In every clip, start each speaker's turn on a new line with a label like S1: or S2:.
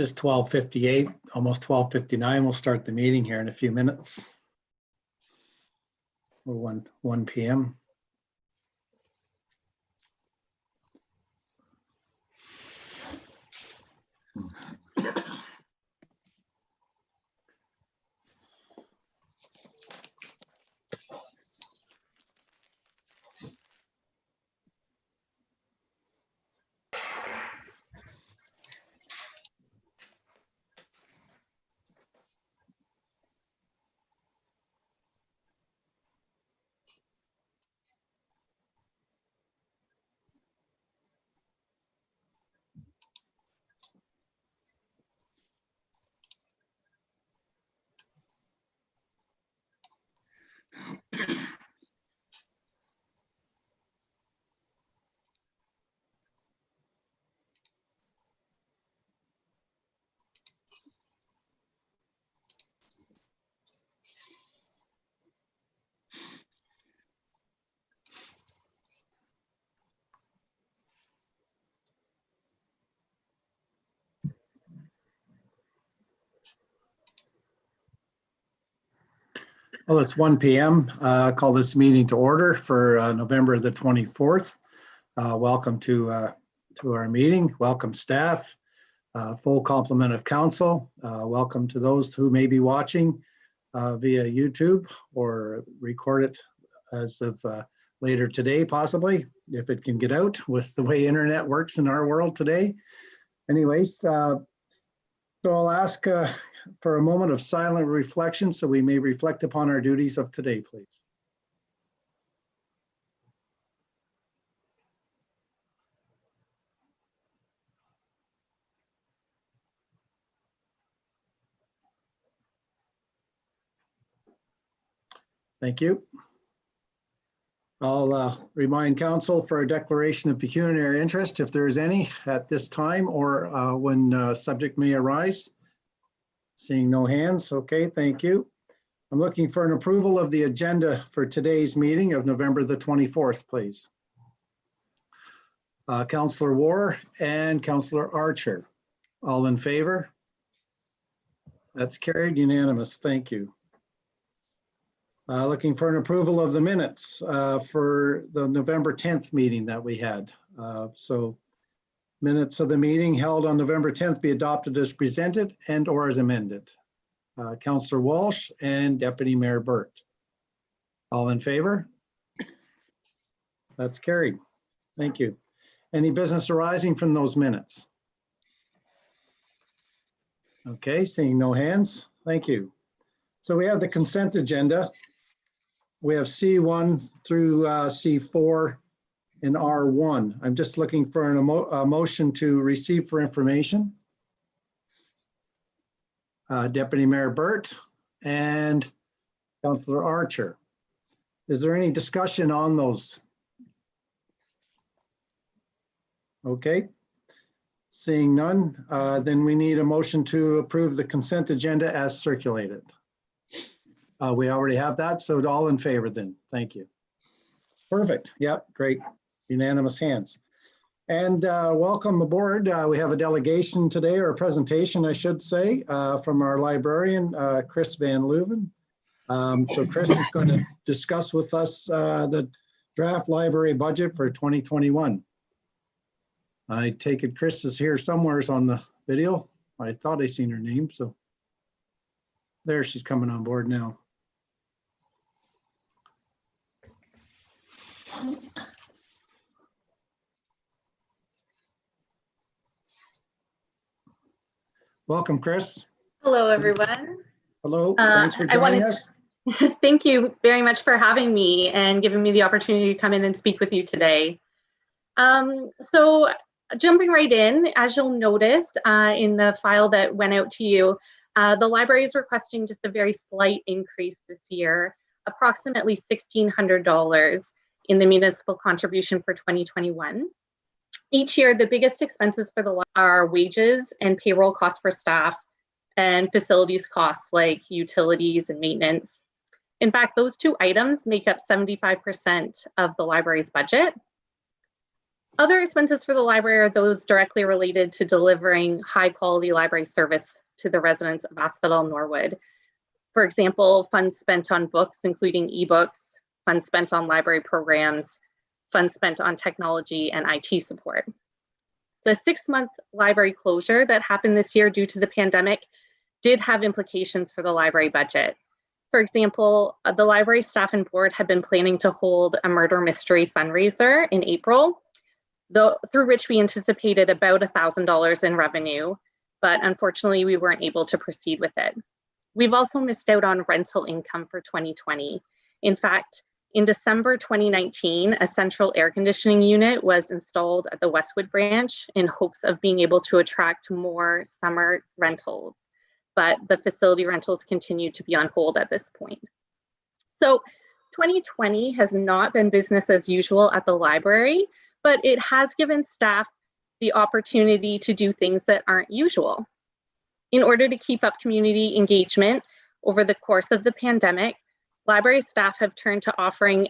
S1: just 12:58, almost 12:59. We'll start the meeting here in a few minutes. Or 1 p.m. Well, it's 1 p.m. Call this meeting to order for November the 24th. Welcome to our meeting. Welcome staff, full complement of council. Welcome to those who may be watching via YouTube or record it as of later today, possibly, if it can get out with the way internet works in our world today. Anyways, so I'll ask for a moment of silent reflection so we may reflect upon our duties of today, please. Thank you. I'll remind council for a declaration of pecuniary interest, if there is any at this time or when subject may arise. Seeing no hands. Okay, thank you. I'm looking for an approval of the agenda for today's meeting of November the 24th, please. Councillor Warr and Councillor Archer. All in favor? That's carried, unanimous. Thank you. Looking for an approval of the minutes for the November 10th meeting that we had. So minutes of the meeting held on November 10th be adopted as presented and or as amended. Councillor Walsh and Deputy Mayor Burt. All in favor? That's carried. Thank you. Any business arising from those minutes? Okay, seeing no hands. Thank you. So we have the consent agenda. We have C1 through C4 in R1. I'm just looking for a motion to receive for information. Deputy Mayor Burt and Councillor Archer. Is there any discussion on those? Okay. Seeing none, then we need a motion to approve the consent agenda as circulated. We already have that, so all in favor then. Thank you. Perfect. Yep, great. Unanimous hands. And welcome aboard. We have a delegation today, or a presentation, I should say, from our librarian, Chris Van Leuven. So Chris is going to discuss with us the draft library budget for 2021. I take it Chris is here somewhere on the video. I thought I seen her name, so there she's coming on board now. Welcome, Chris.
S2: Hello, everyone.
S1: Hello, thanks for joining us.
S2: Thank you very much for having me and giving me the opportunity to come in and speak with you today. So jumping right in, as you'll notice in the file that went out to you, the library is requesting just a very slight increase this year, approximately $1,600 in the municipal contribution for 2021. Each year, the biggest expenses for the library are wages and payroll costs for staff and facilities costs like utilities and maintenance. In fact, those two items make up 75% of the library's budget. Other expenses for the library are those directly related to delivering high quality library service to the residents of Asphodel-Norwood. For example, funds spent on books, including ebooks, funds spent on library programs, funds spent on technology and IT support. The 6-month library closure that happened this year due to the pandemic did have implications for the library budget. For example, the library staff and board had been planning to hold a murder mystery fundraiser in April, through which we anticipated about $1,000 in revenue, but unfortunately we weren't able to proceed with it. We've also missed out on rental income for 2020. In fact, in December 2019, a central air conditioning unit was installed at the Westwood branch in hopes of being able to attract more summer rentals, but the facility rentals continue to be on hold at this point. So 2020 has not been business as usual at the library, but it has given staff the opportunity to do things that aren't usual. In order to keep up community engagement over the course of the pandemic, library staff have turned to offering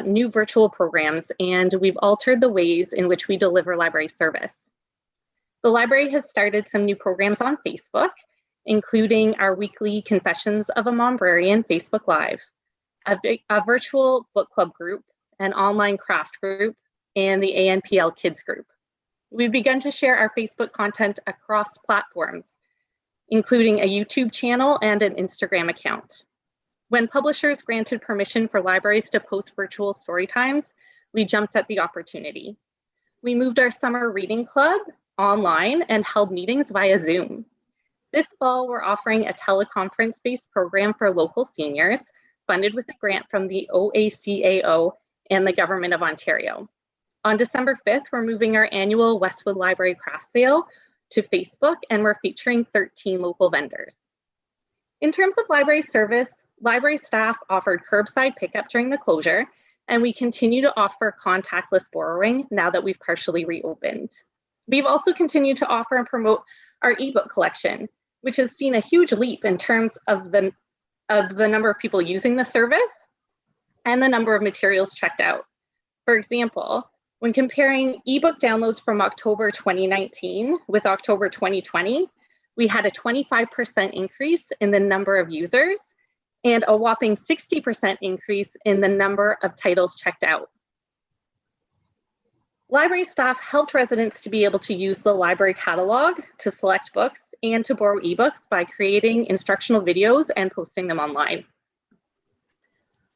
S2: new virtual programs, and we've altered the ways in which we deliver library service. The library has started some new programs on Facebook, including our weekly Confessions of a Mombrarian Facebook Live, a virtual book club group, an online craft group, and the ANPL Kids group. We've begun to share our Facebook content across platforms, including a YouTube channel and an Instagram account. When publishers granted permission for libraries to post virtual story times, we jumped at the opportunity. We moved our summer reading club online and held meetings via Zoom. This fall, we're offering a teleconference-based program for local seniors, funded with a grant from the OACAO and the Government of Ontario. On December 5th, we're moving our annual Westwood Library Craft Sale to Facebook, and we're featuring 13 local vendors. In terms of library service, library staff offered curbside pickup during the closure, and we continue to offer contactless borrowing now that we've partially reopened. We've also continued to offer and promote our ebook collection, which has seen a huge leap in terms of the number of people using the service and the number of materials checked out. For example, when comparing ebook downloads from October 2019 with October 2020, we had a 25% increase in the number of users and a whopping 60% increase in the number of titles checked out. Library staff helped residents to be able to use the library catalog to select books and to borrow ebooks by creating instructional videos and posting them online.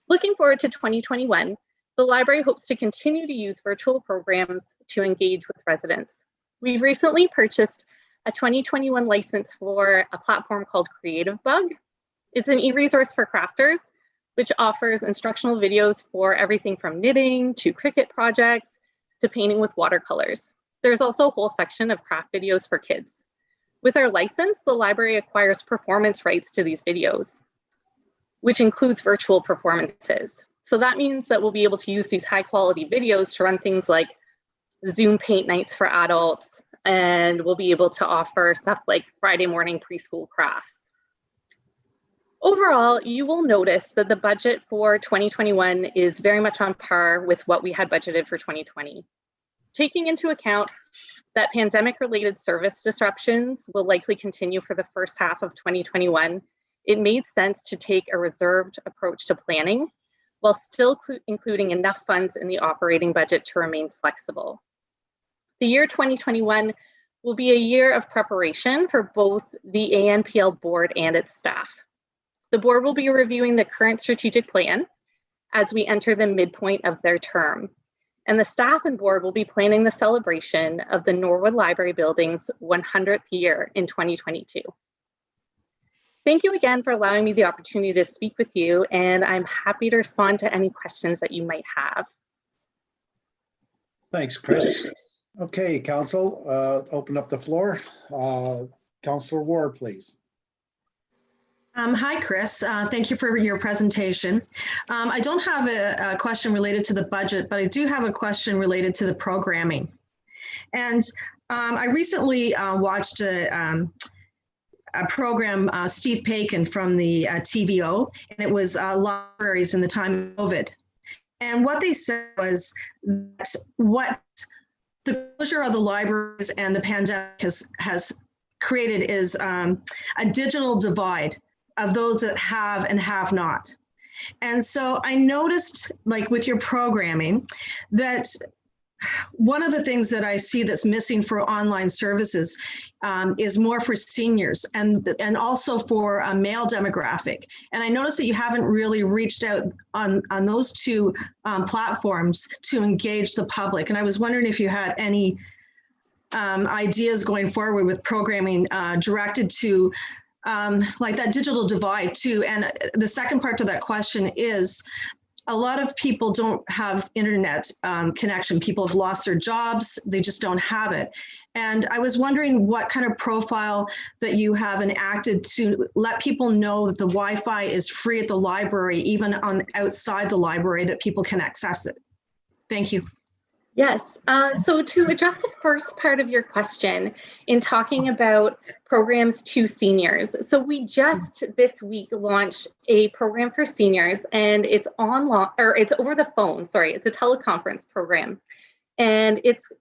S2: Looking forward to 2021, the library hopes to continue to use virtual programs to engage with residents. We've recently purchased a 2021 license for a platform called Creative Bug. It's an e-resource for crafters, which offers instructional videos for everything from knitting to Cricut projects to painting with watercolors. There's also a whole section of craft videos for kids. With our license, the library acquires performance rights to these videos, which includes virtual performances. So that means that we'll be able to use these high quality videos to run things like Zoom paint nights for adults, and we'll be able to offer stuff like Friday morning preschool crafts. Overall, you will notice that the budget for 2021 is very much on par with what we had budgeted for 2020. Taking into account that pandemic-related service disruptions will likely continue for the first half of 2021, it made sense to take a reserved approach to planning while still including enough funds in the operating budget to remain flexible. The year 2021 will be a year of preparation for both the ANPL board and its staff. The board will be reviewing the current strategic plan as we enter the midpoint of their term, and the staff and board will be planning the celebration of the Norwood Library Building's 100th year in 2022. Thank you again for allowing me the opportunity to speak with you, and I'm happy to respond to any questions that you might have.
S1: Thanks, Chris. Okay, Council, open up the floor. Councillor Ward, please.
S3: Hi, Chris. Thank you for your presentation. I don't have a question related to the budget, but I do have a question related to the programming. And I recently watched a program, Steve Paikin from the TVO, and it was libraries in the time of COVID. And what they said was that what the closure of the libraries and the pandemic has created is a digital divide of those that have and have not. And so I noticed, like with your programming, that one of the things that I see that's missing for online services is more for seniors and also for a male demographic. And I noticed that you haven't really reached out on those two platforms to engage the public. And I was wondering if you had any ideas going forward with programming directed to like that digital divide too. And the second part to that question is, a lot of people don't have internet connection. People have lost their jobs. They just don't have it. And I was wondering what kind of profile that you have enacted to let people know that the Wi-Fi is free at the library, even on outside the library, that people can access it. Thank you.
S2: Yes, so to address the first part of your question in talking about programs to seniors. So we just this week launched a program for seniors, and it's online, or it's over the phone, sorry, it's a teleconference program. And it's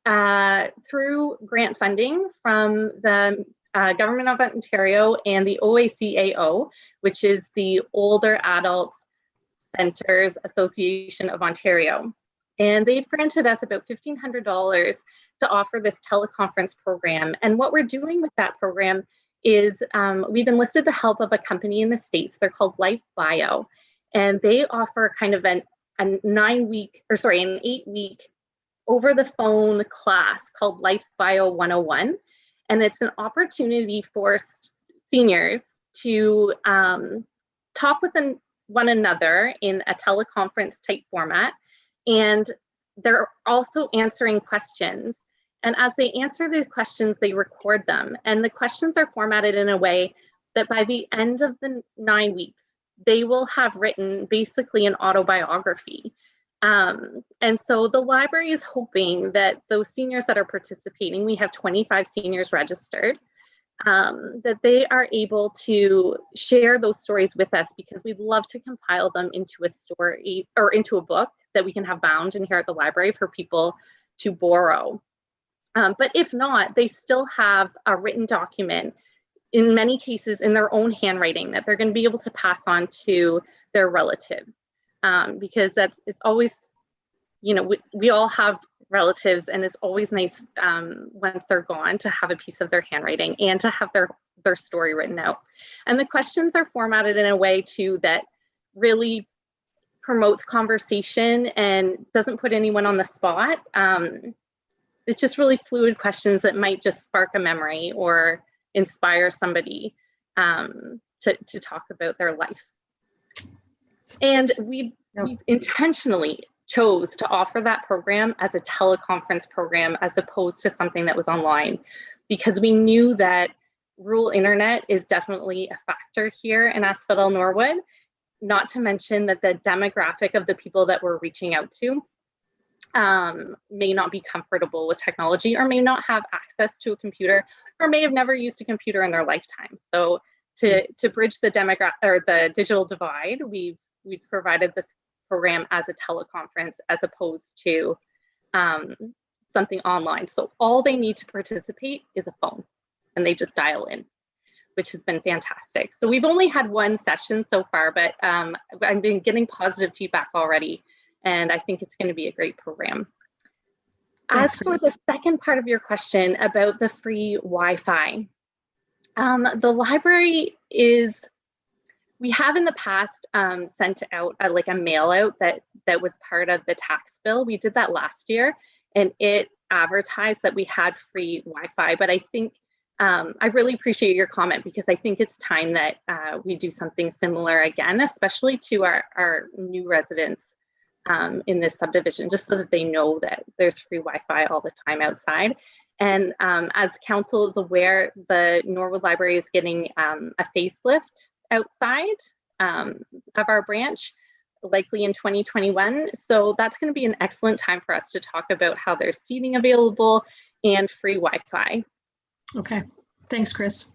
S2: through grant funding from the Government of Ontario and the OACAO, which is the Older Adults Centers Association of Ontario. And they've granted us about $1,500 to offer this teleconference program. And what we're doing with that program is we've enlisted the help of a company in the States. They're called Life Bio. And they offer kind of an 8-week over the phone class called Life Bio 101. And it's an opportunity for seniors to talk with one another in a teleconference type format. And they're also answering questions. And as they answer these questions, they record them. And the questions are formatted in a way that by the end of the 9 weeks, they will have written basically an autobiography. And so the library is hoping that those seniors that are participating, we have 25 seniors registered, that they are able to share those stories with us, because we'd love to compile them into a story or into a book that we can have bound in here at the library for people to borrow. But if not, they still have a written document, in many cases in their own handwriting, that they're going to be able to pass on to their relatives. Because it's always, you know, we all have relatives, and it's always nice once they're gone to have a piece of their handwriting and to have their story written out. And the questions are formatted in a way too that really promotes conversation and doesn't put anyone on the spot. It's just really fluid questions that might just spark a memory or inspire somebody to talk about their life. And we intentionally chose to offer that program as a teleconference program as opposed to something that was online, because we knew that rural internet is definitely a factor here in Asphodel-Norwood, not to mention that the demographic of the people that we're reaching out to may not be comfortable with technology, or may not have access to a computer, or may have never used a computer in their lifetime. So to bridge the the digital divide, we've provided this program as a teleconference as opposed to something online. So all they need to participate is a phone, and they just dial in, which has been fantastic. So we've only had one session so far, but I've been getting positive feedback already, and I think it's going to be a great program. As for the second part of your question about the free Wi-Fi, the library we have in the past sent out like a mail out that was part of the tax bill. We did that last year, and it advertised that we had free Wi-Fi, but I think I really appreciate your comment, because I think it's time that we do something similar again, especially to our new residents in this subdivision, just so that they know that there's free Wi-Fi all the time outside. And as council is aware, the Norwood Library is getting a facelift outside of our branch, likely in 2021. So that's going to be an excellent time for us to talk about how there's seating available and free Wi-Fi.
S3: Okay, thanks, Chris.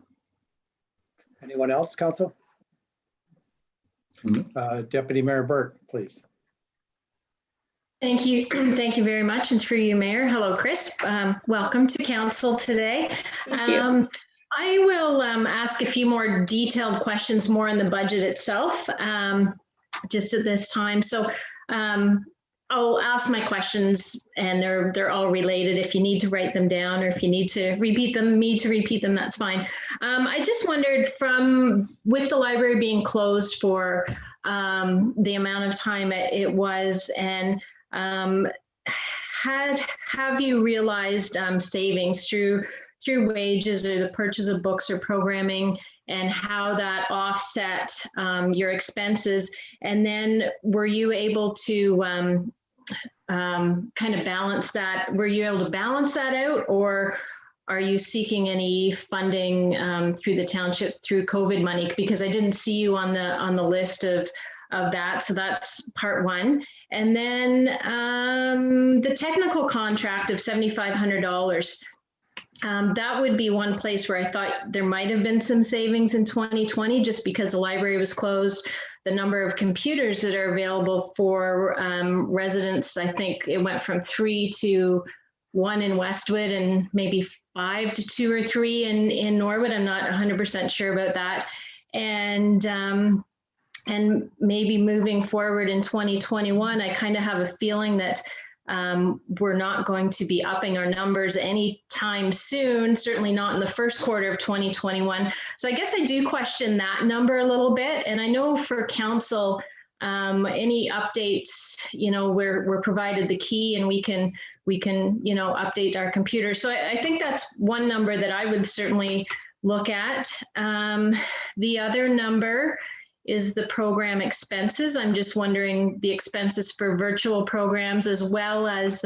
S1: Anyone else, council? Deputy Mayor Burt, please.
S4: Thank you. Thank you very much. And through you, Mayor. Hello, Chris. Welcome to Council today.
S2: Thank you.
S4: I will ask a few more detailed questions more on the budget itself, just at this time. So I'll ask my questions, and they're all related. If you need to write them down, or if you need to repeat them, that's fine. I just wondered, with the library being closed for the amount of time it was, and have you realized savings through wages or the purchase of books or programming, and how that offset your expenses? And then were you able to kind of balance that? Were you able to balance that out, or are you seeking any funding through the township through COVID money? Because I didn't see you on the list of that. So that's part one. And then the technical contract of $7,500. That would be one place where I thought there might have been some savings in 2020, just because the library was closed. The number of computers that are available for residents, I think it went from 3 to 1 in Westwood, and maybe 5 to 2 or 3 in Norwood. I'm not 100% sure about that. And maybe moving forward in 2021, I kind of have a feeling that we're not going to be upping our numbers anytime soon, certainly not in the first quarter of 2021. So I guess I do question that number a little bit. And I know for council, any updates, we're provided the key, and we can update our computer. So I think that's one number that I would certainly look at. The other number is the program expenses. I'm just wondering the expenses for virtual programs, as well as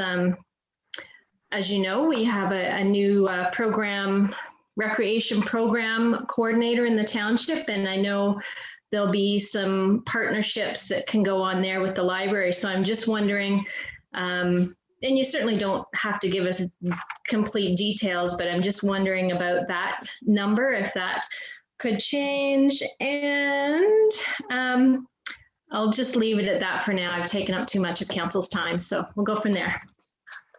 S4: you know, we have a new recreation program coordinator in the township, and I know there'll be some partnerships that can go on there with the library. So I'm just wondering, and you certainly don't have to give us complete details, but I'm just wondering about that number, if that could change. And I'll just leave it at that for now. I've taken up too much of council's time, so we'll go from there.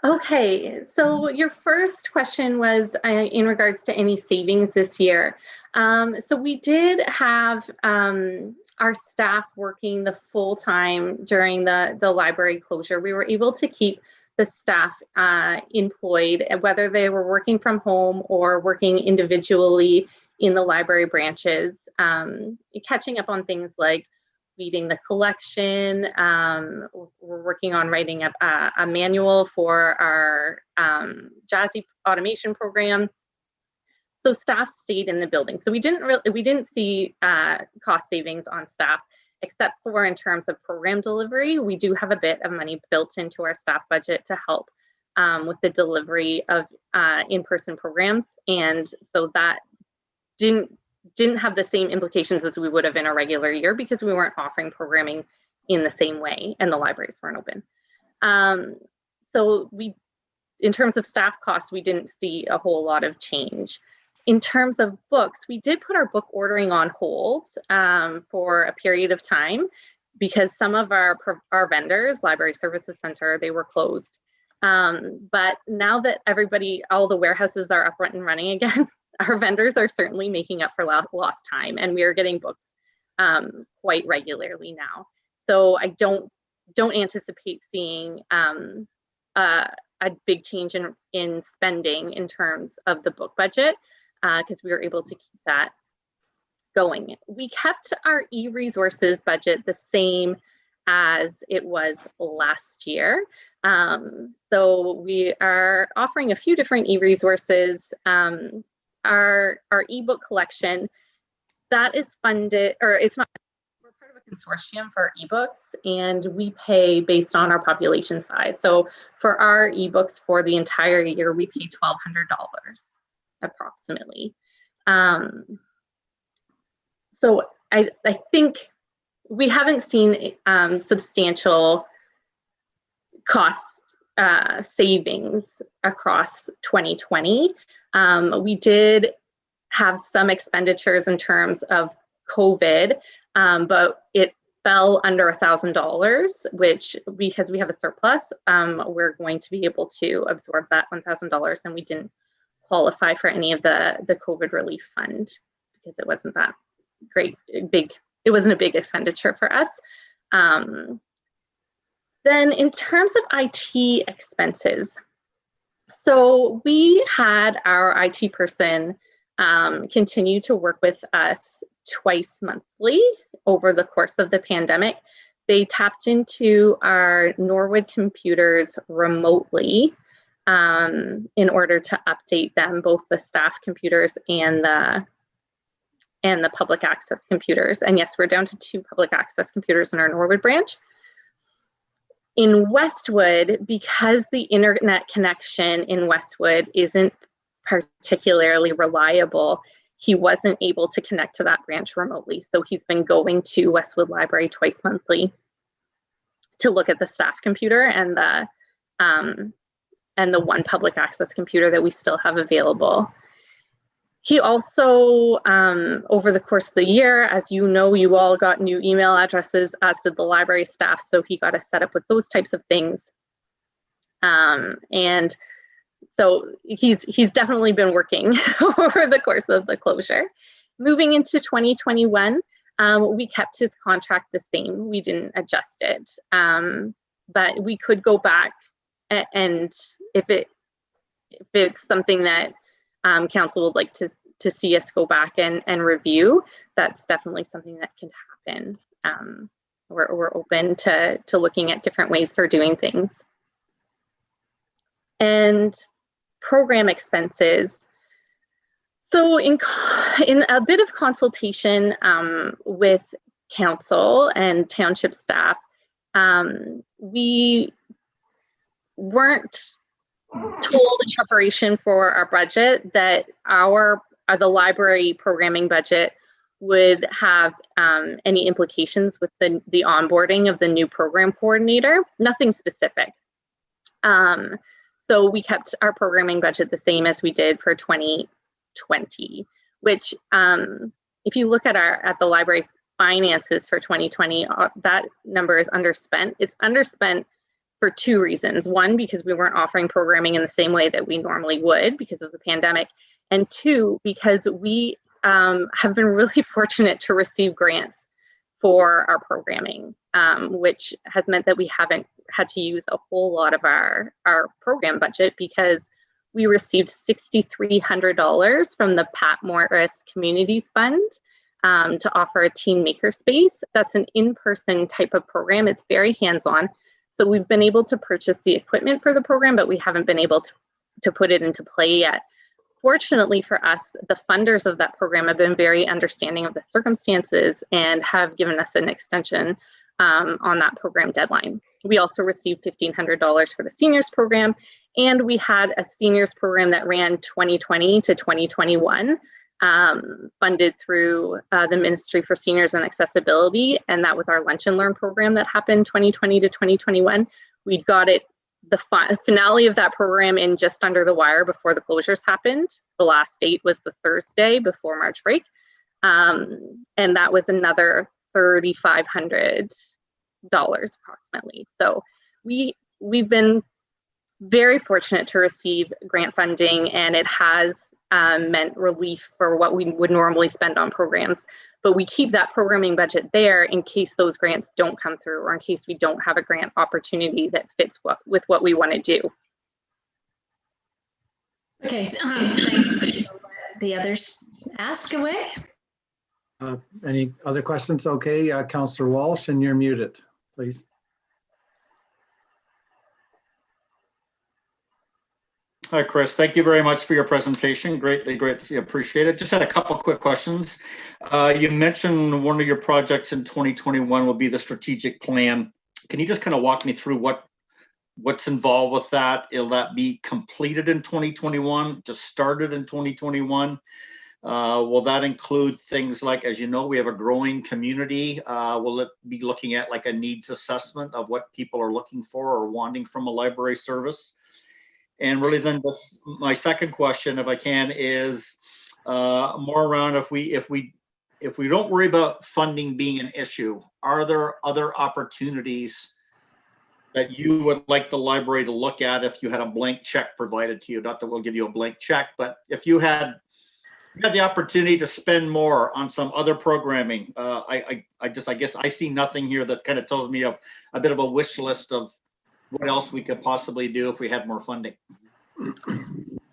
S2: Okay, so your first question was in regards to any savings this year. So we did have our staff working the full time during the library closure. We were able to keep the staff employed, whether they were working from home or working individually in the library branches, catching up on things like leading the collection. We're working on writing up a manual for our Jazzy automation program. So staff stayed in the building. So we didn't see cost savings on staff, except for in terms of program delivery. We do have a bit of money built into our staff budget to help with the delivery of in-person programs, and so that didn't have the same implications as we would have in a regular year, because we weren't offering programming in the same way and the libraries weren't open. So in terms of staff costs, we didn't see a whole lot of change. In terms of books, we did put our book ordering on hold for a period of time, because some of our vendors, Library Services Center, they were closed. But now that all the warehouses are up and running again, our vendors are certainly making up for lost time, and we are getting books quite regularly now. So I don't anticipate seeing a big change in spending in terms of the book budget, because we were able to keep that going. We kept our e-resources budget the same as it was last year. So we are offering a few different e-resources. Our ebook collection, that is funded, or it's not, we're part of a consortium for ebooks, and we pay based on our population size. So for our ebooks for the entire year, we pay $1,200 approximately. So I think we haven't seen substantial cost savings across 2020. We did have some expenditures in terms of COVID, but fell under $1,000, which because we have a surplus, we're going to be able to absorb that $1,000, and we didn't qualify for any of the COVID relief fund because it wasn't that big. It wasn't a big expenditure for us. Then in terms of IT expenses, so we had our IT person continue to work with us twice monthly over the course of the pandemic. They tapped into our Norwood computers remotely in order to update them, both the staff computers and the public access computers. And yes, we're down to 2 public access computers in our Norwood branch. In Westwood, because the internet connection in Westwood isn't particularly reliable, he wasn't able to connect to that branch remotely. So he's been going to Westwood Library twice monthly to look at the staff computer and the 1 public access computer that we still have available. He also, over the course of the year, as you know, you all got new email addresses, as did the library staff, so he got us set up with those types of things. And so he's definitely been working over the course of the closure. Moving into 2021, we kept his contract the same. We didn't adjust it, but we could go back and if it's something that council would like to see us go back and review, that's definitely something that can happen. We're open to looking at different ways for doing things. And program expenses. So in a bit of consultation with council and township staff, we weren't told in preparation for our budget that the library programming budget would have any implications with the onboarding of the new program coordinator. Nothing specific. So we kept our programming budget the same as we did for 2020, which if you look at the library finances for 2020, that number is underspent. It's underspent for 2 reasons. 1, because we weren't offering programming in the same way that we normally would because of the pandemic. And 2, because we have been really fortunate to receive grants for our programming, which has meant that we haven't had to use a whole lot of our program budget because we received $6,300 from the Pat Morris Communities Fund to offer a teen makerspace. That's an in-person type of program. It's very hands-on. So we've been able to purchase the equipment for the program, but we haven't been able to put it into play yet. Fortunately for us, the funders of that program have been very understanding of the circumstances and have given us an extension on that program deadline. We also received $1,500 for the seniors program, and we had a seniors program that ran 2020 to 2021, funded through the Ministry for Seniors and Accessibility, and that was our Lunch and Learn program that happened 2020 to 2021. We got it, the finale of that program, in just under the wire before the closures happened. The last date was the Thursday before March break, and that was another $3,500 approximately. So we've been very fortunate to receive grant funding, and it has meant relief for what we would normally spend on programs. But we keep that programming budget there in case those grants don't come through, or in case we don't have a grant opportunity that fits with what we want to do.
S4: Okay, thanks. The others ask away.
S1: Any other questions? Okay, Councillor Walsh, and you're muted, please.
S5: Hi, Chris. Thank you very much for your presentation. Greatly appreciate it. Just had a couple quick questions. You mentioned one of your projects in 2021 will be the strategic plan. Can you just kind of walk me through what's involved with that? Will that be completed in 2021? Just started in 2021? Will that include things like, as you know, we have a growing community. Will it be looking at like a needs assessment of what people are looking for or wanting from a library service? And really then my second question, if I can, is more around if we if we don't worry about funding being an issue, are there other opportunities that you would like the library to look at if you had a blank check provided to you? Not that we'll give you a blank check, but if you had the opportunity to spend more on some other programming, I guess I see nothing here that kind of tells me of a bit of a wish list of what else we could possibly do if we had more funding.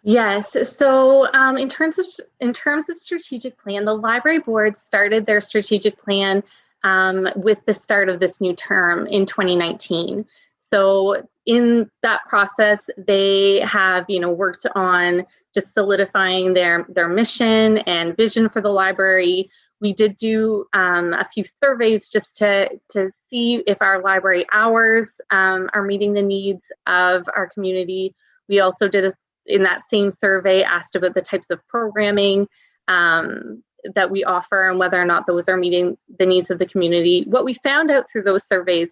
S2: Yes. So in terms of strategic plan, the library board started their strategic plan with the start of this new term in 2019. So in that process, they have, worked on just solidifying their mission and vision for the library. We did do a few surveys just to see if our library hours are meeting the needs of our community. We also did in that same survey, asked about the types of programming that we offer and whether or not those are meeting the needs of the community. What we found out through those surveys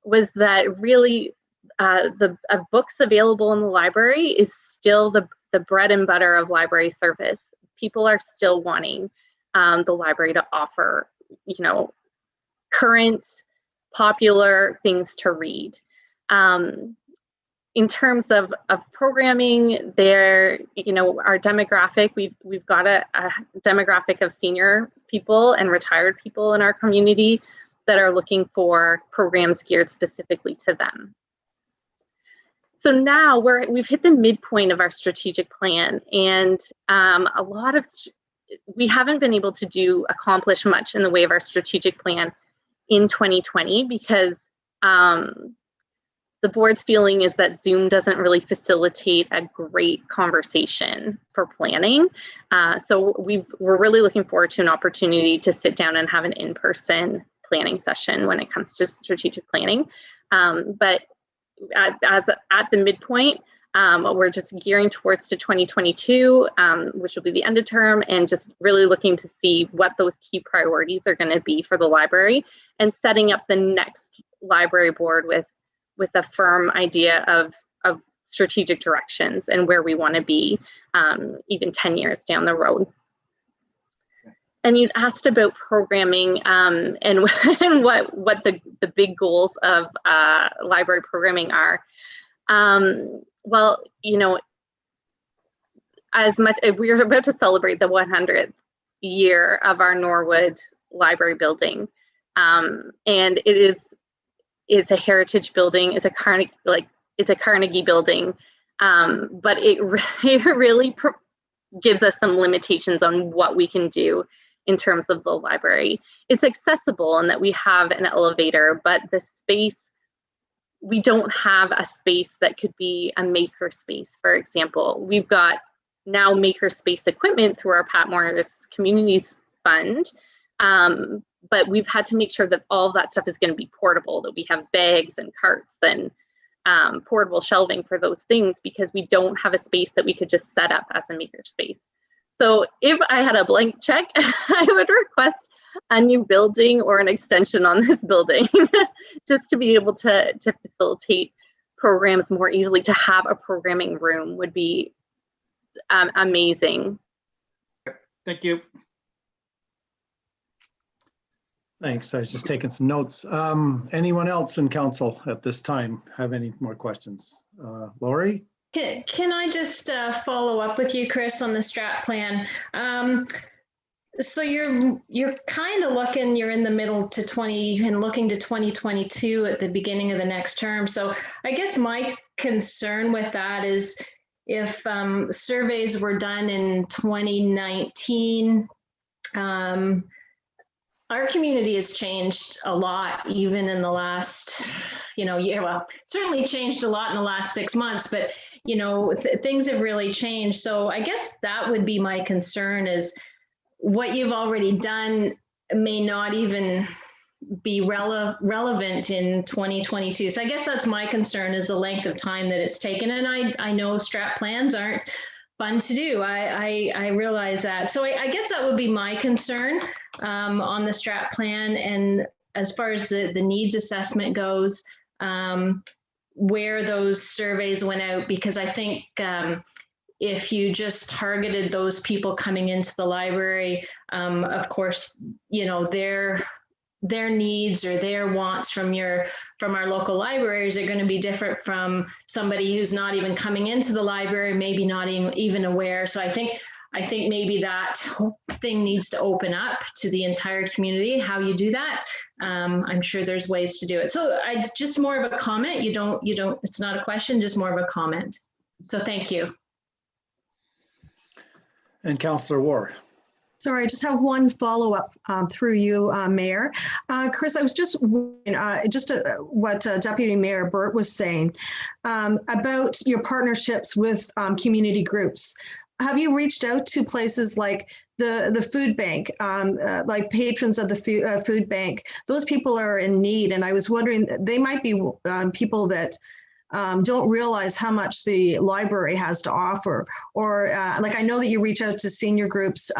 S2: was that really the books available in the library is still the bread and butter of library service. People are still wanting the library to offer, current, popular things to read. In terms of programming, our demographic, we've got a demographic of senior people and retired people in our community that are looking for programs geared specifically to them. So now we've hit the midpoint of our strategic plan, and we haven't been able to accomplish much in the way of our strategic plan in 2020 because the board's feeling is that Zoom doesn't really facilitate a great conversation for planning. So we're really looking forward to an opportunity to sit down and have an in-person planning session when it comes to strategic planning. But at the midpoint, we're just gearing towards to 2022, which will be the end of term, and just really looking to see what those key priorities are going to be for the library and setting up the next library board with a firm idea of strategic directions and where we want to be even 10 years down the road. And you asked about programming and what the big goals of library programming are. Well, as much we're about to celebrate the 100th year of our Norwood Library building, and it's a heritage building. It's a Carnegie building, but it really gives us some limitations on what we can do in terms of the library. It's accessible in that we have an elevator, but the space, we don't have a space that could be a maker space, for example. We've got now maker space equipment through our Pat Morris Communities Fund, but we've had to make sure that all of that stuff is going to be portable, that we have bags and carts and portable shelving for those things because we don't have a space that we could just set up as a maker space. So if I had a blank check, I would request a new building or an extension on this building just to be able to facilitate programs more easily. To have a programming room would be amazing.
S5: Thank you.
S1: Thanks. I was just taking some notes. Anyone else in council at this time have any more questions? Lori?
S4: Can I just follow up with you, Chris, on the strat plan? So you're kind of looking, you're in the middle to 20 and looking to 2022 at the beginning of the next term. So I guess my concern with that is if surveys were done in 2019, our community has changed a lot, even in the last, year. Well, certainly changed a lot in the last 6 months, but things have really changed. So I guess that would be my concern, is what you've already done may not even be relevant in 2022. So I guess that's my concern, is the length of time that it's taken. And I know strat plans aren't fun to do. I realize that. So I guess that would be my concern on the strat plan. And as far as the needs assessment goes, where those surveys went out, because I think if you just targeted those people coming into the library, of course, you know, their needs or their wants from our local libraries are going to be different from somebody who's not even coming into the library, maybe not even aware. So I think maybe that thing needs to open up to the entire community. How you do that, I'm sure there's ways to do it. So I just more of a comment. You don't. It's not a question, just more of a comment. So thank you.
S1: And Councillor Ward.
S3: Sorry, I just have one follow-up through you, Mayor. Chris, I was just what Deputy Mayor Burt was saying about your partnerships with community groups. Have you reached out to places like the food bank, like patrons of the food bank? Those people are in need, and I was wondering, they might be people that don't realize how much the library has to offer, or like I know that you reach out to senior groups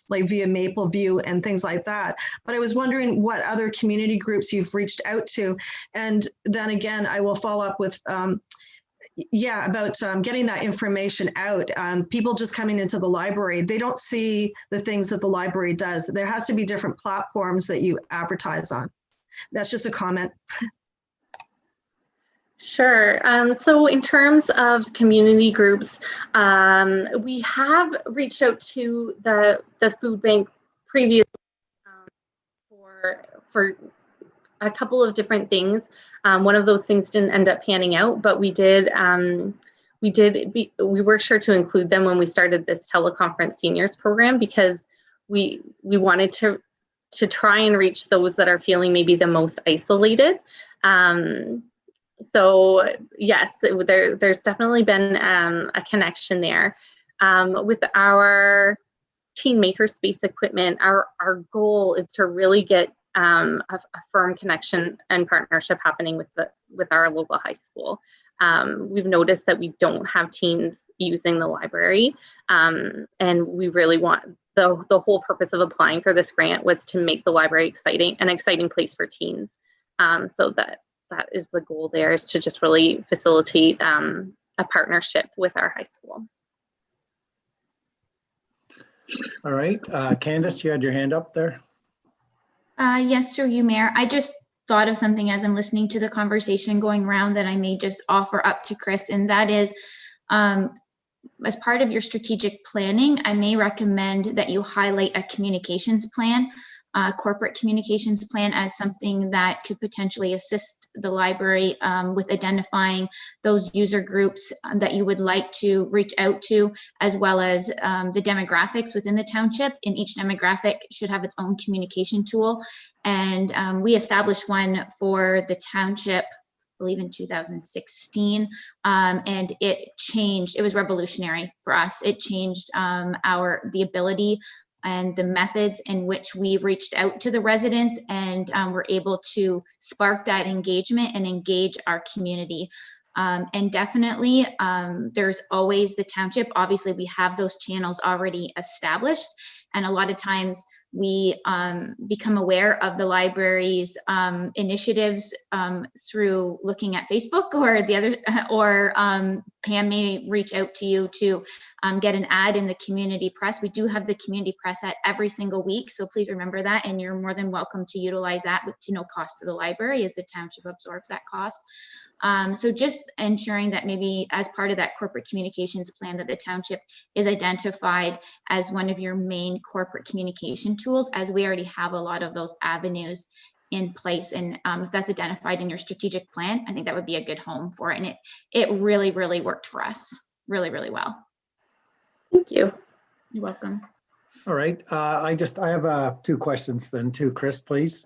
S3: like via Mapleview and things like that, but I was wondering what other community groups you've reached out to. And then again, I will follow up with about getting that information out. People just coming into the library, they don't see the things that the library does. There has to be different platforms that you advertise on. That's just a comment.
S2: Sure. So in terms of community groups, we have reached out to the food bank previously for a couple of different things. One of those things didn't end up panning out, but we were sure to include them when we started this teleconference seniors program, because we wanted to try and reach those that are feeling maybe the most isolated. So yes, there's definitely been a connection there. With our teen makerspace equipment, our goal is to really get a firm connection and partnership happening with our local high school. We've noticed that we don't have teens using the library, and we really want the whole purpose of applying for this grant was to make the library an exciting place for teens. So that is the goal there, is to just really facilitate a partnership with our high school.
S1: All right, Candace, you had your hand up there.
S6: Yes, through you, Mayor. I just thought of something as I'm listening to the conversation going around that I may just offer up to Chris, and that is, as part of your strategic planning, I may recommend that you highlight a communications plan, corporate communications plan, as something that could potentially assist the library with identifying those user groups that you would like to reach out to, as well as the demographics within the township. And each demographic should have its own communication tool. And we established one for the township, I believe in 2016, and it changed. It was revolutionary for us. It changed the ability and the methods in which we reached out to the residents, and were able to spark that engagement and engage our community. And definitely, there's always the township. Obviously, we have those channels already established, and a lot of times we become aware of the library's initiatives through looking at Facebook or Pam may reach out to you to get an ad in the community press. We do have the community press at every single week, so please remember that, and you're more than welcome to utilize that to no cost to the library, as the township absorbs that cost. So just ensuring that maybe as part of that corporate communications plan, that the township is identified as one of your main corporate communication tools, as we already have a lot of those avenues in place. And if that's identified in your strategic plan, I think that would be a good home for it. And it really, really worked for us really, really well.
S2: Thank you.
S6: You're welcome.
S1: All right, I have two questions then too, Chris, please.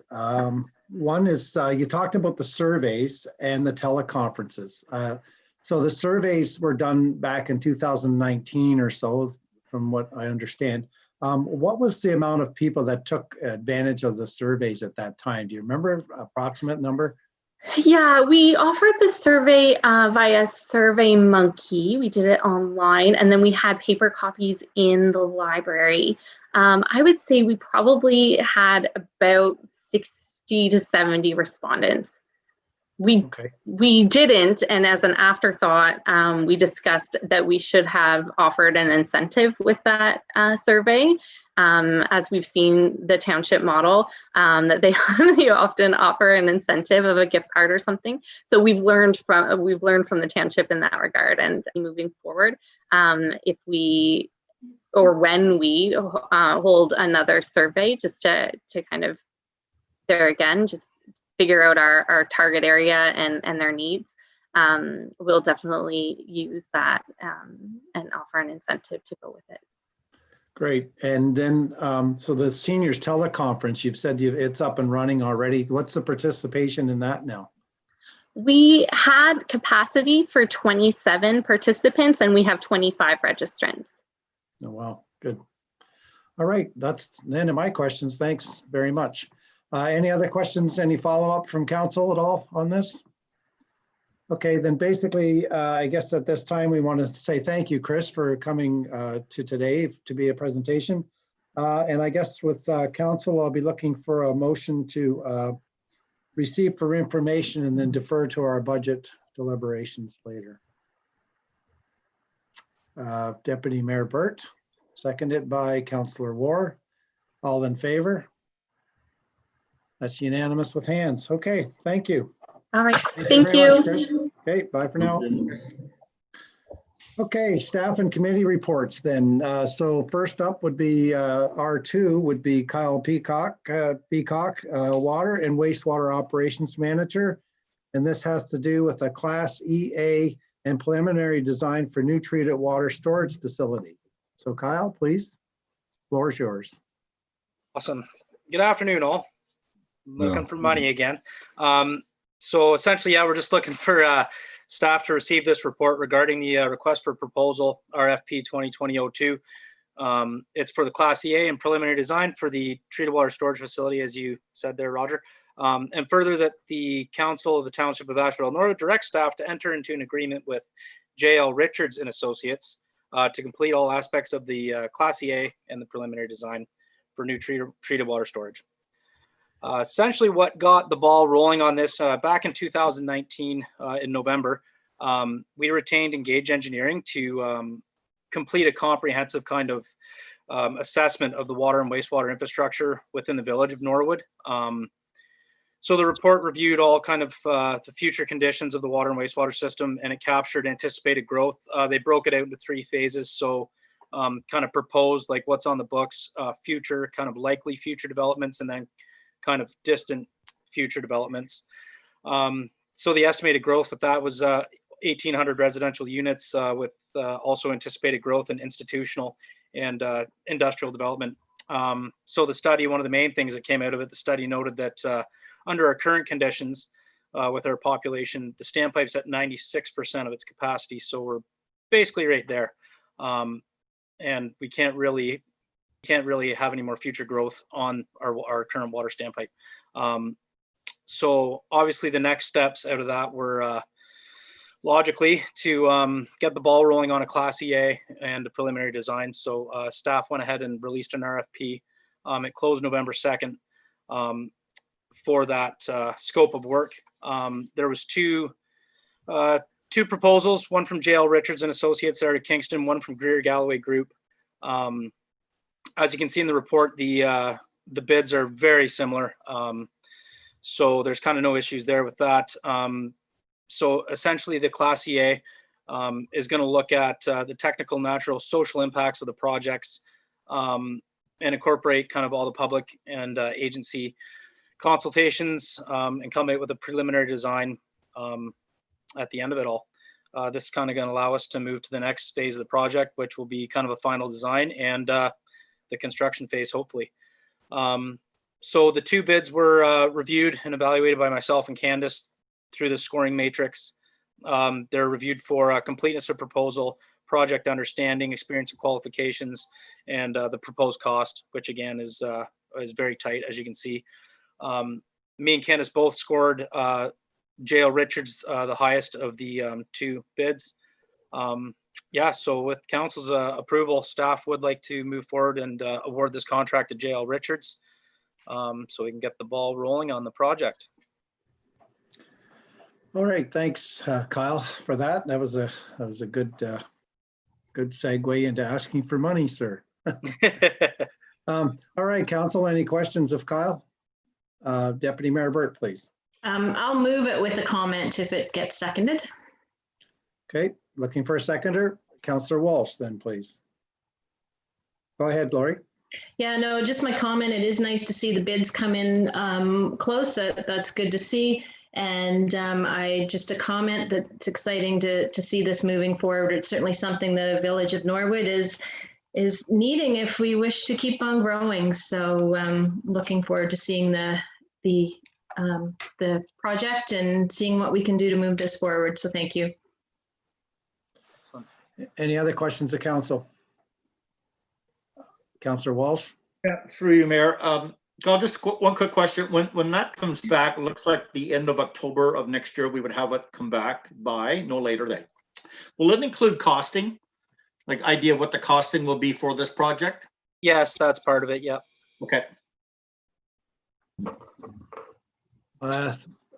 S1: One is you talked about the surveys and the teleconferences. So the surveys were done back in 2019 or so, from what I understand. What was the amount of people that took advantage of the surveys at that time? Do you remember approximate number?
S2: Yeah, we offered the survey via SurveyMonkey. We did it online, and then we had paper copies in the library. I would say we probably had about 60 to 70 respondents.
S1: Okay,
S2: We didn't, and as an afterthought, we discussed that we should have offered an incentive with that survey. As we've seen the township model, that they often offer an incentive of a gift card or something. So we've learned from the township in that regard, and moving forward, if we or when we hold another survey, just to kind of there again, just figure out our target area and their needs, we'll definitely use that and offer an incentive to go with it.
S1: great. And then, so the seniors teleconference, you've said it's up and running already. What's the participation in that now?
S2: We had capacity for 27 participants and we have 25 registrants.
S1: Oh, wow, good. All right, that's the end of my questions. Thanks very much. Any other questions, any follow-up from council at all on this? Okay, then basically, I guess at this time, we want to say thank you, Chris, for coming to today to be a presentation. And I guess with council, I'll be looking for a motion to receive for information and then defer to our budget deliberations later. Deputy Mayor Burt, seconded by Councillor War. All in favor? That's unanimous with hands. Okay, thank you.
S2: All right,
S1: Thank
S2: thank
S1: very much,
S2: you.
S1: Chris. Okay, bye for now. Okay, staff and committee reports then. So first up would be R2 would be Kyle Peacock, Water and Wastewater Operations Manager. And this has to do with a Class EA and preliminary design for new treated water storage facility. So Kyle, please, floor is yours.
S7: Awesome. Good afternoon, all. Looking for money again. So essentially, yeah, we're just looking for staff to receive this report regarding the request for proposal RFP 2020-02. It's for the Class EA and preliminary design for the treated water storage facility, as you said there, Roger. And further, that the Council of the Township of Asphodel-Norwood directs staff to enter into an agreement with JL Richards and Associates to complete all aspects of the Class EA and the preliminary design for new treated water storage. Essentially what got the ball rolling on this back in 2019 in November, we retained Engage Engineering to complete a comprehensive kind of assessment of the water and wastewater infrastructure within the village of Norwood. So the report reviewed all kind of the future conditions of the water and wastewater system, and it captured anticipated growth. They broke it out into 3 phases. So kind of proposed like what's on the books, future kind of likely future developments, and then kind of distant future developments. So the estimated growth with that was 1,800 residential units with also anticipated growth in institutional and industrial development. So the study, one of the main things that came out of it, the study noted that under our current conditions with our population, the standpipe's at 96% of its capacity. So we're basically right there. And we can't really have any more future growth on our current water standpipe. So obviously the next steps out of that were logically to get the ball rolling on a Class EA and a preliminary design. So staff went ahead and released an RFP. It closed November 2nd for that scope of work. There was two proposals, one from JL Richards and Associates there at Kingston, one from Greer Galloway Group. As you can see in the report, the bids are very similar. So there's kind of no issues there with that. So essentially the Class EA is going to look at the technical, natural, social impacts of the projects and incorporate kind of all the public and agency consultations and come out with a preliminary design at the end of it all. This is kind of going to allow us to move to the next phase of the project, which will be kind of a final design and the construction phase, hopefully. So the 2 bids were reviewed and evaluated by myself and Candace through the scoring matrix. They're reviewed for completeness of proposal, project understanding, experience and qualifications, and the proposed cost, which again is very tight, as you can see. Me and Candace both scored JL Richards the highest of the 2 bids. Yeah, so with council's approval, staff would like to move forward and award this contract to JL Richards so we can get the ball rolling on the project.
S1: All right, thanks, Kyle, for that. That was a good good segue into asking for money, sir. All right, council, any questions of Kyle? Deputy Mayor Burt, please.
S4: I'll move it with a comment if it gets seconded.
S1: Okay, looking for a seconder. Councillor Walsh, then, please. Go ahead, Lori.
S4: Yeah, no, just my comment. It is nice to see the bids come in close. That's good to see. And I just a comment that it's exciting to see this moving forward. It's certainly something the village of Norwood is needing if we wish to keep on growing. So looking forward to seeing the project and seeing what we can do to move this forward. So thank you.
S1: Any other questions of council? Councillor Walsh?
S5: Yeah, through you, Mayor. I'll just one quick question. When that comes back, it looks like the end of October of next year, we would have it come back by no later than. Will it include costing? Like idea of what the costing will be for this project?
S7: Yes, that's part of it. Yeah.
S5: Okay.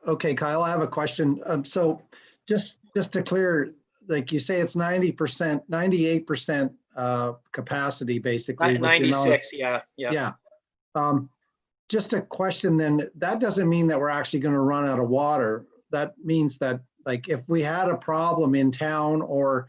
S1: Okay, Kyle, I have a question. So just to clear, like you say, it's 90%, 98% capacity basically.
S7: 96, yeah.
S1: Yeah. Just a question then, that doesn't mean that we're actually going to run out of water. That means that like if we had a problem in town or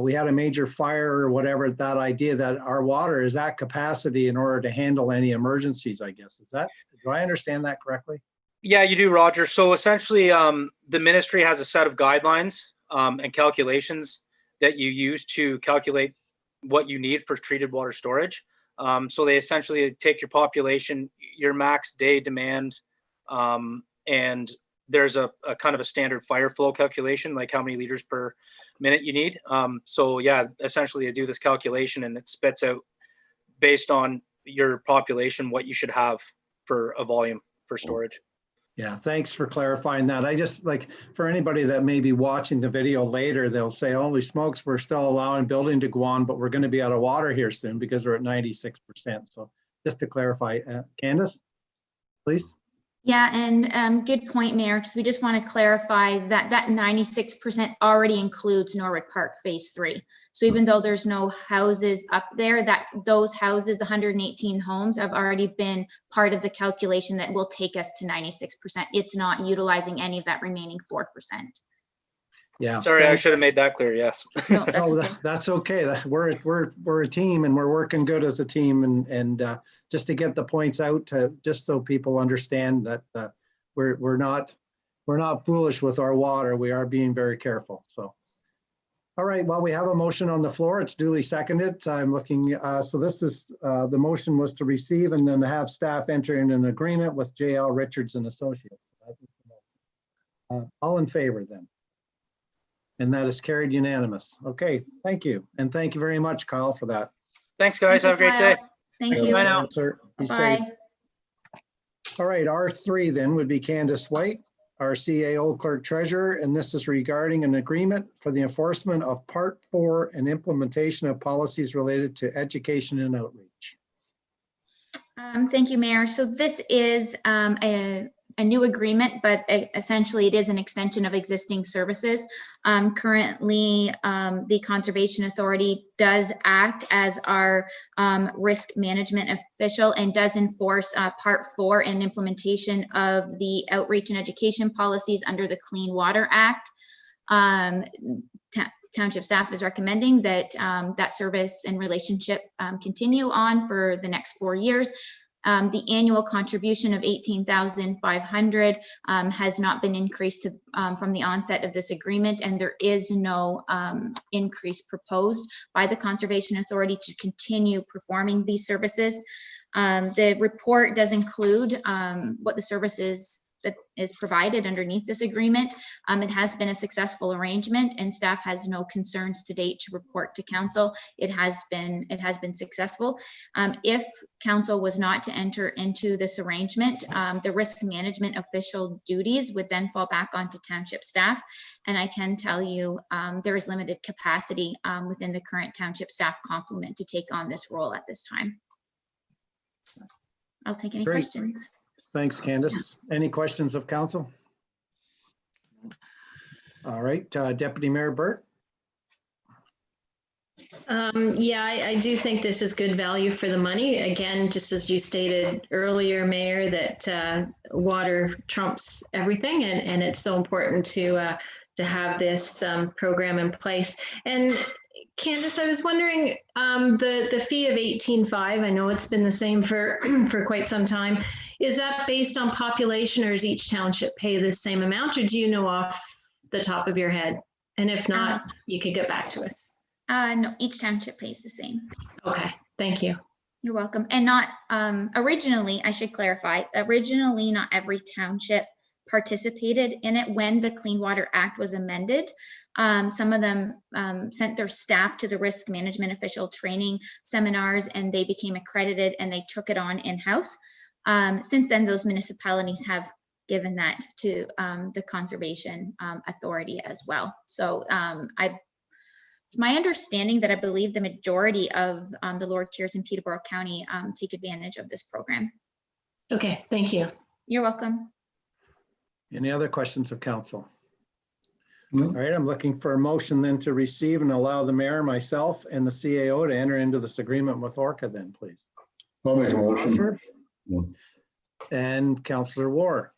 S1: we had a major fire or whatever, that idea that our water is at capacity in order to handle any emergencies, I guess. Do I understand that correctly?
S7: Yeah, you do, Roger. So essentially, the ministry has a set of guidelines and calculations that you use to calculate what you need for treated water storage. So they essentially take your population, your max day demand, and there's a kind of a standard fire flow calculation, like how many liters per minute you need. So yeah, essentially they do this calculation and it spits out based on your population what you should have for a volume for storage.
S1: Yeah, thanks for clarifying that. I just like for anybody that may be watching the video later, they'll say, holy smokes, we're still allowing building to go on, but we're going to be out of water here soon because we're at 96%. So just to clarify, Candace, please.
S6: Yeah, and good point, Mayor, because we just want to clarify that that 96% already includes Norwood Park Phase 3. So even though there's no houses up there, that those houses, 118 homes, have already been part of the calculation that will take us to 96%. It's not utilizing any of that remaining 4%.
S1: Yeah.
S7: Sorry, I should have made that clear. Yes.
S6: No, that's okay.
S1: That's okay. We're a team and we're working good as a team, and just to get the points out, just so people understand that we're not foolish with our water. We are being very careful. So, all right. Well, we have a motion on the floor. It's duly seconded. I'm looking. So this is the motion was to receive and then to have staff enter in an agreement with JL Richards and Associates. All in favor then. And that is carried unanimous. Okay, thank you. And thank you very much, Kyle, for that.
S7: Thanks, guys. Have a great day.
S6: Thank you.
S7: Bye now.
S1: Sir, be
S6: Bye.
S1: safe. All right, R3 then would be Candace White, our CAO Clerk Treasurer, and this is regarding an agreement for the enforcement of Part 4 and implementation of policies related to education and outreach.
S6: Thank you, Mayor. So this is a new agreement, but essentially it is an extension of existing services. Currently, the Conservation Authority does act as our risk management official and does enforce Part 4 and implementation of the outreach and education policies under the Clean Water Act. Township staff is recommending that that service and relationship continue on for the next 4 years. The annual contribution of $18,500 has not been increased from the onset of this agreement, and there is no increase proposed by the Conservation Authority to continue performing these services. The report does include what the services that is provided underneath this agreement. It has been a successful arrangement and staff has no concerns to date to report to council. It has been successful. If council was not to enter into this arrangement, the risk management official duties would then fall back onto township staff. And I can tell you there is limited capacity within the current township staff complement to take on this role at this time. I'll take any questions.
S1: Thanks, Candace. Any questions of council? All right, Deputy Mayor Burt.
S4: Yeah, I do think this is good value for the money. Again, just as you stated earlier, Mayor, that water trumps everything, and it's so important to have this program in place. And Candace, I was wondering, the fee of 18.5, I know it's been the same for for quite some time. Is that based on population, or does each township pay the same amount, or do you know off the top of your head? And if not, you could get back to us.
S6: No, each township pays the same.
S4: Okay, thank you.
S6: You're welcome. And not originally, I should clarify, originally not every township participated in it when the Clean Water Act was amended. Some of them sent their staff to the risk management official training seminars, and they became accredited and they took it on in-house. Since then, those municipalities have given that to the Conservation Authority as well. So it's my understanding that I believe the majority of the lower tiers in Peterborough County take advantage of this program.
S4: Okay, thank you.
S6: You're welcome.
S1: Any other questions of council?
S8: No.
S1: All right, I'm looking for a motion then to receive and allow the mayor, myself, and the CAO to enter into this agreement with Orca then, please.
S8: I'll make a motion.
S1: Roger
S8: Yeah.
S1: and Councillor War.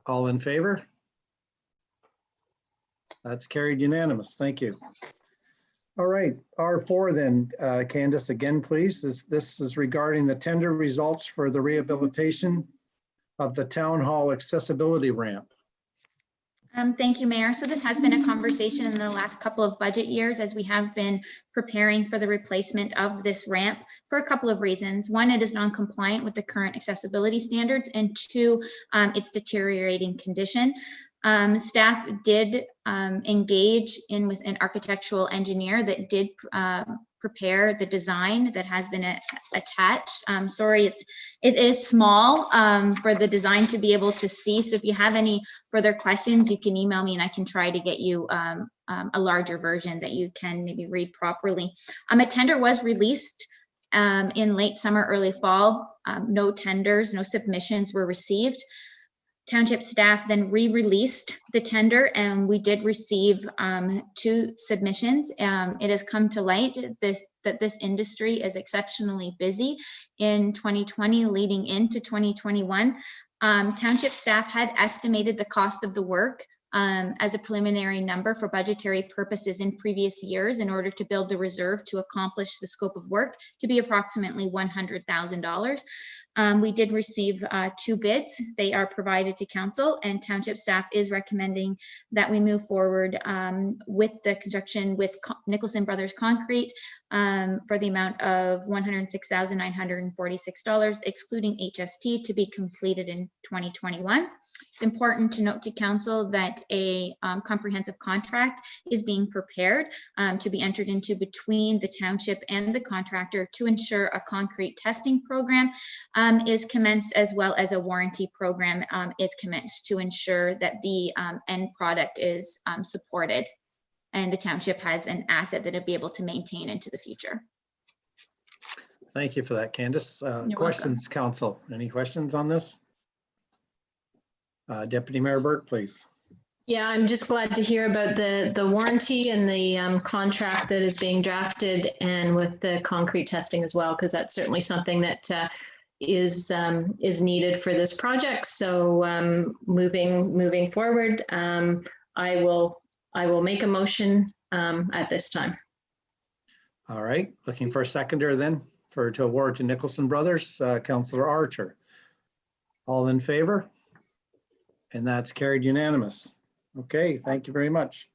S1: All in favor? That's carried unanimous. Thank you. All right, R4 then, Candace, again, please. This is regarding the tender results for the rehabilitation of the town hall accessibility ramp.
S6: Thank you, Mayor. So this has been a conversation in the last couple of budget years as we have been preparing for the replacement of this ramp for a couple of reasons. One, it is non-compliant with the current accessibility standards, and two, its deteriorating condition. Staff did engage in with an architectural engineer that did prepare the design that has been attached. Sorry, it is small for the design to be able to see. So if you have any further questions, you can email me and I can try to get you a larger version that you can maybe read properly. A tender was released in late summer, early fall. No tenders, no submissions were received. Township staff then re-released the tender, and we did receive 2 submissions. It has come to light that this industry is exceptionally busy in 2020 leading into 2021. Township staff had estimated the cost of the work as a preliminary number for budgetary purposes in previous years in order to build the reserve to accomplish the scope of work to be approximately $100,000. We did receive 2 bids. They are provided to council, and township staff is recommending that we move forward with the construction with Nicholson Brothers Concrete for the amount of $106,946, excluding HST, to be completed in 2021. It's important to note to council that a comprehensive contract is being prepared to be entered into between the township and the contractor to ensure a concrete testing program is commenced, as well as a warranty program is commenced to ensure that the end product is supported and the township has an asset that it'll be able to maintain into the future.
S1: Thank you for that, Candace.
S6: You're
S1: Questions, council? Any questions on this? Deputy Mayor Burt, please.
S4: Yeah, I'm just glad to hear about the warranty and the contract that is being drafted, and with the concrete testing as well, because that's certainly something that is needed for this project. So moving forward, I will make a motion at this time.
S1: All right, looking for a seconder then to award to Nicholson Brothers, Councillor Archer. All in favor? And that's carried unanimous. Okay, thank you very much.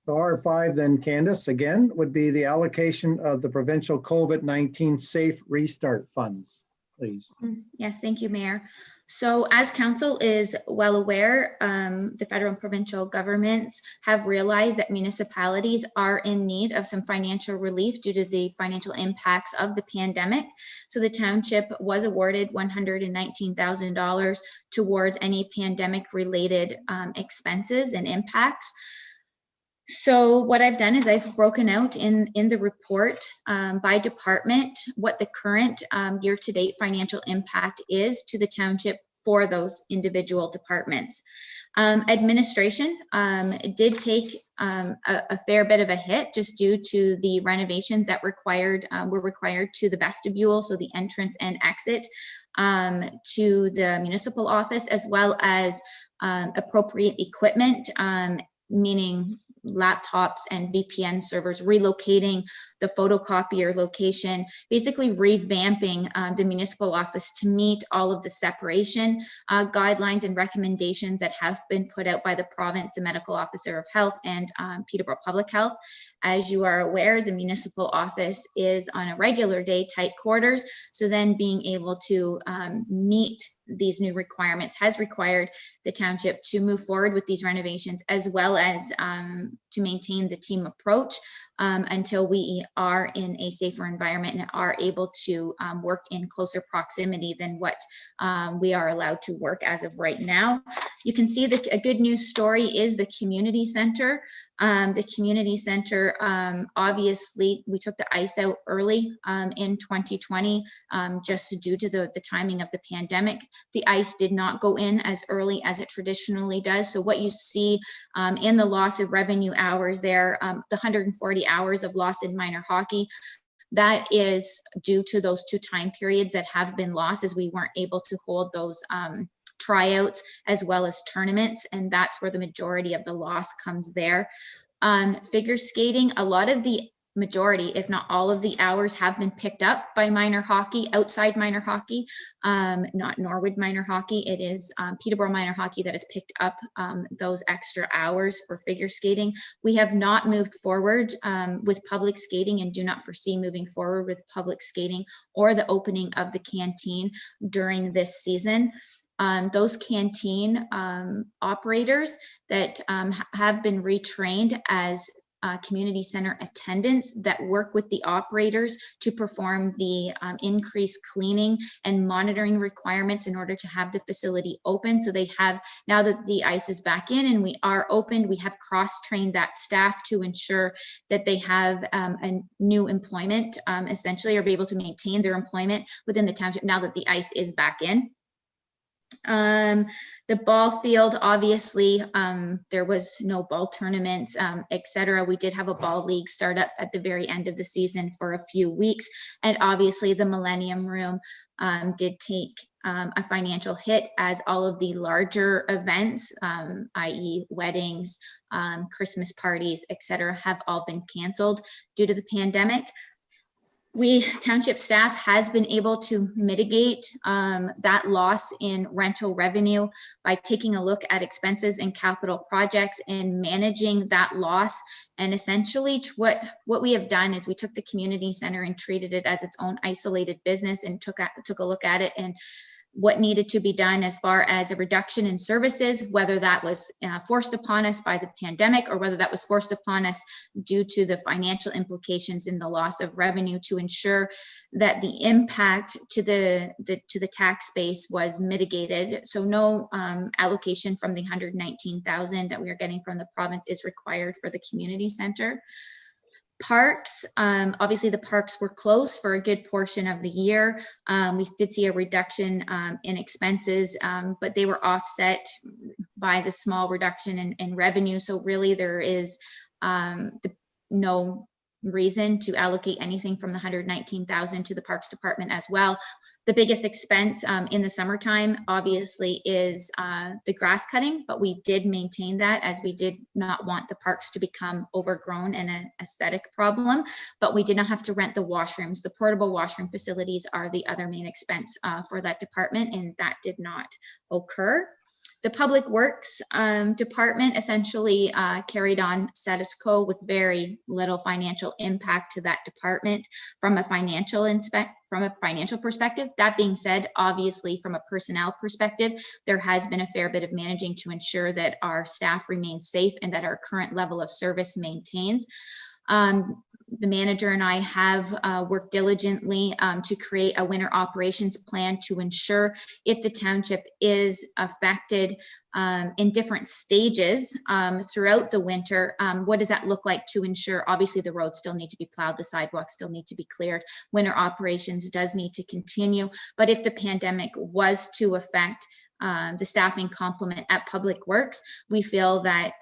S1: So R5 then, Candace, again, would be the allocation of the provincial COVID-19 Safe Restart Funds, please.
S6: Yes, thank you, Mayor. So as council is well aware, the federal and provincial governments have realized that municipalities are in need of some financial relief due to the financial impacts of the pandemic. So the township was awarded $119,000 towards any pandemic related expenses and impacts. So what I've done is I've broken out in the report by department what the current year-to-date financial impact is to the township for those individual departments. Administration did take a fair bit of a hit just due to the renovations that were required to the vestibule, so the entrance and exit to the municipal office, as well as appropriate equipment, meaning laptops and VPN servers, relocating the photocopier location, basically revamping the municipal office to meet all of the separation guidelines and recommendations that have been put out by the province, the medical officer of health, and Peterborough Public Health. As you are aware, the municipal office is on a regular day tight quarters, so then being able to meet these new requirements has required the township to move forward with these renovations, as well as to maintain the team approach until we are in a safer environment and are able to work in closer proximity than what we are allowed to work as of right now. You can see that a good news story is the community center. The community center, obviously, we took the ice out early in 2020, just due to the timing of the pandemic. The ice did not go in as early as it traditionally does. So what you see in the loss of revenue hours there, the 140 hours of loss in minor hockey, that is due to those 2 time periods that have been lost, as we weren't able to hold those tryouts as well as tournaments, and that's where the majority of the loss comes there. Figure skating, a lot of the majority, if not all of the hours, have been picked up by minor hockey, outside minor hockey, not Norwood minor hockey. It is Peterborough minor hockey that has picked up those extra hours for figure skating. We have not moved forward with public skating and do not foresee moving forward with public skating or the opening of the canteen during this season. Those canteen operators that have been retrained as community center attendants that work with the operators to perform the increased cleaning and monitoring requirements in order to have the facility open. So they have, now that the ice is back in and we are open, we have cross-trained that staff to ensure that they have a new employment, essentially, or be able to maintain their employment within the township now that the ice is back in. The ball field, obviously, there was no ball tournaments, etc. We did have a ball league start up at the very end of the season for a few weeks. And obviously the Millennium Room did take a financial hit, as all of the larger events, i.e. weddings, Christmas parties, etc., have all been canceled due to the pandemic. Township staff has been able to mitigate that loss in rental revenue by taking a look at expenses and capital projects and managing that loss. And essentially what we have done is we took the community center and treated it as its own isolated business and took a look at it and what needed to be done as far as a reduction in services, whether that was forced upon us by the pandemic or whether that was forced upon us due to the financial implications in the loss of revenue, to ensure that the impact to the tax base was mitigated. So no allocation from the 119,000 that we are getting from the province is required for the community center. Parks, obviously the parks were closed for a good portion of the year. We did see a reduction in expenses, but they were offset by the small reduction in revenue. So really there is no reason to allocate anything from the 119,000 to the Parks Department as well. The biggest expense in the summertime, obviously, is the grass cutting, but we did maintain that as we did not want the parks to become overgrown and an aesthetic problem, but we did not have to rent the washrooms. The portable washroom facilities are the other main expense for that department, and that did not occur. The Public Works Department essentially carried on status quo with very little financial impact to that department from a financial perspective. That being said, obviously from a personnel perspective, there has been a fair bit of managing to ensure that our staff remains safe and that our current level of service maintains. The manager and I have worked diligently to create a winter operations plan to ensure if the township is affected in different stages throughout the winter, what does that look like to ensure, obviously the roads still need to be plowed, the sidewalks still need to be cleared, winter operations does need to continue, but if the pandemic was to affect the staffing complement at Public Works, we feel that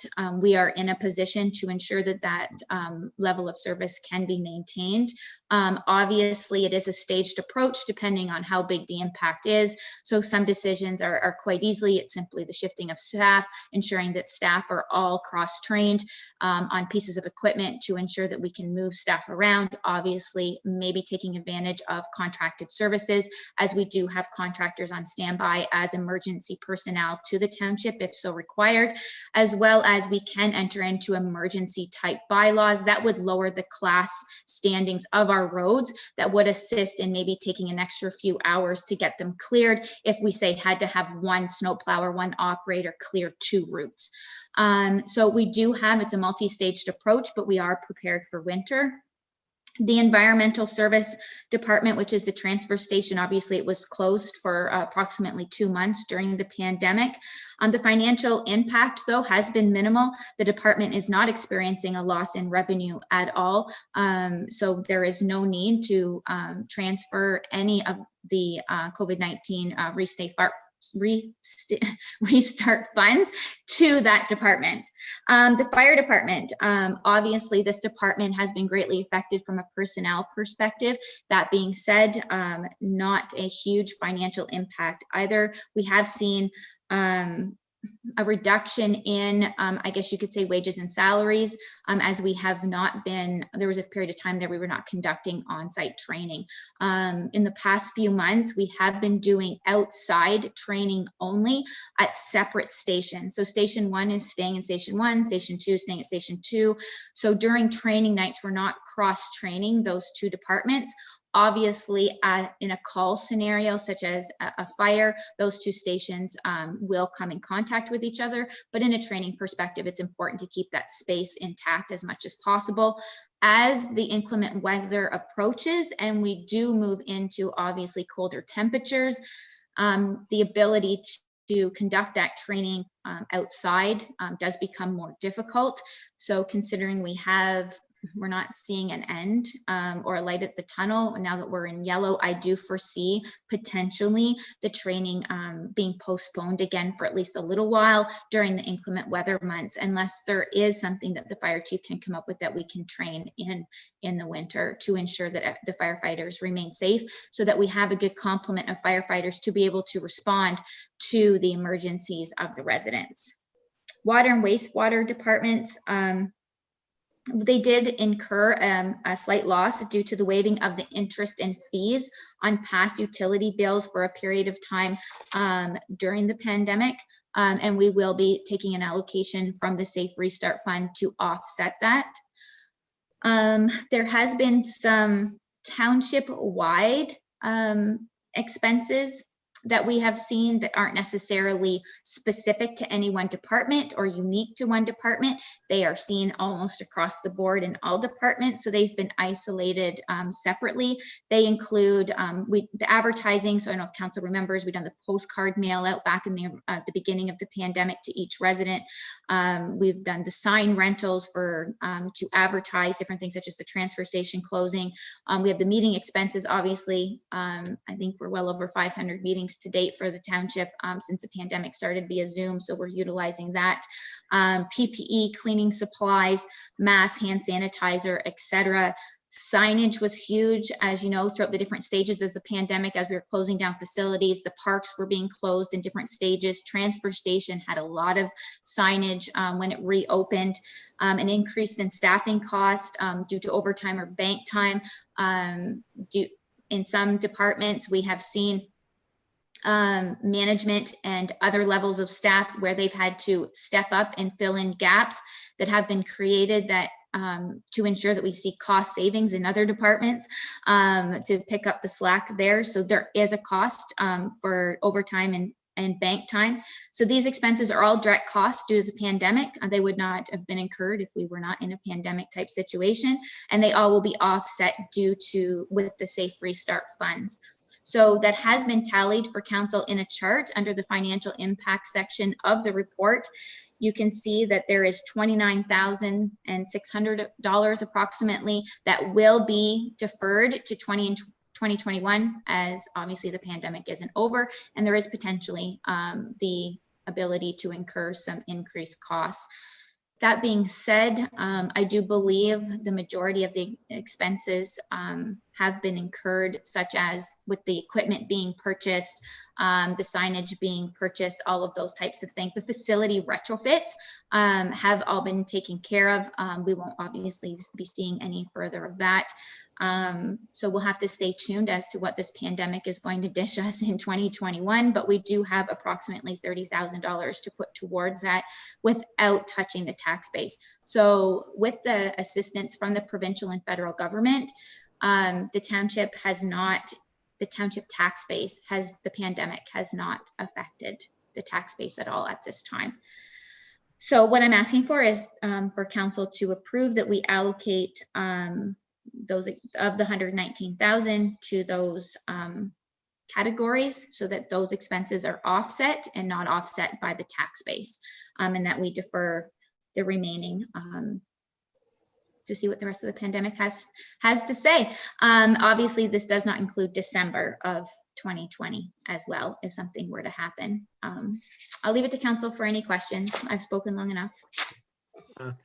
S6: we are in a position to ensure that that level of service can be maintained. Obviously, it is a staged approach depending on how big the impact is. So some decisions are quite easily, it's simply the shifting of staff, ensuring that staff are all cross-trained on pieces of equipment to ensure that we can move staff around. Obviously, maybe taking advantage of contracted services, as we do have contractors on standby as emergency personnel to the township if so required, as well as we can enter into emergency type bylaws that would lower the class standings of our roads, that would assist in maybe taking an extra few hours to get them cleared if we say had to have one snowplow or one operator clear 2 routes. So we do have, it's a multi-staged approach, but we are prepared for winter. The Environmental Service Department, which is the transfer station, obviously it was closed for approximately 2 months during the pandemic. The financial impact, though, has been minimal. The department is not experiencing a loss in revenue at all. So there is no need to transfer any of the COVID-19 restart funds to that department. The fire department, obviously this department has been greatly affected from a personnel perspective. That being said, not a huge financial impact either. We have seen a reduction in, I guess you could say, wages and salaries, as we have not been, there was a period of time there we were not conducting on-site training. In the past few months, we have been doing outside training only at separate stations. So station 1 is staying in station 1, station 2 is staying at station 2. So during training nights, we're not cross-training those 2 departments. Obviously, in a call scenario such as a fire, those 2 stations will come in contact with each other. But in a training perspective, it's important to keep that space intact as much as possible. As the inclement weather approaches and we do move into obviously colder temperatures, the ability to conduct that training outside does become more difficult. So considering we're not seeing an end or a light at the tunnel. Now that we're in yellow, I do foresee potentially the training being postponed again for at least a little while during the inclement weather months, unless there is something that the fire chief can come up with that we can train in the winter to ensure that the firefighters remain safe, so that we have a good complement of firefighters to be able to respond to the emergencies of the residents. Water and wastewater departments, they did incur a slight loss due to the waiving of the interest and fees on past utility bills for a period of time during the pandemic. And we will be taking an allocation from the Safe Restart Fund to offset that. There has been some township-wide expenses that we have seen that aren't necessarily specific to any one department or unique to one department. They are seen almost across the board in all departments, so they've been isolated separately. They include the advertising. So I don't know if council remembers, we've done the postcard mail out back in the beginning of the pandemic to each resident. We've done the sign rentals for to advertise different things such as the transfer station closing. We have the meeting expenses, obviously. I think we're well over 500 meetings to date for the township since the pandemic started via Zoom, so we're utilizing that. PPE, cleaning supplies, mask, hand sanitizer, etc. Signage was huge, as you know, throughout the different stages as the pandemic, as we were closing down facilities. The parks were being closed in different stages. Transfer station had a lot of signage when it reopened. An increase in staffing cost due to overtime or bank time. In some departments, we have seen management and other levels of staff where they've had to step up and fill in gaps that have been created that to ensure that we see cost savings in other departments to pick up the slack there. So there is a cost for overtime and bank time. So these expenses are all direct costs due to the pandemic. They would not have been incurred if we were not in a pandemic type situation, and they all will be offset with the Safe Restart funds. So that has been tallied for council in a chart under the financial impact section of the report. You can see that there is $29,600 approximately that will be deferred to 2021, as obviously the pandemic isn't over, and there is potentially the ability to incur some increased costs. That being said, I do believe the majority of the expenses have been incurred, such as with the equipment being purchased, the signage being purchased, all of those types of things. The facility retrofits have all been taken care of. We won't obviously be seeing any further of that. So we'll have to stay tuned as to what this pandemic is going to dish us in 2021, but we do have approximately $30,000 to put towards that without touching the tax base. So with the assistance from the provincial and federal government, the township tax base the pandemic has not affected the tax base at all at this time. So what I'm asking for is for council to approve that we allocate those of the 119,000 to those categories, so that those expenses are offset and not offset by the tax base, and that we defer the remaining to see what the rest of the pandemic has to say. Obviously, this does not include December of 2020 as well, if something were to happen. I'll leave it to council for any questions. I've spoken long enough.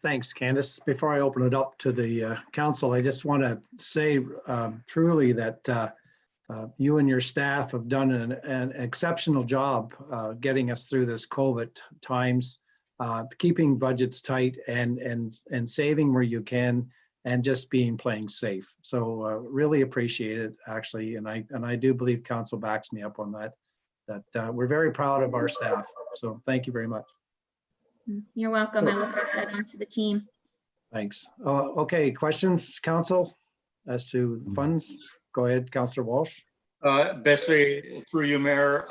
S1: Thanks, Candace. Before I open it up to the council, I just want to say truly that you and your staff have done an exceptional job getting us through this COVID times, keeping budgets tight and saving where you can, and just playing safe. So really appreciate it, actually, and I do believe council backs me up on that. We're very proud of our staff. So thank you very much.
S6: You're welcome. I will pass that on to the team.
S1: Thanks. Okay, questions, council, as to the funds? Go ahead, Councillor Walsh.
S5: Basically, through you, Mayor,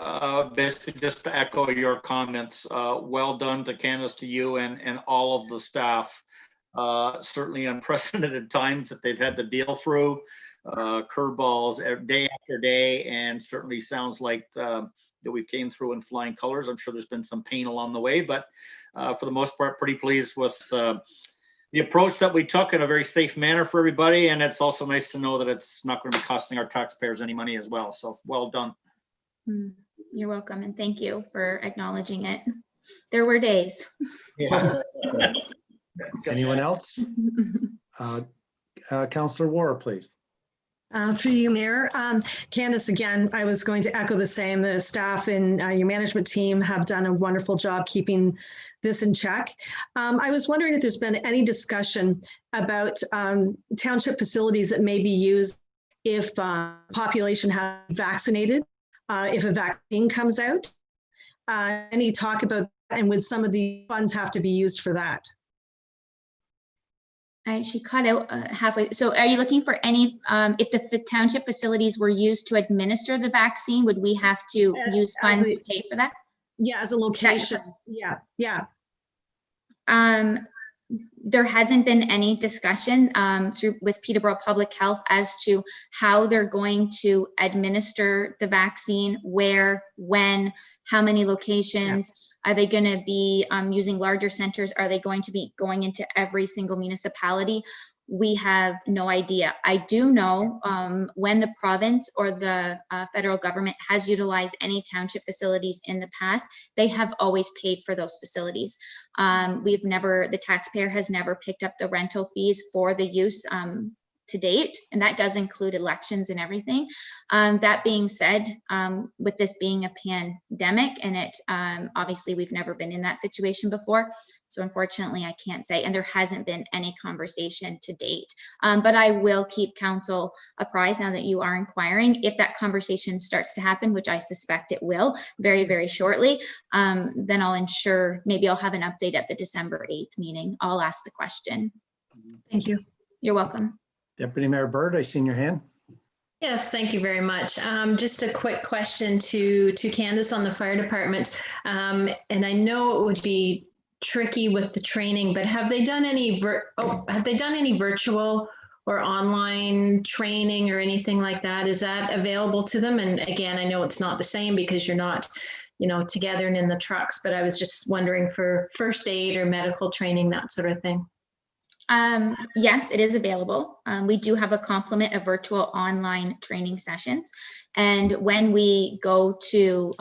S5: basically just to echo your comments, well done to Candace, to you and all of the staff. Certainly unprecedented times that they've had to deal through, curveballs day after day, and certainly sounds like that we came through in flying colors. I'm sure there's been some pain along the way, but for the most part, pretty pleased with the approach that we took in a very safe manner for everybody. And it's also nice to know that it's not going to be costing our taxpayers any money as well. So well done.
S6: You're welcome. And thank you for acknowledging it. There were days.
S5: Yeah.
S1: Anyone else? Councillor Ward, please.
S3: Through you, Mayor. Candace, again, I was going to echo the same. The staff and your management team have done a wonderful job keeping this in check. I was wondering if there's been any discussion about township facilities that may be used if population has vaccinated, if a vaccine comes out. Any talk about that, and would some of the funds have to be used for that?
S6: She cut out halfway. So are you looking for any, if the township facilities were used to administer the vaccine, would we have to use funds to pay for that?
S3: Yeah, as a location. Yeah.
S6: There hasn't been any discussion with Peterborough Public Health as to how they're going to administer the vaccine, where, when, how many locations. Yeah. Are they going to be using larger centers? Are they going to be going into every single municipality? We have no idea. I do know when the province or the federal government has utilized any township facilities in the past, they have always paid for those facilities. The taxpayer has never picked up the rental fees for the use to date, and that does include elections and everything. That being said, with this being a pandemic, and it obviously we've never been in that situation before, so unfortunately I can't say, and there hasn't been any conversation to date. But I will keep council apprised now that you are inquiring. If that conversation starts to happen, which I suspect it will very, very shortly, then I'll ensure, maybe I'll have an update at the December 8th meeting. I'll ask the question.
S3: Thank you.
S6: You're welcome.
S1: Deputy Mayor Byrd, I seen your hand.
S4: Yes, thank you very much. Just a quick question to Candace on the fire department. And I know it would be tricky with the training, but have they done any virtual or online training or anything like that? Is that available to them? And again, I know it's not the same because you're not, together and in the trucks, but I was just wondering for first aid or medical training, that sort of thing.
S6: Yes, it is available. We do have a complement of virtual online training sessions. And when we go to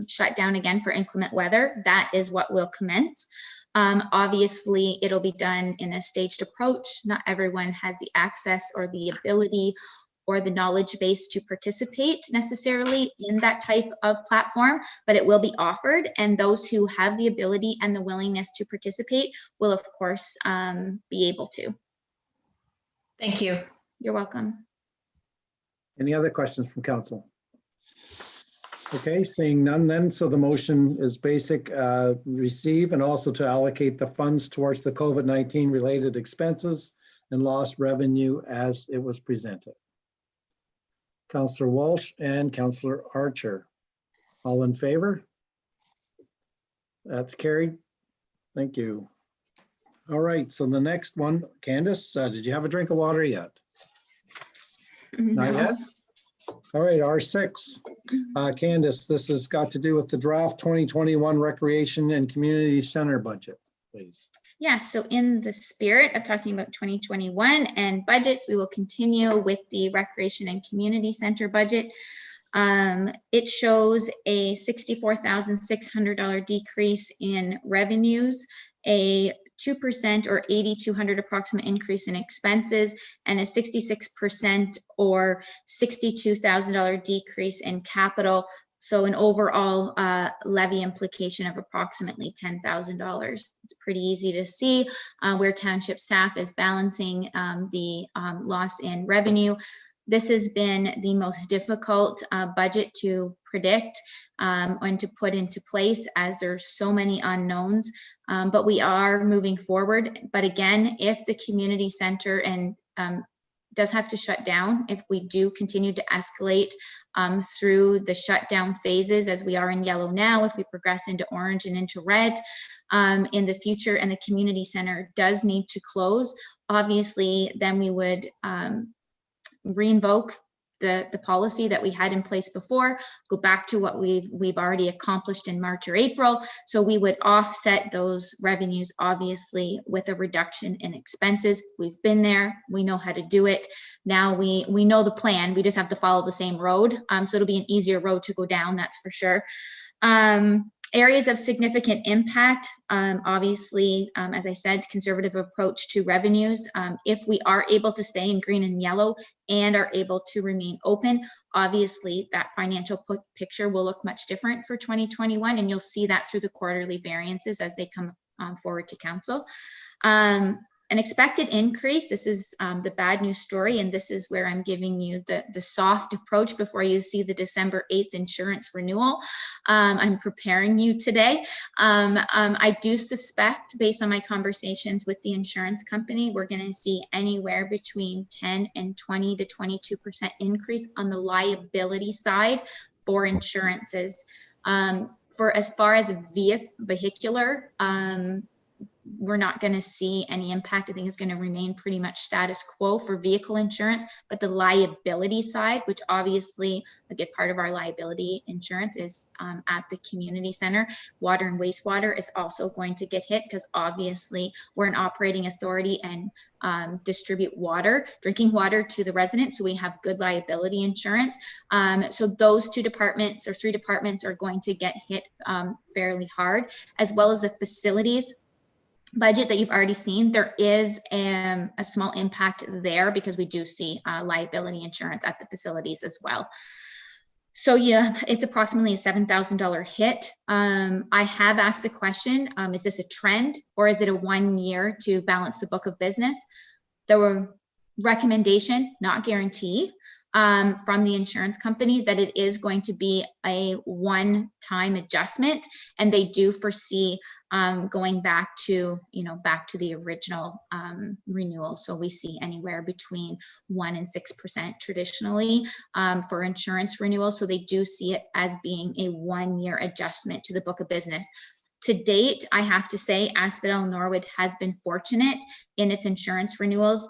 S6: shut down again for inclement weather, that is what will commence. Obviously, it'll be done in a staged approach. Not everyone has the access or the ability or the knowledge base to participate necessarily in that type of platform, but it will be offered. And those who have the ability and the willingness to participate will, of course, be able to.
S4: Thank you.
S6: You're welcome.
S1: Any other questions from council? Okay, seeing none then, so the motion is basic, receive and also to allocate the funds towards the COVID-19 related expenses and lost revenue as it was presented. Councillor Walsh and Councillor Archer. All in favor? That's carried. Thank you. All right, so the next one, Candace, did you have a drink of water yet? Not
S6: No.
S1: yet? All right, R6. Candace, this has got to do with the draft 2021 Recreation and Community Center budget, please.
S6: Yeah, so in the spirit of talking about 2021 and budgets, we will continue with the Recreation and Community Center budget. It shows a $64,600 decrease in revenues, a 2% or 8,200 approximate increase in expenses, and a 66% or $62,000 decrease in capital. So an overall levy implication of approximately $10,000. It's pretty easy to see where township staff is balancing the loss in revenue. This has been the most difficult budget to predict and to put into place, as there's so many unknowns, but we are moving forward. But again, if the community center and does have to shut down, if we do continue to escalate through the shutdown phases, as we are in yellow now, if we progress into orange and into red in the future, and the community center does need to close, obviously then we would reinvoke the policy that we had in place before, go back to what we've already accomplished in March or April. So we would offset those revenues, obviously, with a reduction in expenses. We've been there, we know how to do it. Now we know the plan, we just have to follow the same road. So it'll be an easier road to go down, that's for sure. Areas of significant impact, obviously, as I said, conservative approach to revenues. If we are able to stay in green and yellow and are able to remain open, obviously that financial picture will look much different for 2021, and you'll see that through the quarterly variances as they come forward to council. An expected increase, this is the bad news story, and this is where I'm giving you the soft approach before you see the December 8th insurance renewal. I'm preparing you today. I do suspect, based on my conversations with the insurance company, we're going to see anywhere between 10 and 20 to 22% increase on the liability side for insurances. For as far as vehicular, we're not going to see any impact. I think it's going to remain pretty much status quo for vehicle insurance, but the liability side, which obviously a good part of our liability insurance is at the community center, water and wastewater is also going to get hit, because obviously we're an operating authority and distribute water, drinking water to the residents. So we have good liability insurance. So those two departments or three departments are going to get hit fairly hard, as well as the facilities budget that you've already seen. There is a small impact there because we do see liability insurance at the facilities as well. So yeah, it's approximately a $7,000 hit. I have asked the question, is this a trend or is it a 1 year to balance the book of business? The recommendation, not guarantee, from the insurance company that it is going to be a one-time adjustment, and they do foresee going back to the original renewal. So we see anywhere between 1% and 6% traditionally for insurance renewals. So they do see it as being a 1 year adjustment to the book of business. To date, I have to say Asphodel-Norwood has been fortunate in its insurance renewals.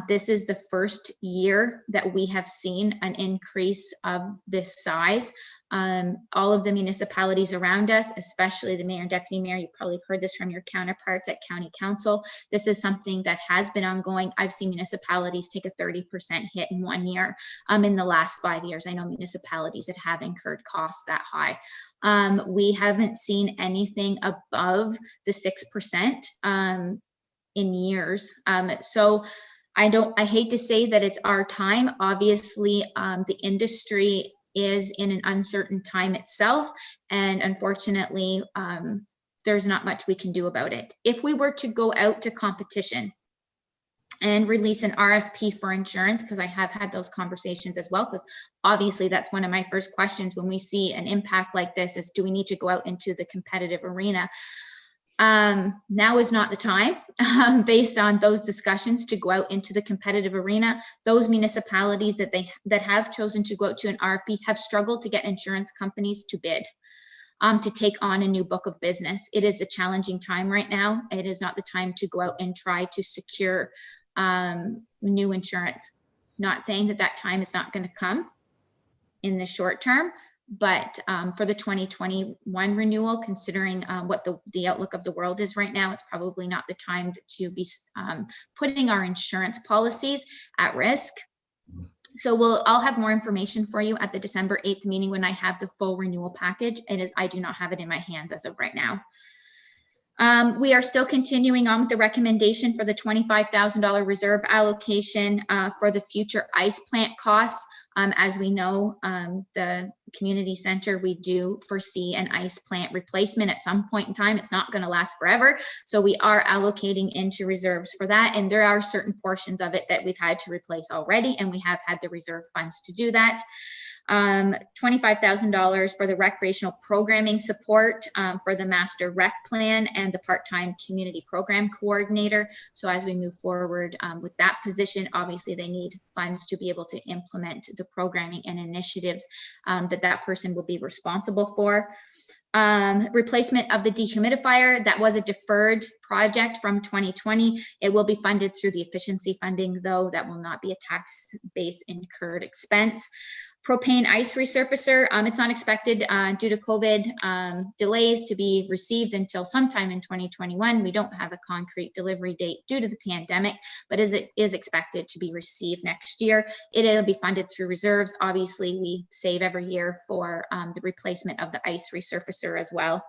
S6: This is the first year that we have seen an increase of this size. All of the municipalities around us, especially the mayor and deputy mayor, you probably have heard this from your counterparts at county council. This is something that has been ongoing. I've seen municipalities take a 30% hit in 1 year. In the last 5 years, I know municipalities that have incurred costs that high. We haven't seen anything above the 6% in years. So I hate to say that it's our time. Obviously, the industry is in an uncertain time itself. And unfortunately, there's not much we can do about it. If we were to go out to competition and release an RFP for insurance, because I have had those conversations as well, because obviously that's one of my first questions when we see an impact like this is, do we need to go out into the competitive arena? Now is not the time, based on those discussions, to go out into the competitive arena. Those municipalities that have chosen to go out to an RFP have struggled to get insurance companies to bid, to take on a new book of business. It is a challenging time right now. It is not the time to go out and try to secure new insurance. Not saying that that time is not going to come in the short term, but for the 2021 renewal, considering what the outlook of the world is right now, it's probably not the time to be putting our insurance policies at risk. So I'll have more information for you at the December 8th meeting when I have the full renewal package. I do not have it in my hands as of right now. We are still continuing on with the recommendation for the $25,000 reserve allocation for the future ice plant costs. As we know, the community center, we do foresee an ice plant replacement at some point in time. It's not going to last forever. So we are allocating into reserves for that. And there are certain portions of it that we've had to replace already, and we have had the reserve funds to do that. $25,000 for the recreational programming support for the master rec plan and the part-time community program coordinator. So as we move forward with that position, obviously they need funds to be able to implement the programming and initiatives that person will be responsible for. Replacement of the dehumidifier, that was a deferred project from 2020. It will be funded through the efficiency funding, though that will not be a tax-based incurred expense. Propane ice resurfacer, it's not expected due to COVID delays to be received until sometime in 2021. We don't have a concrete delivery date due to the pandemic, but it is expected to be received next year. It'll be funded through reserves. Obviously, we save every year for the replacement of the ice resurfacer as well.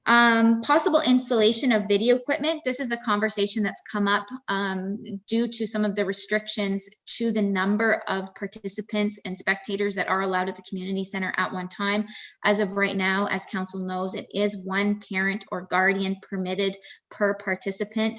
S6: Possible installation of video equipment. This is a conversation that's come up due to some of the restrictions to the number of participants and spectators that are allowed at the community center at one time. As of right now, as council knows, it is one parent or guardian permitted per participant.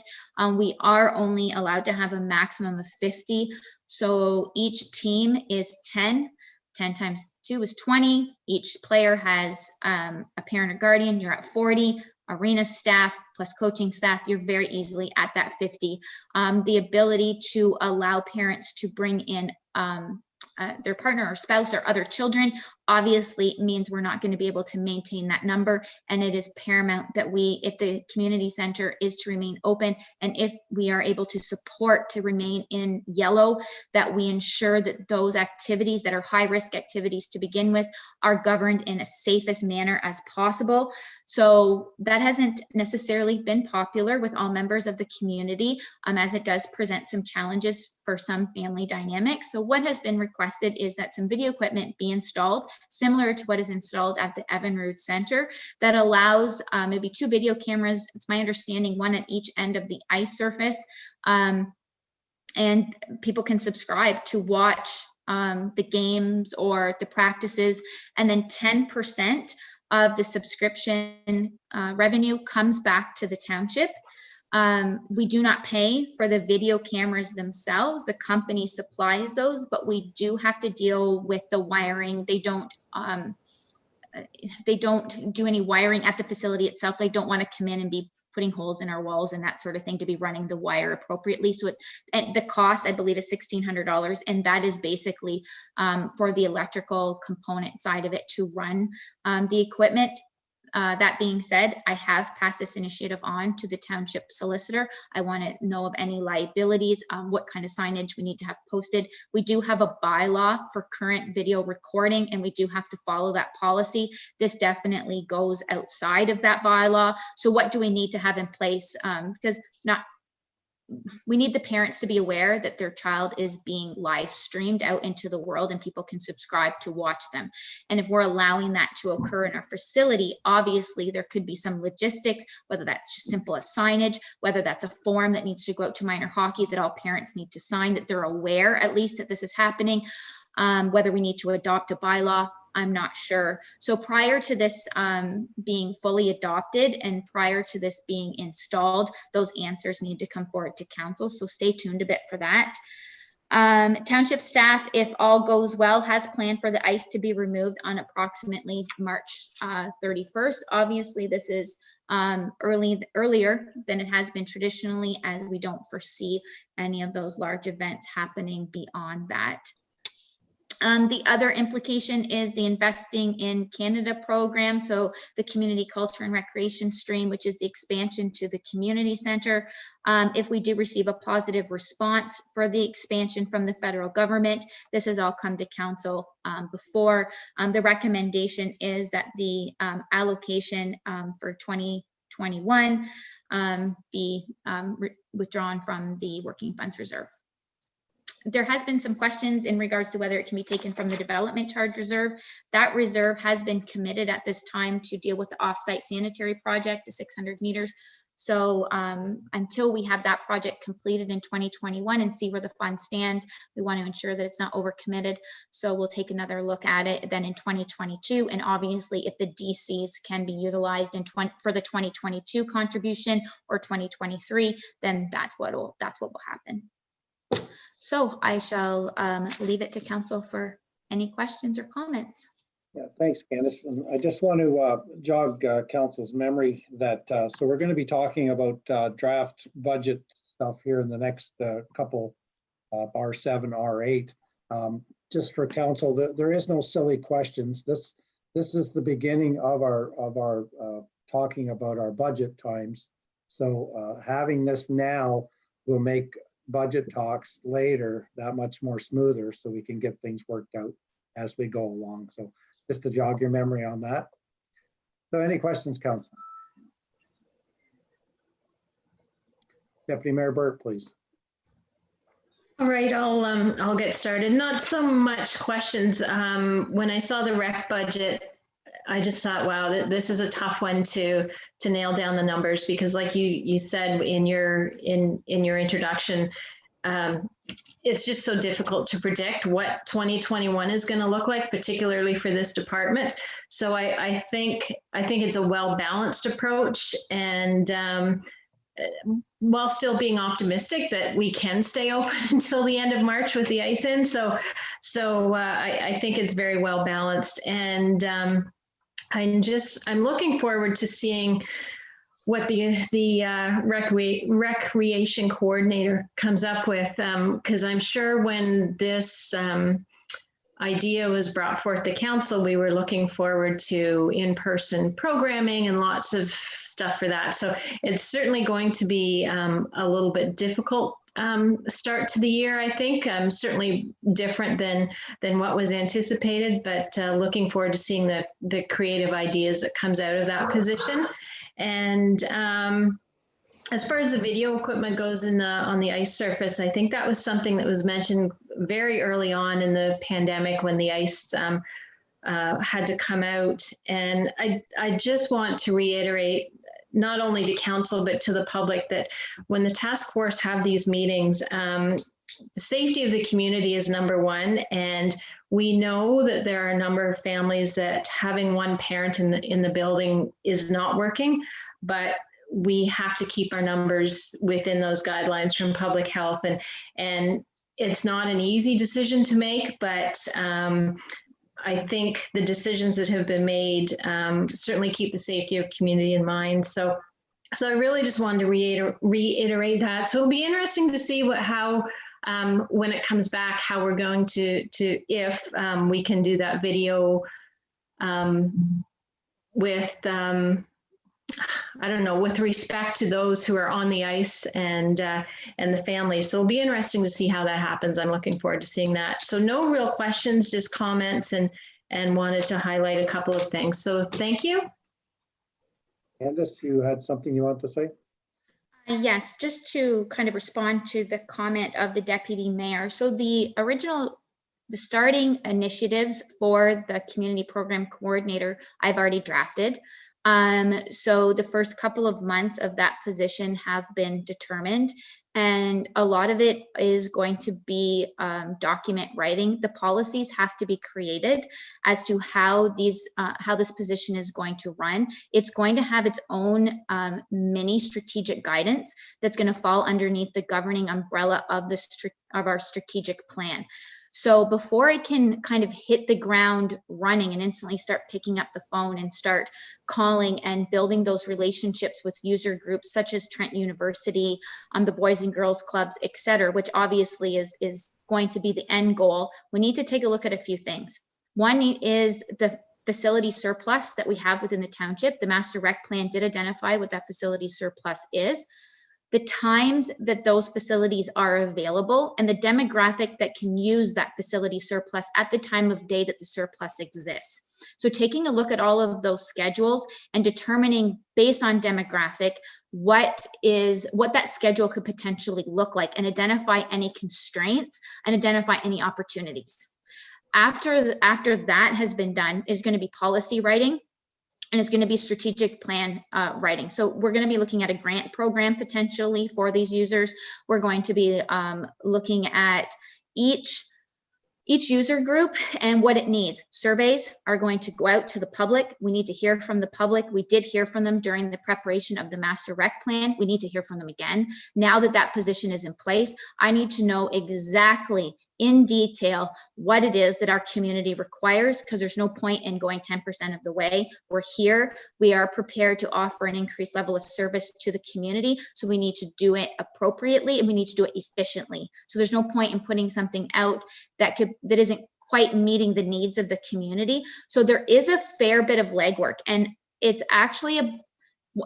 S6: We are only allowed to have a maximum of 50. So each team is 10. 10 times 2 is 20. Each player has a parent or guardian. You're at 40. Arena staff plus coaching staff, you're very easily at that 50. The ability to allow parents to bring in their partner or spouse or other children obviously means we're not going to be able to maintain that number. And it is paramount that if the community center is to remain open, and if we are able to support to remain in yellow, that we ensure that those activities that are high risk activities to begin with are governed in a safest manner as possible. So that hasn't necessarily been popular with all members of the community, as it does present some challenges for some family dynamics. So what has been requested is that some video equipment be installed, similar to what is installed at the Evinrude Center, that allows maybe 2 video cameras. It's my understanding, one at each end of the ice surface, and people can subscribe to watch the games or the practices, and then 10% of the subscription revenue comes back to the township. We do not pay for the video cameras themselves. The company supplies those, but we do have to deal with the wiring. They don't do any wiring at the facility itself. They don't want to come in and be putting holes in our walls and that sort of thing to be running the wire appropriately. So the cost, I believe, is $1,600, and that is basically for the electrical component side of it to run the equipment. That being said, I have passed this initiative on to the township solicitor. I want to know of any liabilities, what kind of signage we need to have posted. We do have a bylaw for current video recording, and we do have to follow that policy. This definitely goes outside of that bylaw. So what do we need to have in place? Because we need the parents to be aware that their child is being live streamed out into the world and people can subscribe to watch them. And if we're allowing that to occur in our facility, obviously there could be some logistics, whether that's just simple as signage, whether that's a form that needs to go out to minor hockey that all parents need to sign, that they're aware at least that this is happening. Whether we need to adopt a bylaw, I'm not sure. So prior to this being fully adopted and prior to this being installed, those answers need to come forward to council. So stay tuned a bit for that. Township staff, if all goes well, has planned for the ice to be removed on approximately March 31st. Obviously, this is earlier than it has been traditionally, as we don't foresee any of those large events happening beyond that. The other implication is the Investing in Canada program. So the community culture and recreation stream, which is the expansion to the community center. If we do receive a positive response for the expansion from the federal government, this has all come to council before. The recommendation is that the allocation for 2021 be withdrawn from the working funds reserve. There has been some questions in regards to whether it can be taken from the development charge reserve. That reserve has been committed at this time to deal with the offsite sanitary project, the 600 meters. So until we have that project completed in 2021 and see where the funds stand, we want to ensure that it's not overcommitted. So we'll take another look at it then in 2022. And obviously, if the DCs can be utilized for the 2022 contribution or 2023, then that's what will happen. So I shall leave it to council for any questions or comments.
S1: Yeah, thanks, Candace. And I just want to jog council's memory that, so we're going to be talking about draft budget stuff here in the next couple, R7, R8. Just for council, there is no silly questions. This is the beginning of our talking about our budget times. So having this now will make budget talks later that much more smoother, so we can get things worked out as we go along. So just to jog your memory on that. So any questions, council? Deputy Mayor Burt, please.
S4: All right, I'll get started. Not so much questions. When I saw the rec budget, I just thought, wow, this is a tough one to nail down the numbers, because like you said in your introduction, it's just so difficult to predict what 2021 is going to look like, particularly for this department. So I think it's a well-balanced approach, and while still being optimistic that we can stay open until the end of March with the ice in. So I think it's very well balanced, and I'm looking forward to seeing what the recreation coordinator comes up with, because I'm sure when this idea was brought forth to council, we were looking forward to in-person programming and lots of stuff for that. So it's certainly going to be a little bit difficult start to the year, I think. Certainly different than what was anticipated, but looking forward to seeing the creative ideas that comes out of that position. And as far as the video equipment goes on the ice surface, I think that was something that was mentioned very early on in the pandemic when the ice had to come out. And I just want to reiterate, not only to council, but to the public, that when the task force have these meetings, the safety of the community is number one. And we know that there are a number of families that having one parent in the building is not working, but we have to keep our numbers within those guidelines from public health. And it's not an easy decision to make, but I think the decisions that have been made certainly keep the safety of community in mind. So I really just wanted to reiterate that. So it'll be interesting to see how when it comes back, how we're going to if we can do that video with I don't know, with respect to those who are on the ice and the families. So it'll be interesting to see how that happens. I'm looking forward to seeing that. So no real questions, just comments, and wanted to highlight a couple of things. So thank you.
S1: Candace, you had something you want to say?
S6: Yes, just to kind of respond to the comment of the deputy mayor. So the starting initiatives for the community program coordinator, I've already drafted. So the first couple of months of that position have been determined, and a lot of it is going to be document writing. The policies have to be created as to how this position is going to run. It's going to have its own mini strategic guidance that's going to fall underneath the governing umbrella of our strategic plan. So before it can kind of hit the ground running and instantly start picking up the phone and start calling and building those relationships with user groups such as Trent University, the Boys and Girls Clubs, et cetera, which obviously is going to be the end goal, we need to take a look at a few things. One is the facility surplus that we have within the township. The master rec plan did identify what that facility surplus is, the times that those facilities are available, and the demographic that can use that facility surplus at the time of day that the surplus exists. So taking a look at all of those schedules and determining based on demographic what that schedule could potentially look like, and identify any constraints and identify any opportunities. After that has been done, is going to be policy writing. And it's going to be strategic plan writing. So we're going to be looking at a grant program potentially for these users. We're going to be looking at each user group and what it needs. Surveys are going to go out to the public. We need to hear from the public. We did hear from them during the preparation of the master rec plan. We need to hear from them again. Now that that position is in place, I need to know exactly in detail what it is that our community requires, because there's no point in going 10% of the way. We're here, we are prepared to offer an increased level of service to the community. So we need to do it appropriately and we need to do it efficiently. So there's no point in putting something out that isn't quite meeting the needs of the community. So there is a fair bit of legwork, and it's actually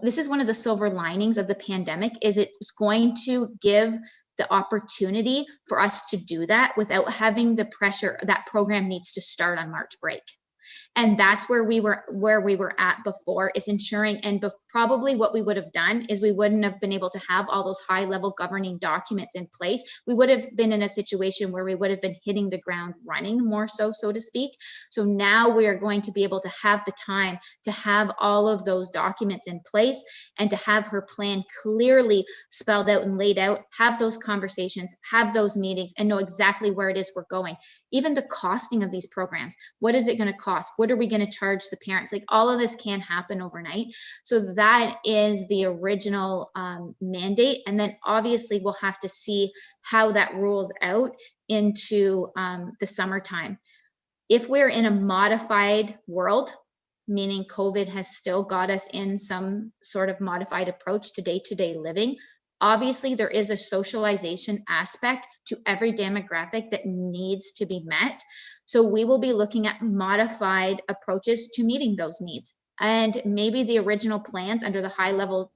S6: this is one of the silver linings of the pandemic, is it's going to give the opportunity for us to do that without having the pressure that program needs to start on March break. And that's where we were at before, is ensuring, and probably what we would have done is we wouldn't have been able to have all those high level governing documents in place. We would have been in a situation where we would have been hitting the ground running more so to speak. So now we are going to be able to have the time to have all of those documents in place and to have her plan clearly spelled out and laid out, have those conversations, have those meetings, and know exactly where it is we're going. Even the costing of these programs, what is it going to cost? What are we going to charge the parents? Like, all of this can happen overnight. So that is the original mandate. And then obviously we'll have to see how that rolls out into the summertime. If we're in a modified world, meaning COVID has still got us in some sort of modified approach to day-to-day living, obviously there is a socialization aspect to every demographic that needs to be met. So we will be looking at modified approaches to meeting those needs. And maybe the original plans under the high level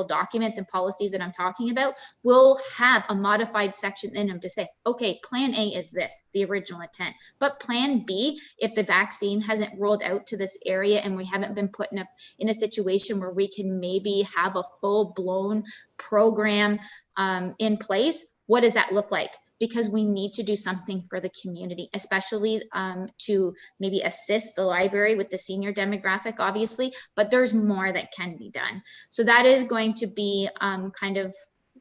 S6: documents and policies that I'm talking about will have a modified section in them to say, okay, plan A is this, the original intent. But plan B, if the vaccine hasn't rolled out to this area and we haven't been put in a situation where we can maybe have a full-blown program in place, what does that look like? Because we need to do something for the community, especially to maybe assist the library with the senior demographic, obviously, but there's more that can be done. So that is going to be kind of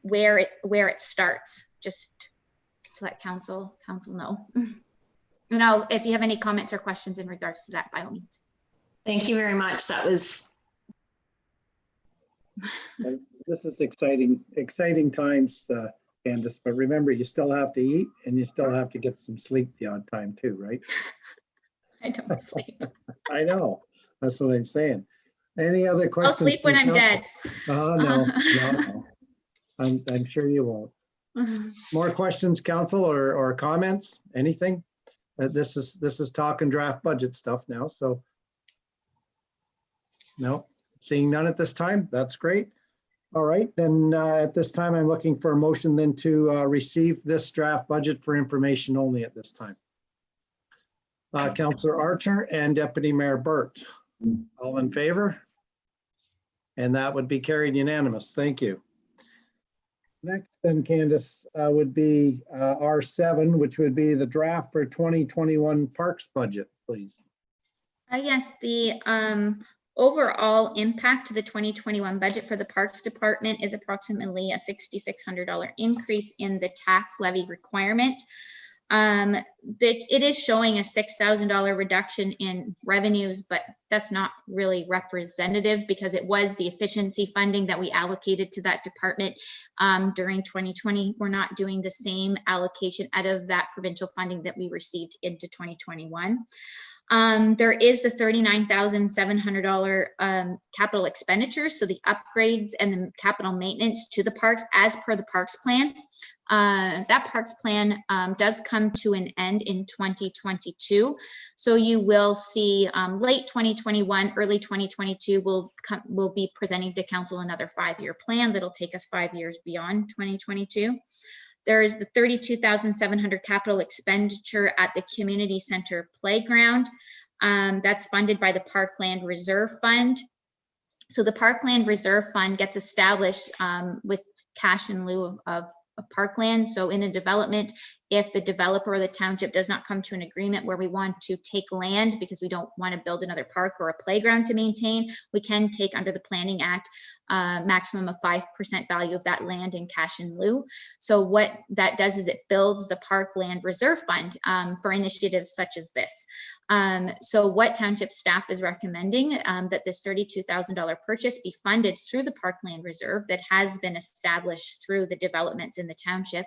S6: where it starts, just to let council know. You if you have any comments or questions in regards to that, by all means.
S4: Thank you very much. That was.
S1: This is exciting times, Candace, but remember, you still have to eat and you still have to get some sleep the odd time too, right?
S6: I don't sleep.
S1: I know, that's what I'm saying. Any other questions?
S6: I'll sleep when I'm dead.
S1: Oh, no. I'm sure you won't. More questions, council, or comments, anything? This is talk and draft budget stuff now, so. No, seeing none at this time. That's great. All right, then at this time, I'm looking for a motion then to receive this draft budget for information only at this time. Councillor Archer and Deputy Mayor Burt, all in favor? And that would be carried unanimous. Thank you. Next then, Candace, would be R7, which would be the draft for 2021 Parks budget, please.
S6: Yes, the overall impact to the 2021 budget for the Parks Department is approximately a $6,600 increase in the tax levy requirement. It is showing a $6,000 reduction in revenues, but that's not really representative because it was the efficiency funding that we allocated to that department during 2020. We're not doing the same allocation out of that provincial funding that we received into 2021. There is the $39,700 capital expenditures, so the upgrades and the capital maintenance to the parks as per the parks plan. That parks plan does come to an end in 2022. So you will see late 2021, early 2022, we'll be presenting to council another 5-year plan that'll take us 5 years beyond 2022. There is the $32,700 capital expenditure at the community center playground. That's funded by the Parkland Reserve Fund. So the Parkland Reserve Fund gets established with cash in lieu of parkland. So in a development, if the developer or the township does not come to an agreement where we want to take land because we don't want to build another park or a playground to maintain, we can take under the Planning Act maximum of 5% value of that land in cash in lieu. So what that does is it builds the Parkland Reserve Fund for initiatives such as this. So what township staff is recommending that this $32,000 purchase be funded through the Parkland Reserve that has been established through the developments in the township.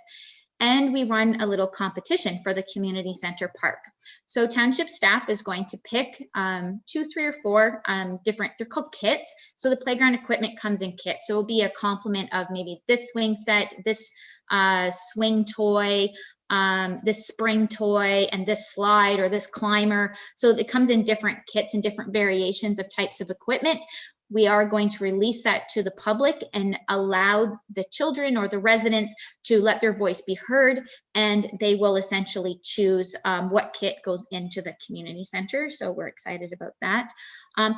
S6: And we run a little competition for the community center park. So township staff is going to pick 2, 3, or 4 different, they're called kits. So the playground equipment comes in kits. So it'll be a complement of maybe this swing set, this swing toy, this spring toy, and this slide or this climber. So it comes in different kits and different variations of types of equipment. We are going to release that to the public and allow the children or the residents to let their voice be heard, and they will essentially choose what kit goes into the community center. So we're excited about that.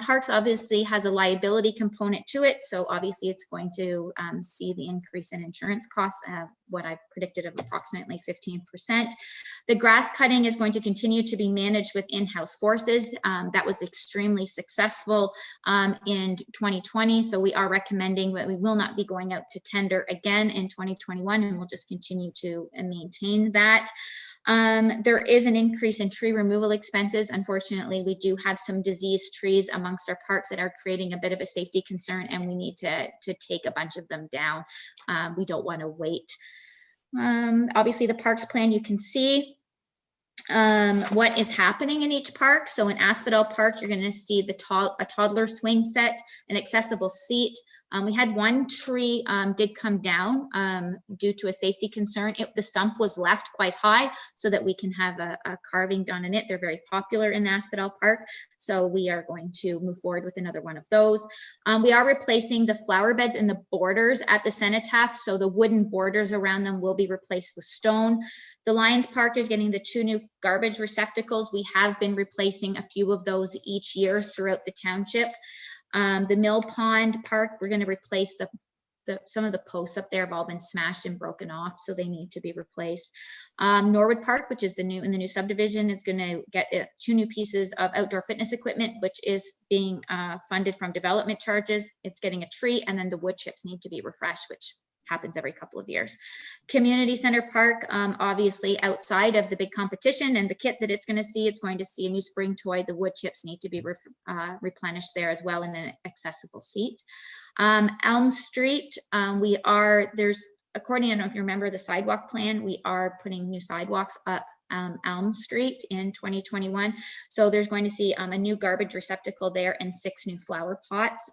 S6: Parks obviously has a liability component to it. So obviously it's going to see the increase in insurance costs, what I predicted of approximately 15%. The grass cutting is going to continue to be managed with in-house forces. That was extremely successful in 2020. So we are recommending that we will not be going out to tender again in 2021, and we'll just continue to maintain that. There is an increase in tree removal expenses. Unfortunately, we do have some diseased trees amongst our parks that are creating a bit of a safety concern, and we need to take a bunch of them down. We don't want to wait. Obviously, the parks plan, you can see what is happening in each park. So in Asphodel Park, you're going to see a toddler swing set, an accessible seat. We had one tree did come down due to a safety concern. The stump was left quite high so that we can have a carving done in it. They're very popular in Asphodel Park. So we are going to move forward with another one of those. We are replacing the flower beds and the borders at the cenotaph. So the wooden borders around them will be replaced with stone. The Lions Park is getting the 2 new garbage receptacles. We have been replacing a few of those each year throughout the township. The Mill Pond Park, we're going to replace some of the posts up there have all been smashed and broken off, so they need to be replaced. Norwood Park, which is in the new subdivision, is going to get 2 new pieces of outdoor fitness equipment, which is being funded from development charges. It's getting a tree, and then the wood chips need to be refreshed, which happens every couple of years. Community Center Park, obviously outside of the big competition and the kit that it's going to see a new spring toy. The wood chips need to be replenished there as well in an accessible seat. Elm Street, according, I don't know if you remember the sidewalk plan, we are putting new sidewalks up Elm Street in 2021. So there's going to see a new garbage receptacle there and 6 new flower pots.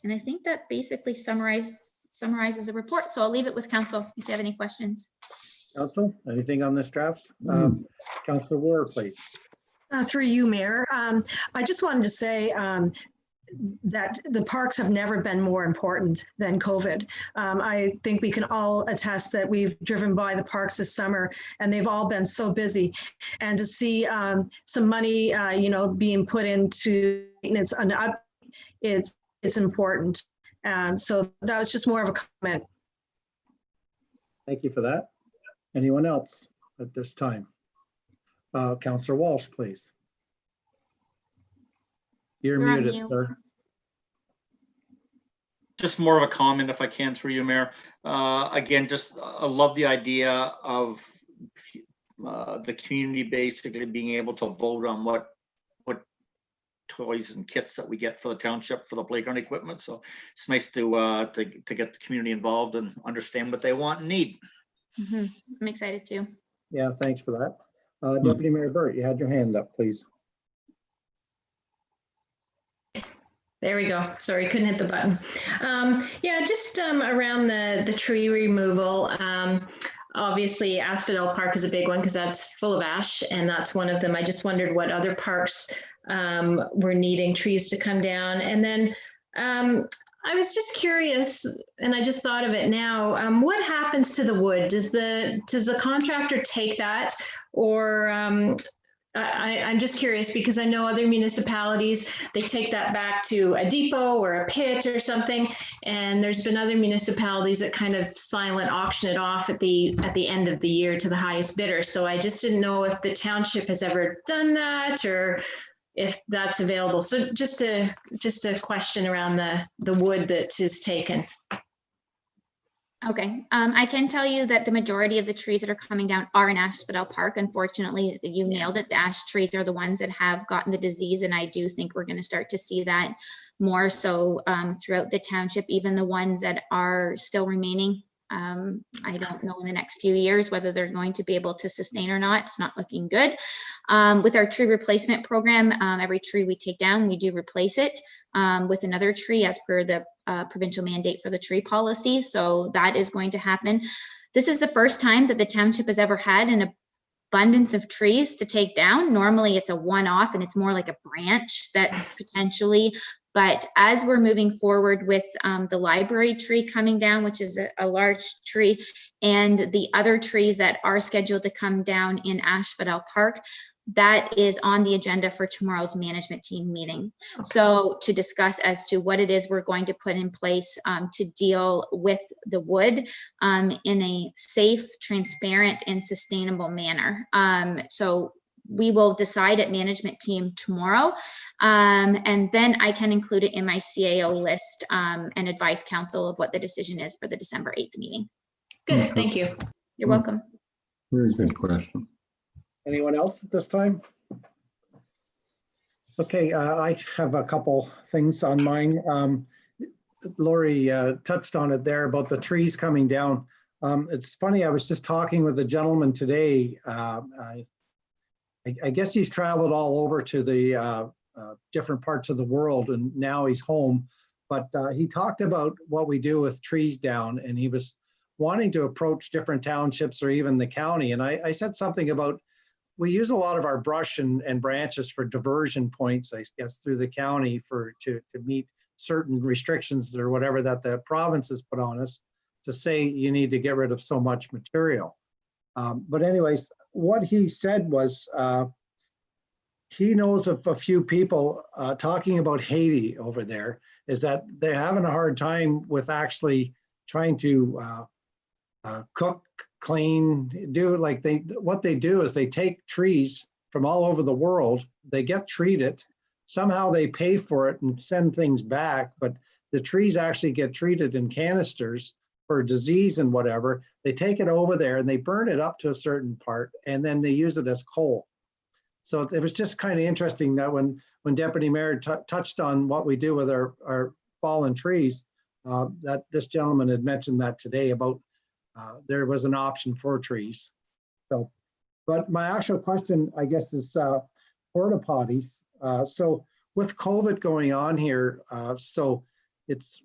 S6: And I think that basically summarizes the report. So I'll leave it with council if you have any questions.
S1: Council, anything on this draft? Councilor Ward, please.
S3: Through you, Mayor. I just wanted to say that the parks have never been more important than COVID. I think we can all attest that we've driven by the parks this summer and they've all been so busy. And to see some money, being put into maintenance and up, it's important. So that was just more of a comment.
S1: Thank you for that. Anyone else at this time? Councillor Walsh, please. You're
S6: You're on
S1: muted,
S6: mute.
S1: sir.
S5: Just more of a comment if I can through you, Mayor. Again, I love the idea of the community basically being able to vote on what toys and kits that we get for the township for the playground equipment. So it's nice to get the community involved and understand what they want and need.
S6: I'm excited too.
S1: Yeah, thanks for that. Deputy Mayor Burt, you had your hand up, please.
S4: There we go. Sorry, couldn't hit the button. Yeah, just around the tree removal. Obviously, Asphodel Park is a big one because that's full of ash, and that's one of them. I just wondered what other parks were needing trees to come down. And then I was just curious, and I just thought of it now. What happens to the wood? Does the contractor take that, or I'm just curious because I know other municipalities, they take that back to a depot or a pit or something. And there's been other municipalities that kind of silent auction it off at the end of the year to the highest bidder. So I just didn't know if the township has ever done that or if that's available. So just a question around the wood that is taken.
S6: Okay, I can tell you that the majority of the trees that are coming down are in Asphodel Park. Unfortunately, you nailed it. The ash trees are the ones that have gotten the disease, and I do think we're going to start to see that more so throughout the township, even the ones that are still remaining. I don't know in the next few years whether they're going to be able to sustain or not. It's not looking good. With our tree replacement program, every tree we take down, we do replace it with another tree as per the provincial mandate for the tree policy. So that is going to happen. This is the first time that the township has ever had an abundance of trees to take down. Normally it's a one-off and it's more like a branch that's potentially, but as we're moving forward with the library tree coming down, which is a large tree, and the other trees that are scheduled to come down in Asphodel Park, that is on the agenda for tomorrow's management team meeting. Okay. So to discuss as to what it is we're going to put in place to deal with the wood in a safe, transparent, and sustainable manner. So we will decide at management team tomorrow, and then I can include it in my CAO list and advise council of what the decision is for the December 8th meeting.
S4: Good,
S8: Okay.
S4: thank you.
S6: You're welcome.
S8: Very good question.
S1: Anyone else at this time? Okay, I have a couple things on mine. Lori touched on it there about the trees coming down. It's funny, I was just talking with a gentleman today. I guess he's traveled all over to the different parts of the world and now he's home. But he talked about what we do with trees down, and he was wanting to approach different townships or even the county. And I said something about, we use a lot of our brush and branches for diversion points, I guess, through the county to meet certain restrictions or whatever that the province has put on us to say you need to get rid of so much material. But anyways, what he said was he knows of a few people talking about Haiti over there, is that they're having a hard time with actually trying to cook, clean, do like what they do is they take trees from all over the world, they get treated, somehow they pay for it and send things back, but the trees actually get treated in canisters for disease and whatever. They take it over there and they burn it up to a certain part and then they use it as coal. So it was just kind of interesting that when Deputy Mayor touched on what we do with our fallen trees, that this gentleman had mentioned that today about there was an option for trees. So, but my actual question, I guess, is porta potties. So with COVID going on here, so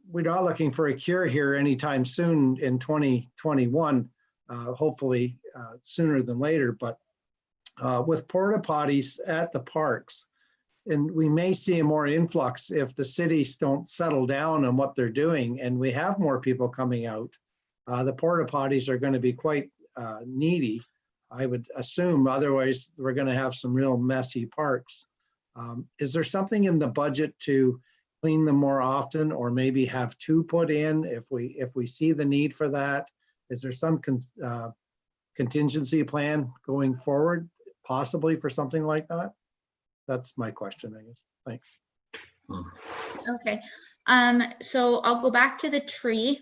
S1: we're not looking for a cure here anytime soon in 2021, hopefully sooner than later. But with porta potties at the parks. And we may see a more influx if the cities don't settle down on what they're doing and we have more people coming out. The porta potties are going to be quite needy, I would assume. Otherwise, we're going to have some real messy parks. Is there something in the budget to clean them more often, or maybe have two put in if we see the need for that? Is there some contingency plan going forward, possibly for something like that? That's my question, I guess. Thanks.
S6: Okay, so I'll go back to the trees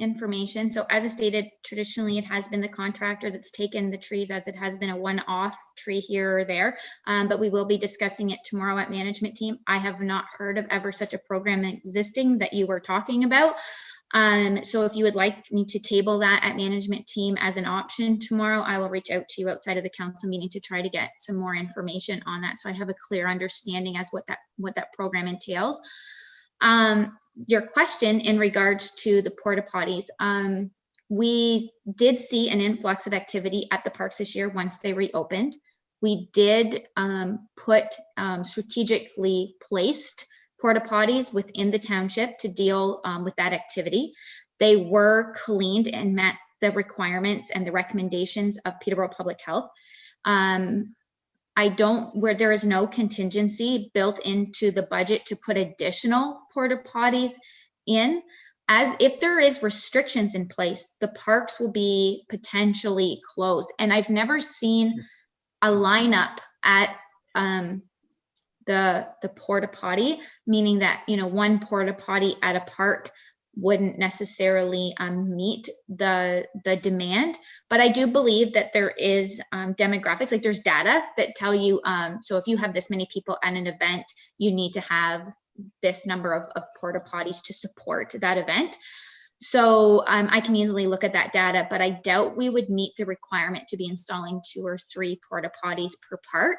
S6: information. So as I stated, traditionally it has been the contractor that's taken the trees, as it has been a one-off tree here or there, but we will be discussing it tomorrow at management team. I have not heard of ever such a program existing that you were talking about. So if you would like me to table that at management team as an option tomorrow, I will reach out to you outside of the council meeting to try to get some more information on that, so I have a clear understanding as what that program entails. Your question in regards to the porta potties, we did see an influx of activity at the parks this year once they reopened. We did put strategically placed porta potties within the township to deal with that activity. They were cleaned and met the requirements and the recommendations of Peterborough Public Health. Where there is no contingency built into the budget to put additional porta potties in, as if there is restrictions in place, the parks will be potentially closed. And I've never seen a lineup at the porta potty, meaning that, you know, one porta potty at a park wouldn't necessarily meet the demand. But I do believe that there is demographics, like there's data that tell you, so if you have this many people at an event, you need to have this number of porta potties to support that event. So I can easily look at that data, but I doubt we would meet the requirement to be installing 2 or 3 porta potties per park,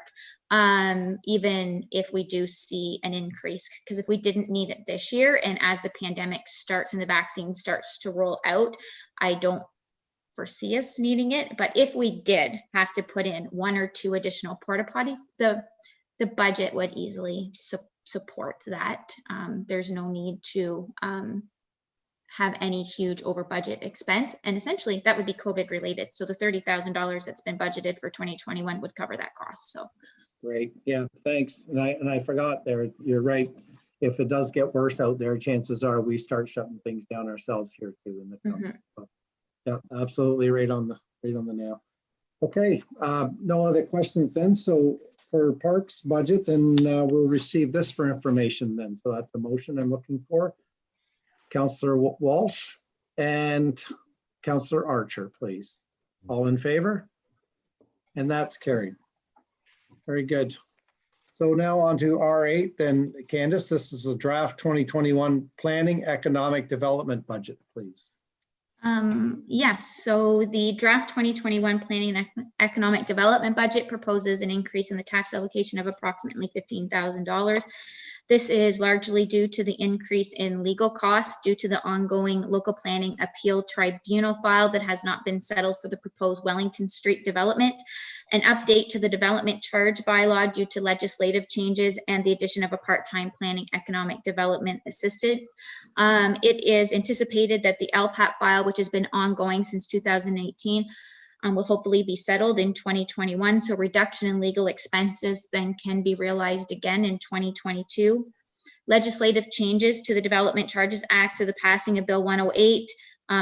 S6: even if we do see an increase. Because if we didn't need it this year, and as the pandemic starts and the vaccine starts to roll out, I don't foresee us needing it. But if we did have to put in 1 or 2 additional porta potties, the budget would easily support that. There's no need to have any huge over budget expense, and essentially that would be COVID related. So the $30,000 that's been budgeted for 2021 would cover that cost. So
S1: great, yeah, thanks. And I forgot there. You're right. If it does get worse out there, chances are we start shutting things down ourselves here too in the town. So, yeah, absolutely right on the nail. Okay, no other questions then. So for parks budget, then we'll receive this for information then. So that's the motion I'm looking for. Councillor Walsh and Councillor Archer, please. All in favor? And that's carried. Very good. So now on to R8 then. Candace, this is the draft 2021 Planning Economic Development Budget, please.
S6: Yes, so the draft 2021 Planning and Economic Development Budget proposes an increase in the tax allocation of approximately $15,000. This is largely due to the increase in legal costs due to the ongoing local planning appeal tribunal file that has not been settled for the proposed Wellington Street development, an update to the development charge bylaw due to legislative changes, and the addition of a part-time planning economic development assistant. It is anticipated that the LPAT file, which has been ongoing since 2018, will hopefully be settled in 2021. So reduction in legal expenses then can be realized again in 2022. Legislative changes to the Development Charges Act through the passing of Bill 108.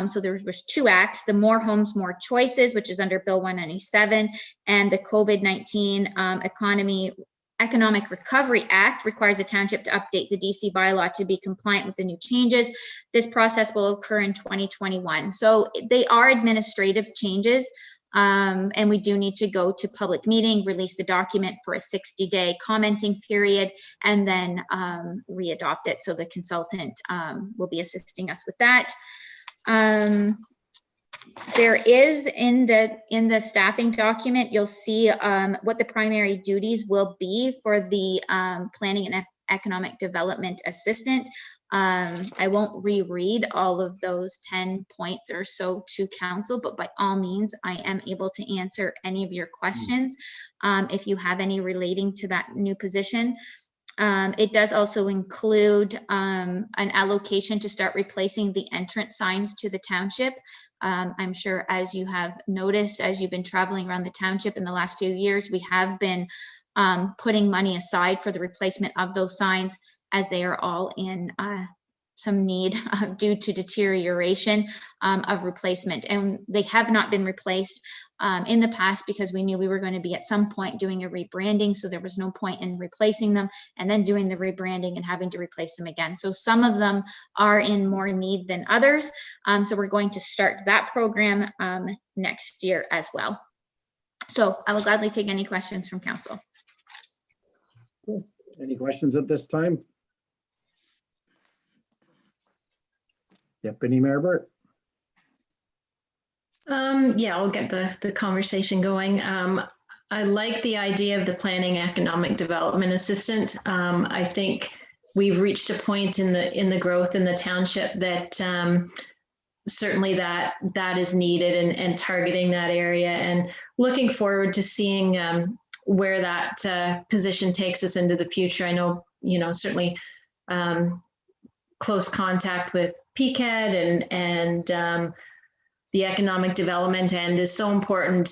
S6: So there was 2 acts, the More Homes, More Choices, which is under Bill 197, and the COVID-19 Economic Recovery Act requires a township to update the DC bylaw to be compliant with the new changes. This process will occur in 2021. So they are administrative changes, and we do need to go to public meeting, release the document for a 60-day commenting period, and then re-adopt it. So the consultant will be assisting us with that. There is in the staffing document, you'll see what the primary duties will be for the planning and economic development assistant. I won't reread all of those 10 points or so to council, but by all means, I am able to answer any of your questions if you have any relating to that new position. It does also include an allocation to start replacing the entrance signs to the township. I'm sure as you have noticed, as you've been traveling around the township in the last few years, we have been putting money aside for the replacement of those signs, as they are all in some need due to deterioration of replacement. And they have not been replaced in the past because we knew we were going to be at some point doing a rebranding. So there was no point in replacing them and then doing the rebranding and having to replace them again. So some of them are in more need than others. So we're going to start that program next year as well. So I will gladly take any questions from council.
S1: Cool. Any questions at this time? Deputy Mayor Burt.
S4: Yeah, I'll get the conversation going. I like the idea of the planning economic development assistant. I think we've reached a point in the growth in the township that certainly that is needed, and targeting that area, and looking forward to seeing where that position takes us into the future. I know, certainly close contact with PCAD and the economic development end is so important.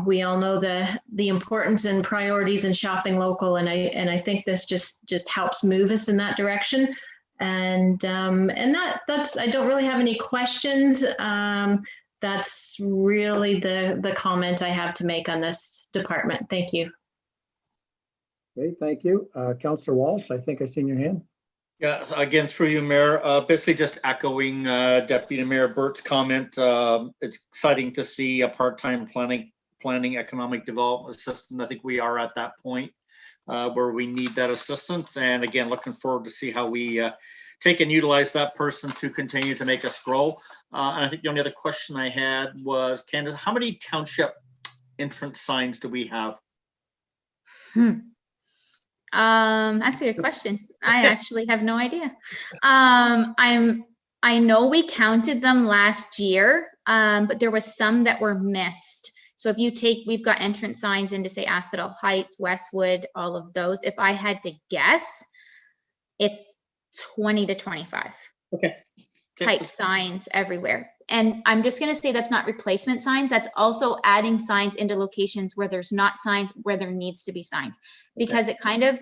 S4: We all know the importance and priorities in shopping local, and I think this just helps move us in that direction. And that's I don't really have any questions. That's really the comment I have to make on this department. Thank you.
S1: Okay, thank you. Councillor Walsh, I think I seen your hand.
S5: Yeah, again, through you, Mayor, basically just echoing Deputy Mayor Burt's comment. It's exciting to see a part-time planning economic development assistant. I think we are at that point where we need that assistance. And again, looking forward to see how we take and utilize that person to continue to make us grow. And I think the only other question I had was, Candace, how many township entrance signs do we have?
S6: That's a good question. I actually have no idea. I know we counted them last year, but there was some that were missed. So if you we've got entrance signs into, say, Asphodel Heights, Westwood, all of those. If I had to guess, it's 20 to 25 type signs everywhere. And I'm just going to say that's not replacement signs. That's also adding signs into locations where there's not signs, where there needs to be signs, because it kind of,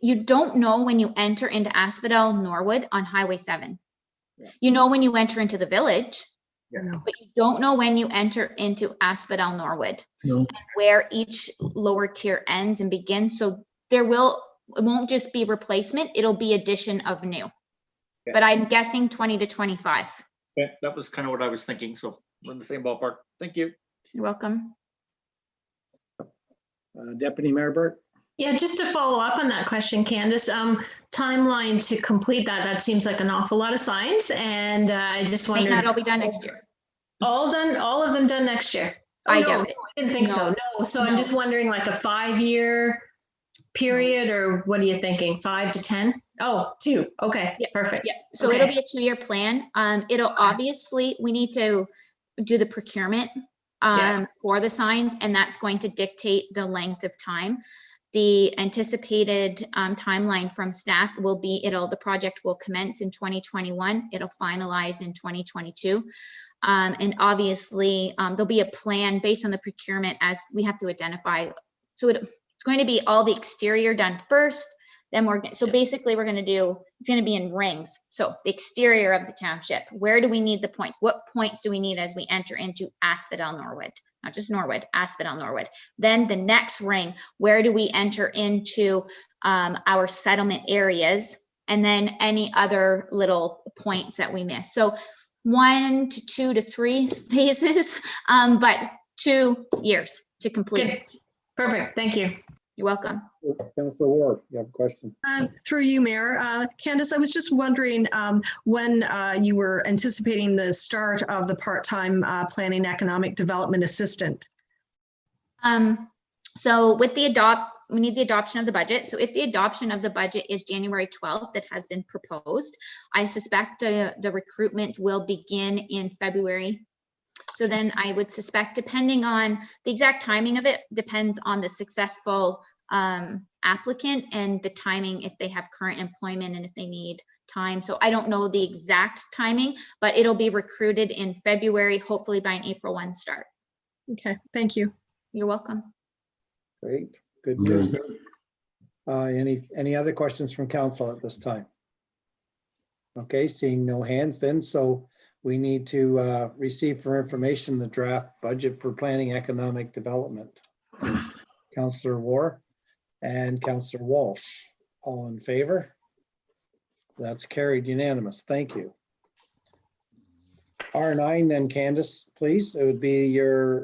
S6: you don't know when you enter into Asphodel-Norwood on Highway 7. You know when you enter into the village, but you don't know when you enter into Asphodel-Norwood, where each lower tier ends and begins. So it won't just be replacement, it'll be addition of new. But I'm guessing 20 to 25.
S5: Okay, that was kind of what I was thinking. So we're in the same ballpark. Thank you.
S6: You're welcome.
S1: Deputy Mayor Burt.
S4: Yeah, just to follow up on that question, Candace, timeline to complete that seems like an awful lot of signs. And I just wondered.
S6: Might not all be done next year.
S4: All of them done next year? Oh,
S6: I
S4: no,
S6: doubt it.
S4: I didn't think so. No, so I'm just wondering, like a 5-year period, or what are you thinking? 5 to 10? Oh, 2. Okay, perfect.
S6: Yeah, so it'll be a 2-year plan. It'll obviously, we need to do the procurement for the signs, and that's going to dictate the length of time. The anticipated timeline from staff will be, the project will commence in 2021. It'll finalize in 2022. And obviously there'll be a plan based on the procurement as we have to identify. So it's going to be all the exterior done first, then basically we're going to do, it's going to be in rings. So the exterior of the township, where do we need the points? What points do we need as we enter into Asphodel-Norwood? Not just Norwood, Asphodel-Norwood. Then the next ring, where do we enter into our settlement areas? And then any other little points that we miss. So 1 to 2 to 3 phases, but 2 years to complete.
S4: Good. Perfect. Thank you.
S6: You're welcome.
S1: Councillor Ward, you have a question.
S3: Through you, Mayor. Candace, I was just wondering when you were anticipating the start of the part-time planning economic development assistant.
S6: So with the we need the adoption of the budget. So if the adoption of the budget is January 12th, that has been proposed, I suspect the recruitment will begin in February. So then I would suspect, depending on the exact timing of it, depends on the successful applicant and the timing, if they have current employment and if they need time. So I don't know the exact timing, but it'll be recruited in February, hopefully by an April 1 start.
S3: Okay, thank you.
S6: You're welcome.
S1: Great, good
S8: Very
S1: news.
S8: good.
S1: Any other questions from council at this time? Okay, seeing no hands then, so we need to receive for information the draft budget for planning economic development. Councillor War and Councillor Walsh, all in favor? That's carried unanimous. Thank you. R9 then, Candace, please. It would be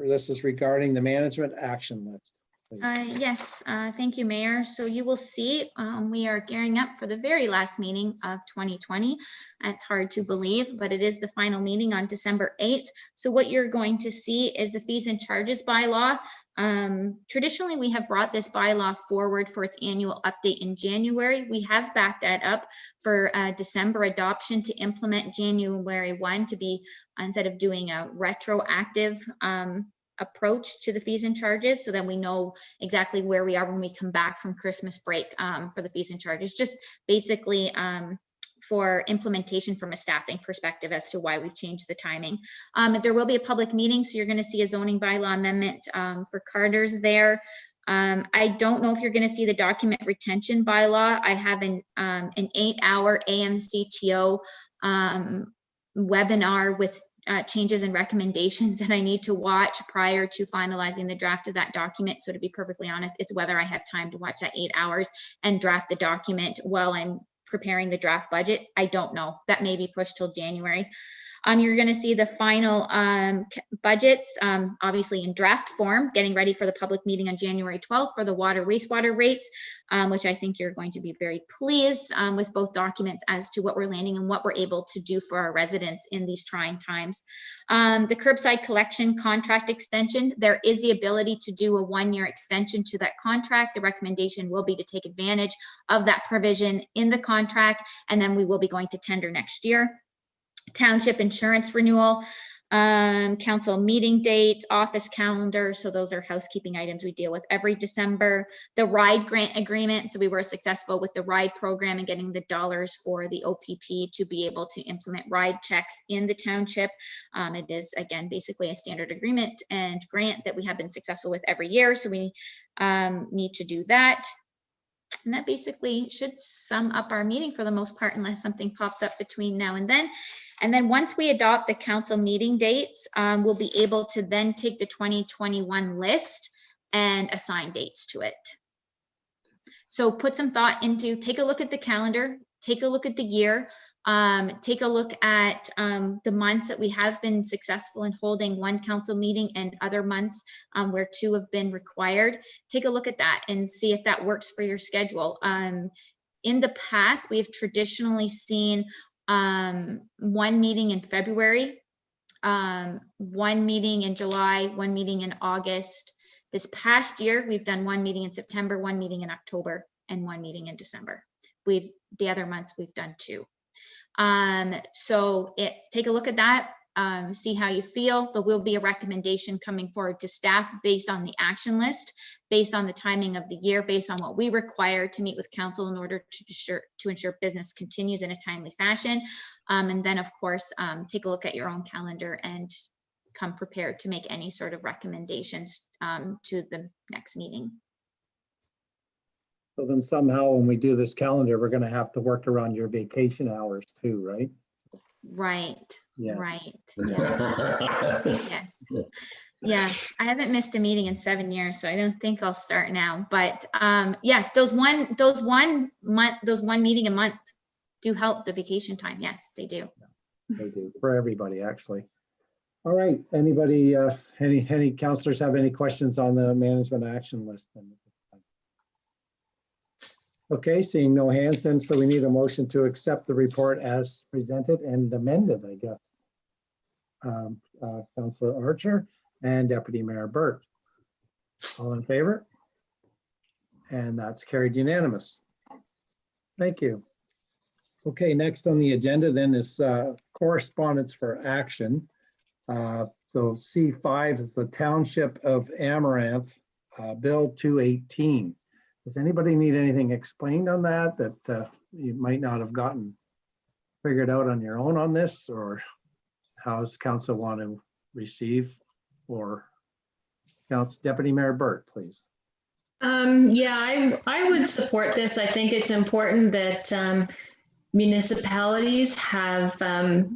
S1: this is regarding the management action list.
S6: Yes, thank you, Mayor. So you will see we are gearing up for the very last meeting of 2020. It's hard to believe, but it is the final meeting on December 8th. So what you're going to see is the fees and charges bylaw. Traditionally, we have brought this bylaw forward for its annual update in January. We have backed that up for December adoption to implement January 1 to be, instead of doing a retroactive approach to the fees and charges, so that we know exactly where we are when we come back from Christmas break for the fees and charges, just basically for implementation from a staffing perspective as to why we've changed the timing. There will be a public meeting, so you're going to see a zoning bylaw amendment for Carter's there. I don't know if you're going to see the document retention bylaw. I have an 8-hour AMCTO webinar with changes and recommendations that I need to watch prior to finalizing the draft of that document. So to be perfectly honest, it's whether I have time to watch that 8 hours and draft the document while I'm preparing the draft budget. I don't know. That may be pushed till January. You're going to see the final budgets, obviously in draft form, getting ready for the public meeting on January 12th for the water wastewater rates, which I think you're going to be very pleased with both documents as to what we're landing and what we're able to do for our residents in these trying times. The curbside collection contract extension, there is the ability to do a 1-year extension to that contract. The recommendation will be to take advantage of that provision in the contract, and then we will be going to tender next year. Township insurance renewal, council meeting dates, office calendar. So those are housekeeping items we deal with every December. The RIDE grant agreement. So we were successful with the RIDE program and getting the dollars for the OPP to be able to implement RIDE checks in the township. It is, again, basically a standard agreement and grant that we have been successful with every year. So we need to do that. And that basically should sum up our meeting for the most part, unless something pops up between now and then. And then once we adopt the council meeting dates, we'll be able to then take the 2021 list and assign dates to it. So put some thought into, take a look at the calendar, take a look at the year, take a look at the months that we have been successful in holding one council meeting and other months where 2 have been required. Take a look at that and see if that works for your schedule. In the past, we have traditionally seen 1 meeting in February, 1 meeting in July, 1 meeting in August. This past year, we've done 1 meeting in September, 1 meeting in October, and 1 meeting in December. The other months we've done 2. So take a look at that, see how you feel. There will be a recommendation coming forward to staff based on the action list, based on the timing of the year, based on what we require to meet with council in order to ensure business continues in a timely fashion. And then, of course, take a look at your own calendar and come prepared to make any sort of recommendations to the next meeting.
S1: So then somehow when we do this calendar, we're going to have to work around your vacation hours too, right?
S6: Right.
S1: Yes.
S6: Right. Yeah. Yes. Yes. I haven't missed a meeting in 7 years, so I don't think I'll start now. But yes, those one meeting a month do help the vacation time. Yes, they do.
S1: They do for everybody, actually. All right. Anybody, any counselors have any questions on the management action list? Okay, seeing no hands then, so we need a motion to accept the report as presented and amended, I guess. Councilor Archer and Deputy Mayor Burt. All in favor? And that's carried unanimous. Thank you. Okay, next on the agenda then is correspondence for action. So C5 is the Township of Amaranth, Bill 218. Does anybody need anything explained on that you might not have gotten figured out on your own on this, or how does council want to receive? Or Deputy Mayor Burt, please.
S4: Yeah, I would support this. I think it's important that municipalities have the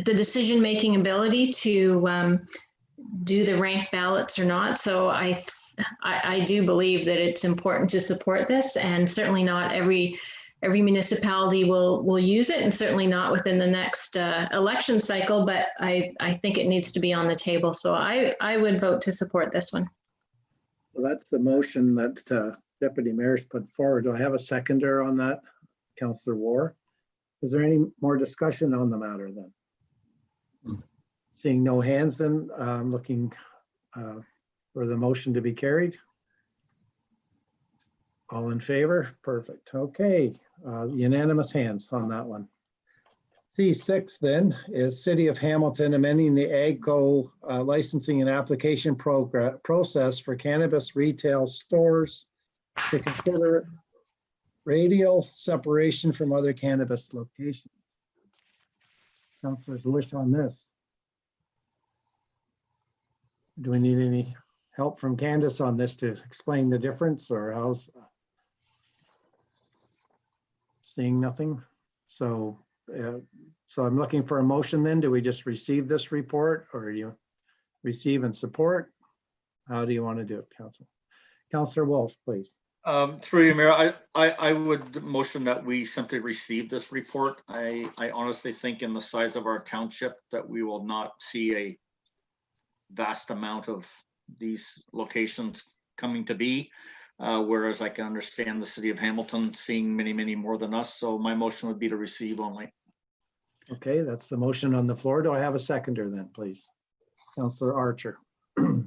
S4: decision-making ability to do the ranked ballots or not. So I do believe that it's important to support this, and certainly not every municipality will use it, and certainly not within the next election cycle, but I think it needs to be on the table. So I would vote to support this one.
S1: Well, that's the motion that Deputy Mayor's put forward. Do I have a seconder on that? Councillor War. Is there any more discussion on the matter then? Seeing no hands, then I'm looking for the motion to be carried. All in favor? Perfect. Okay, unanimous hands on that one. C6 then is City of Hamilton amending the AGCO licensing and application process for cannabis retail stores to consider radial separation from other cannabis locations. Councilors wish on this. Do we need any help from Candace on this to explain the difference, or how's? Seeing nothing. So I'm looking for a motion then. Do we just receive this report, or you receive and support? How do you want to do it, Council? Councillor Walsh, please.
S5: Through you, Mayor, I would motion that we simply receive this report. I honestly think in the size of our township that we will not see a vast amount of these locations coming to be, whereas I can understand the City of Hamilton seeing many, many more than us. So my motion would be to receive only.
S1: Okay, that's the motion on the floor. Do I have a seconder then, please? Councillor Archer.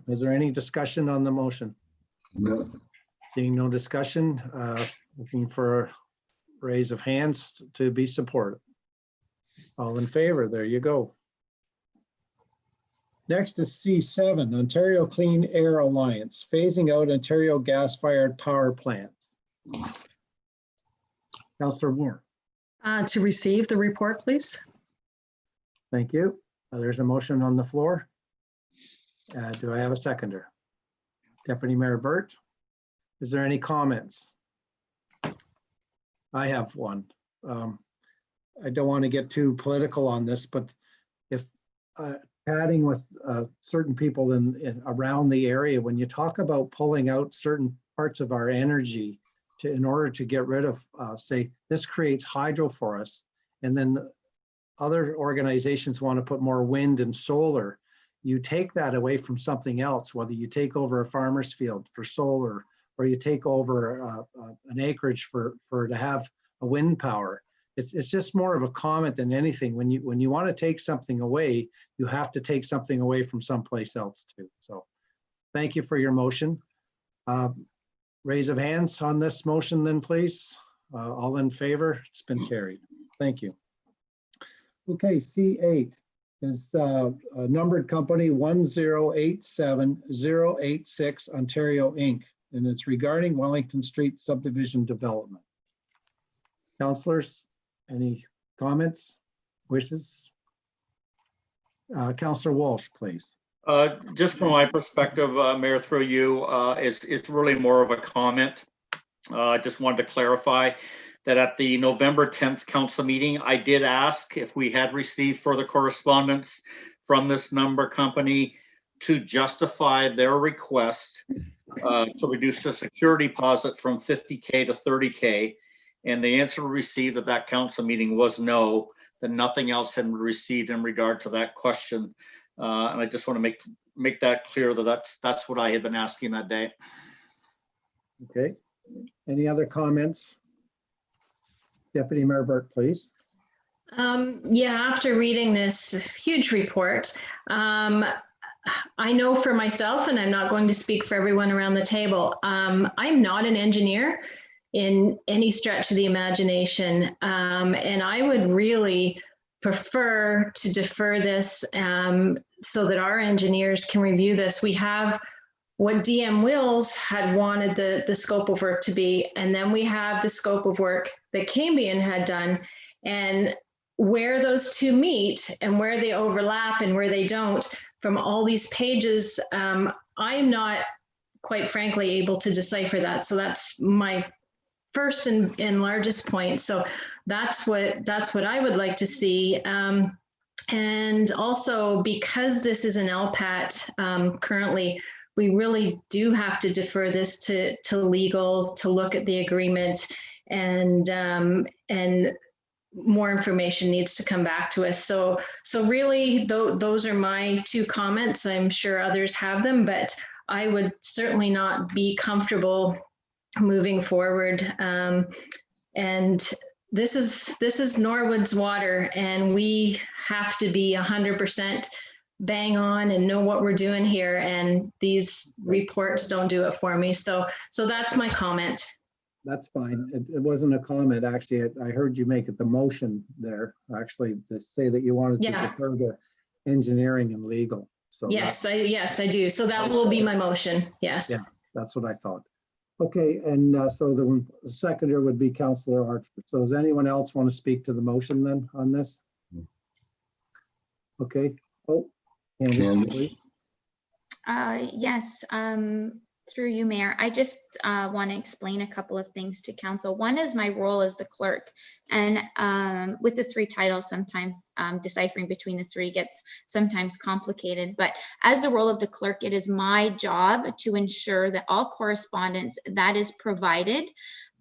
S1: Is there any discussion on the motion?
S9: No.
S1: Seeing no discussion, looking for a raise of hands to be supported. All in favor, there you go. Next is C7, Ontario Clean Air Alliance, phasing out Ontario gas-fired power plants. Councillor Moore.
S3: To receive the report, please.
S1: Thank you. There's a motion on the floor. Do I have a seconder? Deputy Mayor Burt, is there any comments? I have one. I don't want to get too political on this, but if chatting with certain people around the area, when you talk about pulling out certain parts of our energy in order to get rid of, say, this creates hydro for us, and then other organizations want to put more wind and solar, you take that away from something else, whether you take over a farmer's field for solar, or you take over an acreage to have a wind power. It's just more of a comment than anything. When you want to take something away, you have to take something away from someplace else too. So thank you for your motion. Raise of hands on this motion then, please. All in favor? It's been carried. Thank you. Okay, C8 is a numbered company 1087086 Ontario Inc. And it's regarding Wellington Street subdivision development. Councillors, any comments, wishes? Councillor Walsh, please.
S5: Just from my perspective, Mayor, through you, it's really more of a comment. I just wanted to clarify that at the November 10th council meeting, I did ask if we had received further correspondence from this number company to justify their request to reduce the security deposit from 50K to 30K. And the answer received at that council meeting was no, that nothing else had been received in regard to that question. And I just want to make that clear that that's what I had been asking that day.
S1: Okay. Any other comments? Deputy Mayor Burt, please.
S4: Yeah, after reading this huge report, I know for myself, and I'm not going to speak for everyone around the table, I'm not an engineer in any stretch of the imagination. And I would really prefer to defer this so that our engineers can review this. We have what DM Wills had wanted the scope of work to be, and then we have the scope of work that Cambion had done. And where those two meet and where they overlap and where they don't, from all these pages, I'm not, quite frankly, able to decipher that. So that's my first and largest point. So that's what I would like to see. And also, because this is an LPAT currently, we really do have to defer this to legal to look at the agreement, and more information needs to come back to us. So really, those are my two comments. I'm sure others have them, but I would certainly not be comfortable moving forward. And this is Norwood's water, and we have to be 100% bang on and know what we're doing here. And these reports don't do it for me. So that's my comment.
S8: That's fine. It wasn't a comment, actually. I heard you make it the motion there, actually, to say that you wanted to defer to engineering and legal. So
S4: yes, I do. So that will be my motion. Yes.
S8: Yeah, that's what I thought. Okay, and so the seconder would be Councillor Archer. So does anyone else want to speak to the motion then on this? Okay. Oh, Candace,
S6: Yes, through you, Mayor. I just want to explain a couple of things to council. One is my role as the clerk, and with the three titles, sometimes deciphering between the three gets sometimes complicated. But as the role of the clerk, it is my job to ensure that all correspondence that is provided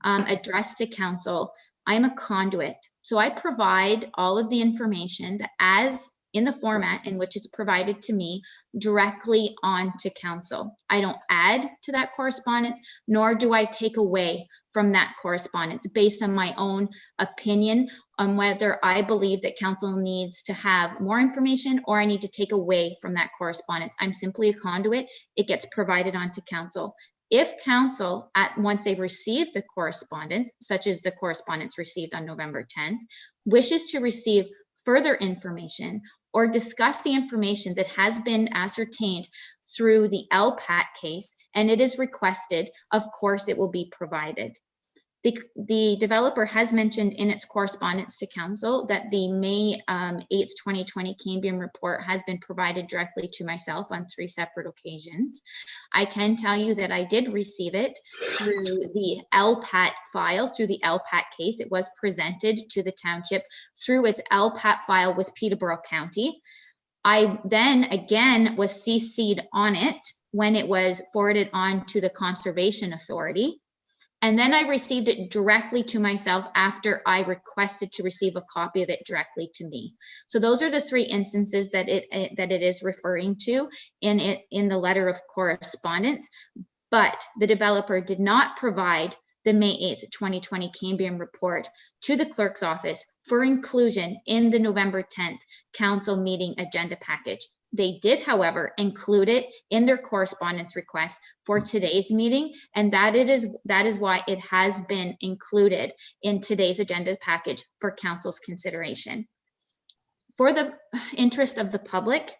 S6: addressed to council. I'm a conduit, so I provide all of the information that as in the format in which it's provided to me directly on to council. I don't add to that correspondence, nor do I take away from that correspondence based on my own opinion on whether I believe that council needs to have more information or I need to take away from that correspondence. I'm simply a conduit. It gets provided onto council. If council, once they've received the correspondence, such as the correspondence received on November 10th, wishes to receive further information or discuss the information that has been ascertained through the LPAT case, and it is requested, of course, it will be provided. The developer has mentioned in its correspondence to council that the May 8th, 2020 Cambion report has been provided directly to myself on 3 separate occasions. I can tell you that I did receive it through the LPAT file, through the LPAT case. It was presented to the township through its LPAT file with Peterborough County. I then again was CC'd on it when it was forwarded on to the Conservation Authority. And then I received it directly to myself after I requested to receive a copy of it directly to me. So those are the 3 instances that it is referring to in the letter of correspondence. But the developer did not provide the May 8th, 2020 Cambion report to the clerk's office for inclusion in the November 10th council meeting agenda package. They did, however, include it in their correspondence request for today's meeting, and that is why it has been included in today's agenda package for council's consideration. For the interest of the public,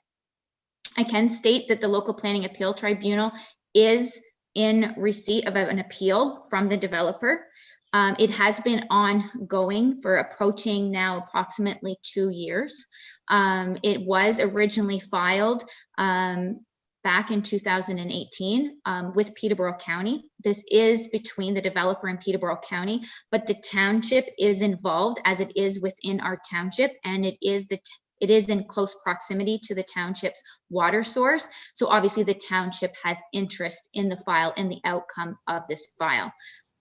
S6: I can state that the Local Planning Appeal Tribunal is in receipt of an appeal from the developer. It has been ongoing for approaching now approximately 2 years. It was originally filed back in 2018 with Peterborough County. This is between the developer and Peterborough County, but the township is involved as it is within our township, and it is in close proximity to the township's water source. So obviously the township has interest in the file and the outcome of this file.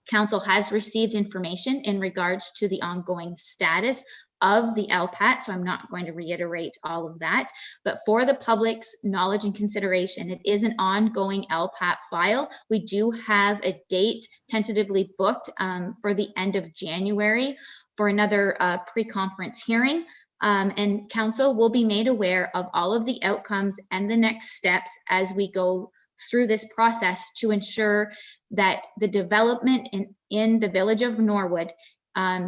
S6: Council has received information in regards to the ongoing status of the LPAT, so I'm not going to reiterate all of that, but for the public's knowledge and consideration, it is an ongoing LPAT file. We do have a date tentatively booked for the end of January for another pre-conference hearing. And council will be made aware of all of the outcomes and the next steps as we go through this process to ensure that the development in the village of Norwood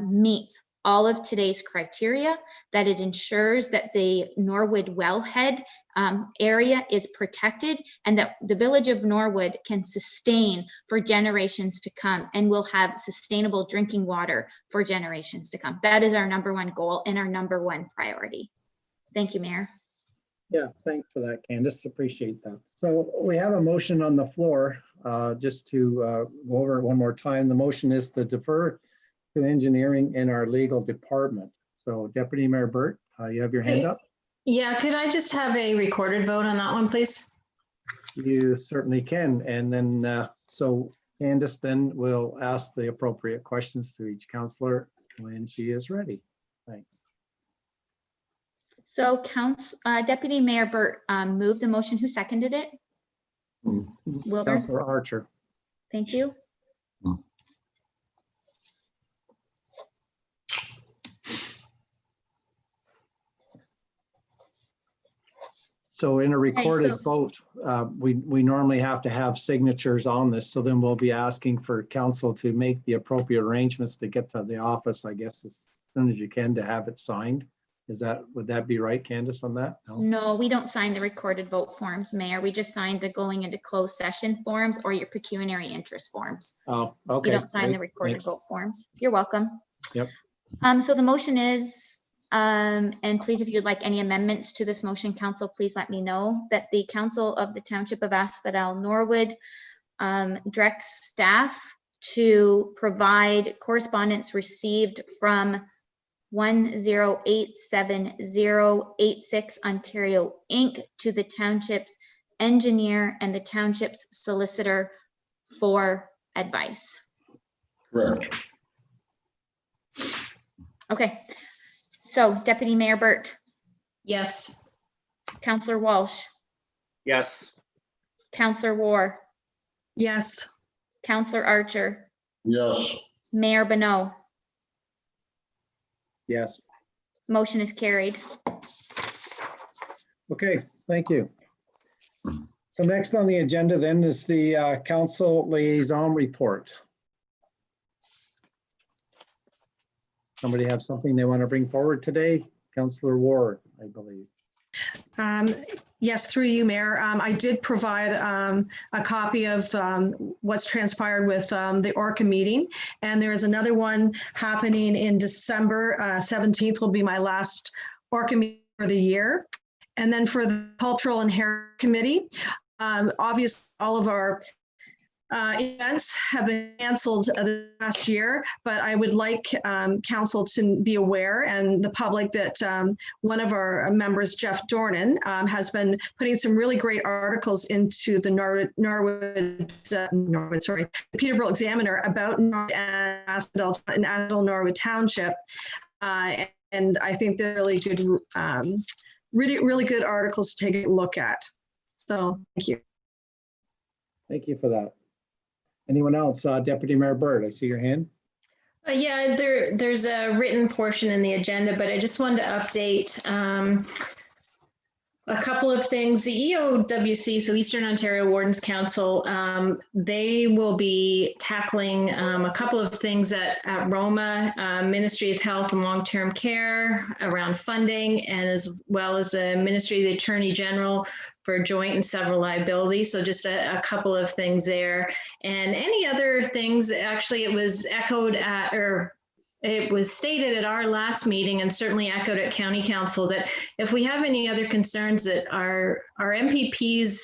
S6: meets all of today's criteria, that it ensures that the Norwood wellhead area is protected, and that the village of Norwood can sustain for generations to come and will have sustainable drinking water for generations to come. That is our #1 goal and our #1 priority. Thank you, Mayor.
S8: Yeah, thanks for that, Candace. Appreciate that. So we have a motion on the floor. Just to go over it one more time. The motion is to defer to engineering in our legal department. So Deputy Mayor Burt, you have your hand up?
S4: Yeah, could I just have a recorded vote on that one, please?
S8: You certainly can. And then, so Candace then will ask the appropriate questions to each counselor when she is ready. Thanks.
S6: So Deputy Mayor Burt moved the motion. Who seconded it? Wilbur.
S8: Councilor Archer.
S6: Thank you.
S8: So in a recorded vote, we normally have to have signatures on this. So then we'll be asking for council to make the appropriate arrangements to get to the office, I guess, as soon as you can to have it signed. Would that be right, Candace, on that?
S6: No, we don't sign the recorded vote forms, Mayor. We just sign the going into closed session forms or your pecuniary interest forms.
S8: Oh, okay.
S6: You don't sign
S8: great.
S6: the recorded
S8: Thanks.
S6: vote forms. You're welcome.
S8: Yep.
S6: So the motion is, and please, if you'd like any amendments to this motion, council, please let me know, that the council of the Township of Asphodel-Norwood directs staff to provide correspondence received from 1087086 Ontario Inc. to the township's engineer and the township's solicitor for advice.
S9: Correct.
S6: Okay, so Deputy Mayor Burt,
S4: Yes.
S6: Councillor Walsh,
S5: Yes.
S6: Councillor War,
S3: Yes.
S6: Councillor Archer,
S9: Yes.
S6: Mayor Bonneau.
S8: Yes.
S6: Motion is carried.
S8: Okay, thank you. So next on the agenda then is the council liaison report. Somebody have something they want to bring forward today? Councillor Ward, I believe.
S3: Yes, through you, Mayor. I did provide a copy of what's transpired with the ORCA meeting, and there is another one happening in December 17th will be my last ORCA meeting for the year. And then for the Cultural and Heritage Committee, obviously all of our events have been canceled the past year, but I would like council to be aware and the public that one of our members, Jeff Dornan, has been putting some really great articles into the Peterborough Examiner about Asphodel-Norwood Township. And I think they're really good, really good articles to take a look at. So thank you.
S8: Thank you for that. Anyone else? Deputy Mayor Burt, I see your hand.
S4: Yeah, there's a written portion in the agenda, but I just wanted to update a couple of things. The EOWC, so Eastern Ontario Wardens Council, they will be tackling a couple of things at Roma, Ministry of Health and Long-Term Care around funding, and as well as the Ministry of the Attorney General for joint and several liability. So just a couple of things there. And any other things, actually it was echoed at, or it was stated at our last meeting and certainly echoed at County Council that if we have any other concerns that our MPPs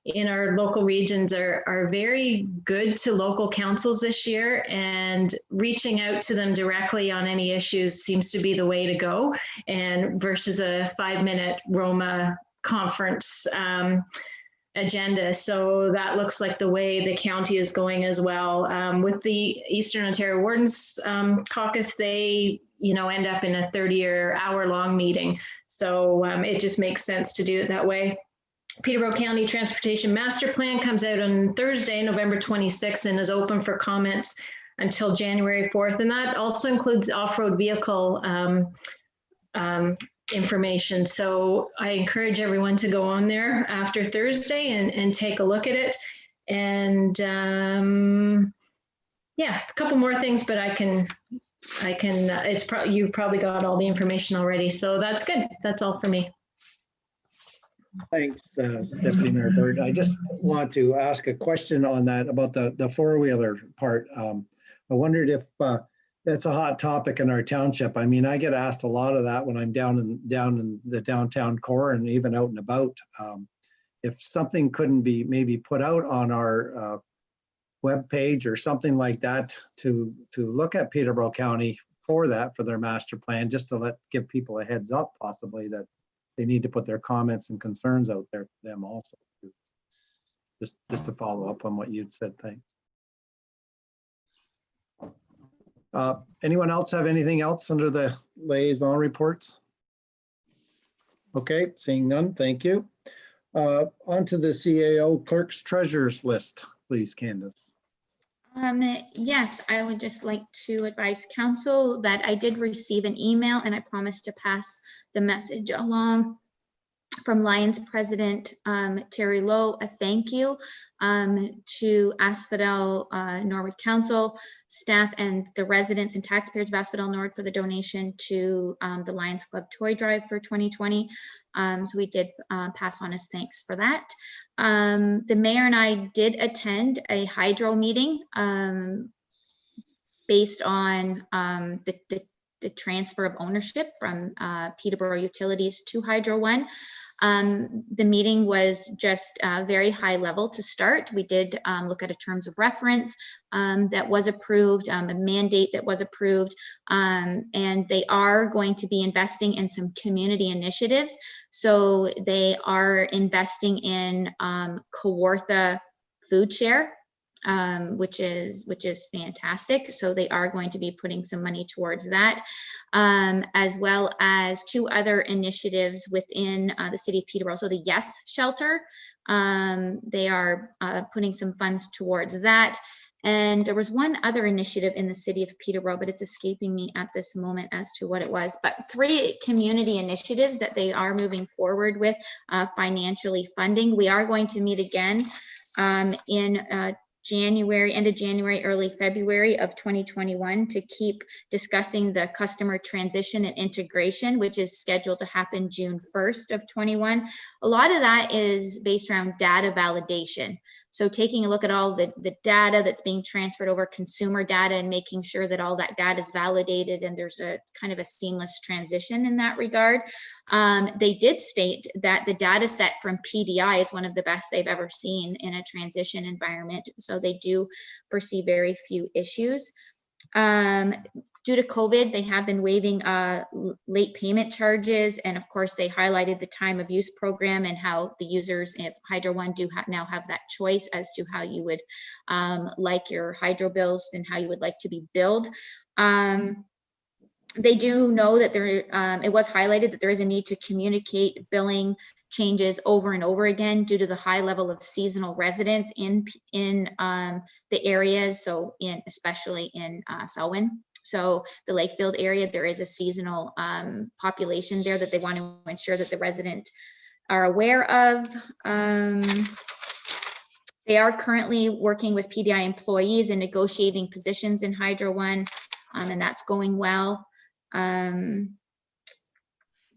S4: in our local regions are very good to local councils this year, and reaching out to them directly on any issues seems to be the way to go, and versus a 5-minute Roma conference agenda. So that looks like the way the county is going as well. With the Eastern Ontario Wardens Caucus, they end up in a 30-hour-long meeting. So it just makes sense to do it that way. Peterborough County Transportation Master Plan comes out on Thursday, November 26th, and is open for comments until January 4th. And that also includes off-road vehicle information. So I encourage everyone to go on there after Thursday and take a look at it. And yeah, a couple more things, but you probably got all the information already. So that's good. That's all for me.
S1: Thanks, Deputy Mayor Byrd. I just want to ask a question on that about the four-wheeler part. I wondered if that's a hot topic in our township. I mean, I get asked a lot of that when I'm down in the downtown core and even out and about. If something couldn't be maybe put out on our webpage or something like that to look at Peterborough County for their master plan, just to give people a heads up possibly that they need to put their comments and concerns out there for them also. Just to follow up on what you'd said. Thanks. Anyone else have anything else under the liaison reports? Okay, seeing none, thank you. On to the CAO clerk's treasurer's list, please, Candace.
S6: Yes, I would just like to advise council that I did receive an email and I promised to pass the message along from Lions President Terry Lowe, a thank you to Asphodel-Norwood Council staff and the residents and taxpayers of Asphodel-Norwood for the donation to the Lions Club Toy Drive for 2020. So we did pass on his thanks for that. The mayor and I did attend a hydro meeting based on the transfer of ownership from Peterborough Utilities to Hydro One. The meeting was just very high level to start. We did look at a terms of reference that was approved, a mandate that was approved, and they are going to be investing in some community initiatives. So they are investing in Kawartha Food Share, which is fantastic. So they are going to be putting some money towards that, as well as two other initiatives within the city of Peterborough. So the Yes Shelter, they are putting some funds towards that. And there was one other initiative in the city of Peterborough, but it's escaping me at this moment as to what it was. But 3 community initiatives that they are moving forward with financially funding. We are going to meet again in January, end of January, early February of 2021 to keep discussing the customer transition and integration, which is scheduled to happen June 1st of 21. A lot of that is based around data validation. So taking a look at all the data that's being transferred over, consumer data, and making sure that all that data is validated and there's a kind of a seamless transition in that regard. They did state that the data set from PDI is one of the best they've ever seen in a transition environment. So they do foresee very few issues. Due to COVID, they have been waiving late payment charges. And of course, they highlighted the time of use program and how the users at Hydro One do now have that choice as to how you would like your hydro bills and how you would like to be billed. They do know that it was highlighted that there is a need to communicate billing changes over and over again due to the high level of seasonal residents in the areas. So especially in Selwyn. So the Lakefield area, there is a seasonal population there that they want to ensure that the residents are aware of. They are currently working with PDI employees and negotiating positions in Hydro One, and that's going well.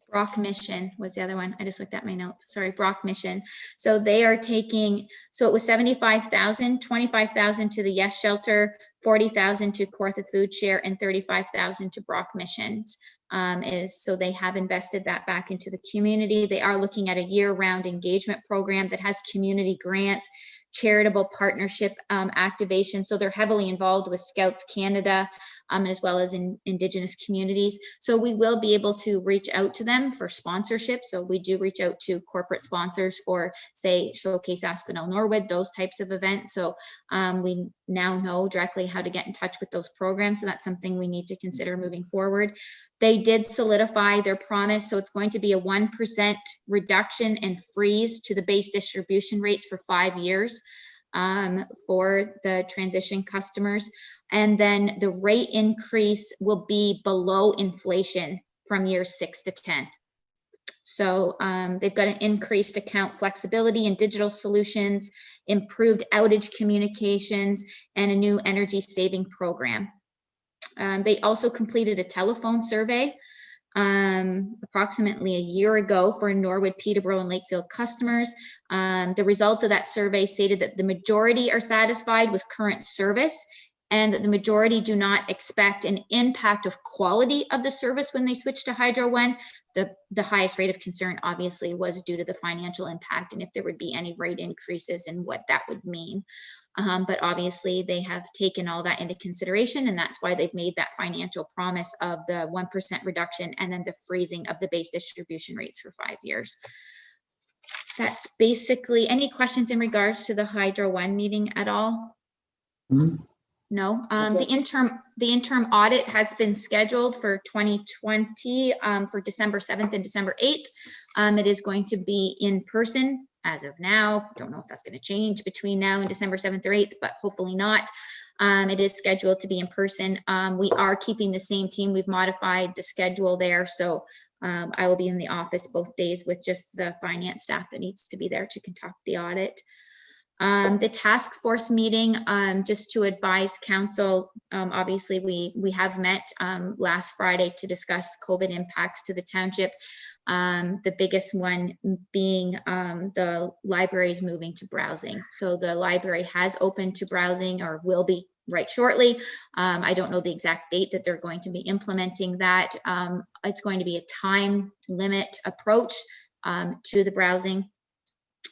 S6: Brock Mission was the other one. I just looked at my notes. Sorry, Brock Mission. So they are taking, so it was 75,000, 25,000 to the Yes Shelter, 40,000 to Kawartha Food Share, and 35,000 to Brock Missions. So they have invested that back into the community. They are looking at a year-round engagement program that has community grants, charitable partnership activation. So they're heavily involved with Scouts Canada, as well as in Indigenous communities. So we will be able to reach out to them for sponsorship. So we do reach out to corporate sponsors for, say, Showcase Asphodel-Norwood, those types of events. So we now know directly how to get in touch with those programs. So that's something we need to consider moving forward. They did solidify their promise. So it's going to be a 1% reduction and freeze to the base distribution rates for 5 years for the transition customers. And then the rate increase will be below inflation from years 6 to 10. So they've got an increased account flexibility and digital solutions, improved outage communications, and a new energy saving program. They also completed a telephone survey approximately a year ago for Norwood, Peterborough, and Lakefield customers. The results of that survey stated that the majority are satisfied with current service, and that the majority do not expect an impact of quality of the service when they switch to Hydro One. The highest rate of concern obviously was due to the financial impact and if there would be any rate increases and what that would mean. But obviously they have taken all that into consideration, and that's why they've made that financial promise of the 1% reduction and then the freezing of the base distribution rates for 5 years. That's basically, any questions in regards to the Hydro One meeting at all?
S1: Mhm.
S6: No. The interim audit has been scheduled for 2020 for December 7th and December 8th. It is going to be in person as of now. Don't know if that's going to change between now and December 7th or 8th, but hopefully not. It is scheduled to be in person. We are keeping the same team. We've modified the schedule there. So I will be in the office both days with just the finance staff that needs to be there to conduct the audit. The task force meeting, just to advise council, obviously we have met last Friday to discuss COVID impacts to the township. The biggest one being the library's moving to browsing. So the library has opened to browsing, or will be right shortly. I don't know the exact date that they're going to be implementing that. It's going to be a time limit approach to the browsing.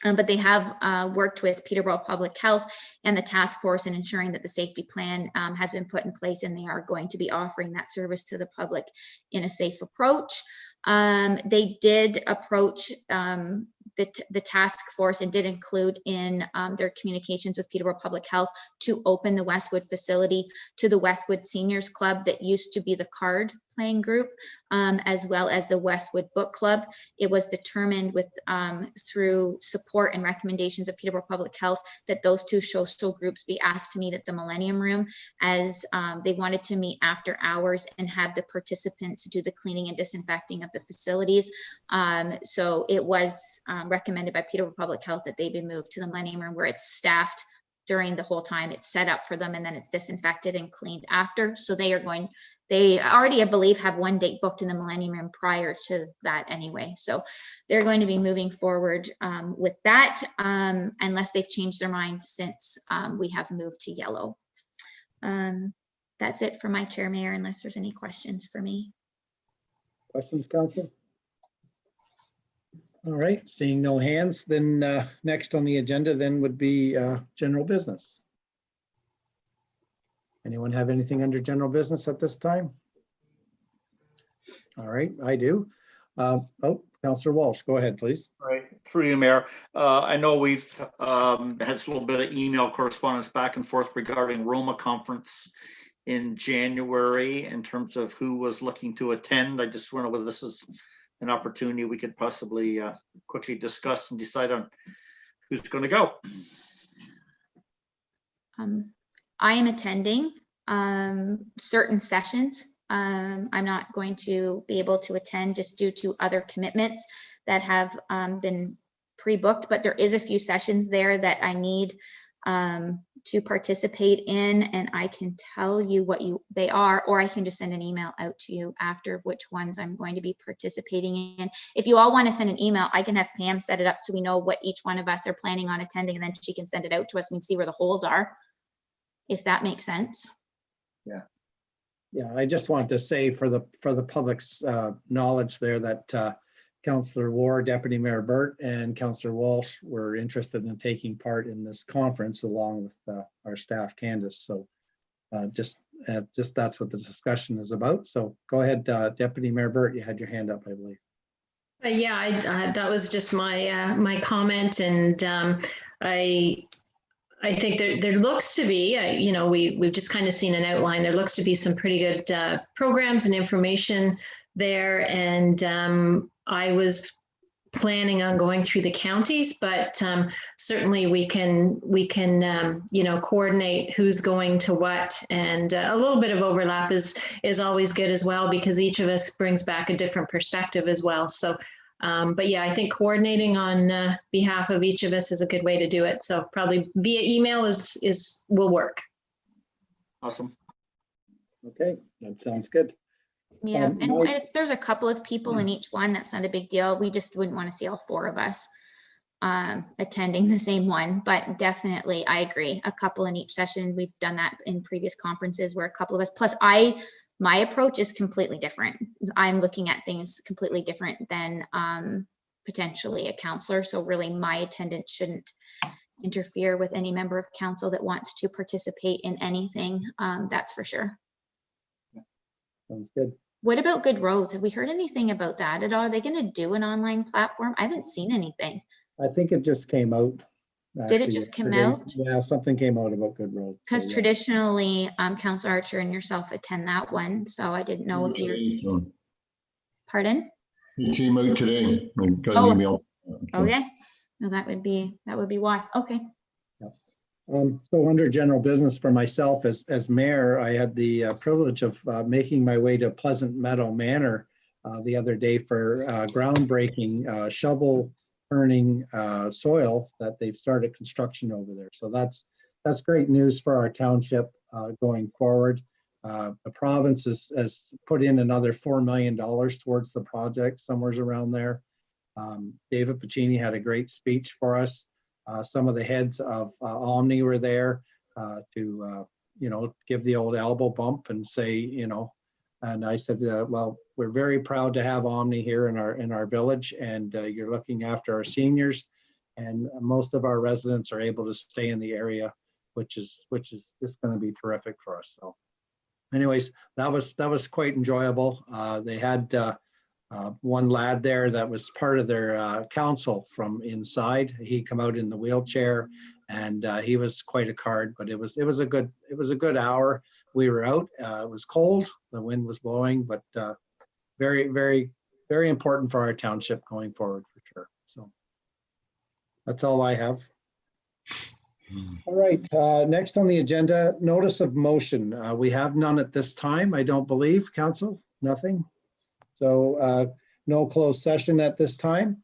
S6: But they have worked with Peterborough Public Health and the task force in ensuring that the safety plan has been put in place, and they are going to be offering that service to the public in a safe approach. They did approach the task force and did include in their communications with Peterborough Public Health to open the Westwood facility to the Westwood Seniors Club that used to be the card playing group, as well as the Westwood Book Club. It was determined with through support and recommendations of Peterborough Public Health that those two social groups be asked to meet at the Millennium Room, as they wanted to meet after hours and have the participants do the cleaning and disinfecting of the facilities. So it was recommended by Peterborough Public Health that they be moved to the Millennium Room, where it's staffed during the whole time. It's set up for them, and then it's disinfected and cleaned after. So they already, I believe, have one date booked in the Millennium Room prior to that anyway. So they're going to be moving forward with that, unless they've changed their mind since we have moved to yellow. That's it for my chair, Mayor, unless there's any questions for me.
S1: Questions, Council? All right, seeing no hands, then next on the agenda then would be general business. Anyone have anything under general business at this time? All right, I do. Oh, Councillor Walsh, go ahead, please.
S5: All right, through you, Mayor. I know we've had a little bit of email correspondence back and forth regarding Roma conference in January in terms of who was looking to attend. I just wonder whether this is an opportunity we could possibly quickly discuss and decide on who's going to go.
S6: I am attending certain sessions. I'm not going to be able to attend just due to other commitments that have been pre-booked, but there is a few sessions there that I need to participate in, and I can tell you what they are, or I can just send an email out to you after which ones I'm going to be participating in. If you all want to send an email, I can have Pam set it up so we know what each one of us are planning on attending, and then she can send it out to us and we can see where the holes are, if that makes sense.
S1: Yeah, I just want to say for the public's knowledge there that Councillor Ward, Deputy Mayor Burt, and Councillor Walsh were interested in taking part in this conference along with our staff, Candace. So just that's what the discussion is about. So go ahead, Deputy Mayor Burt, you had your hand up, I believe.
S4: Yeah, that was just my comment, and I think there looks to be, we've just kind of seen an outline. There looks to be some pretty good programs and information there, and I was planning on going through the counties, but certainly we can coordinate who's going to what, and a little bit of overlap is always good as well, because each of us brings back a different perspective as well. So But yeah, I think coordinating on behalf of each of us is a good way to do it. So probably via email will work.
S5: Awesome.
S8: Okay, that sounds good.
S6: Yeah, and
S8: Mike?
S6: if there's a couple of people in each one, that's not a big deal. We just wouldn't want to see all 4 of us attending the same one, but definitely I agree. A couple in each session. We've done that in previous conferences where a couple of us, plus my approach is completely different. I'm looking at things completely different than potentially a counselor. So really my attendance shouldn't interfere with any member of council that wants to participate in anything. That's for sure.
S8: Sounds good.
S6: What about Good Roads? Have we heard anything about that at all? Are they going to do an online platform? I haven't seen anything.
S8: I think it just came out.
S6: Did it
S8: actually
S6: just come
S8: yesterday.
S6: out?
S8: Yeah, something came out about Good Road.
S6: Because
S8: So, yeah.
S6: traditionally, Councillor Archer and yourself attend that one. So I didn't know if you're,
S9: So,
S6: pardon?
S9: it came out today. I got
S6: Oh.
S9: an email.
S6: Okay. No, that would be why. Okay.
S8: So under general business for myself as mayor, I had the privilege of making my way to Pleasant Meadow Manor the other day for groundbreaking shovel turning soil that they've started construction over there. So that's great news for our township going forward. The province has put in another $4 million towards the project, somewhere around there. David Pacini had a great speech for us. Some of the heads of Omni were there to, give the old elbow bump and say, and I said, well, we're very proud to have Omni here in our village, and you're looking after our seniors, and most of our residents are able to stay in the area, which is just going to be terrific for us. So anyways, that was quite enjoyable. They had one lad there that was part of their council from inside. He come out in the wheelchair, and he was quite a card, but it was a good hour. We were out. It was cold. The wind was blowing, but very, very, very important for our township going forward for sure. So that's all I have. All right, next on the agenda, notice of motion. We have none at this time, I don't believe. Council, nothing. So no closed session at this time.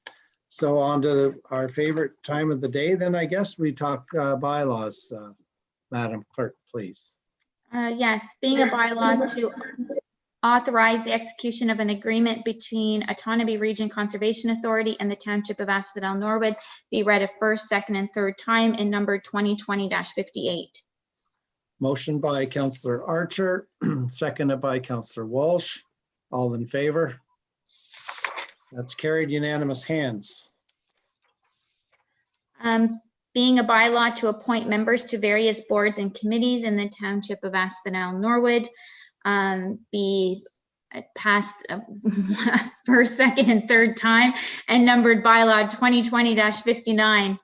S8: So on to our favorite time of the day, then I guess we talk bylaws. Madam Clerk, please.
S6: Yes, being a bylaw to authorize the execution of an agreement between Autonomy Region Conservation Authority and the Township of Asphodel-Norwood be read a first, second, and third time and numbered 2020-58.
S8: Motion by Councillor Archer, seconded by Councillor Walsh. All in favor? That's carried, unanimous hands.
S6: Being a bylaw to appoint members to various boards and committees in the Township of Asphodel-Norwood be passed first, second, and third time and numbered bylaw 2020-59.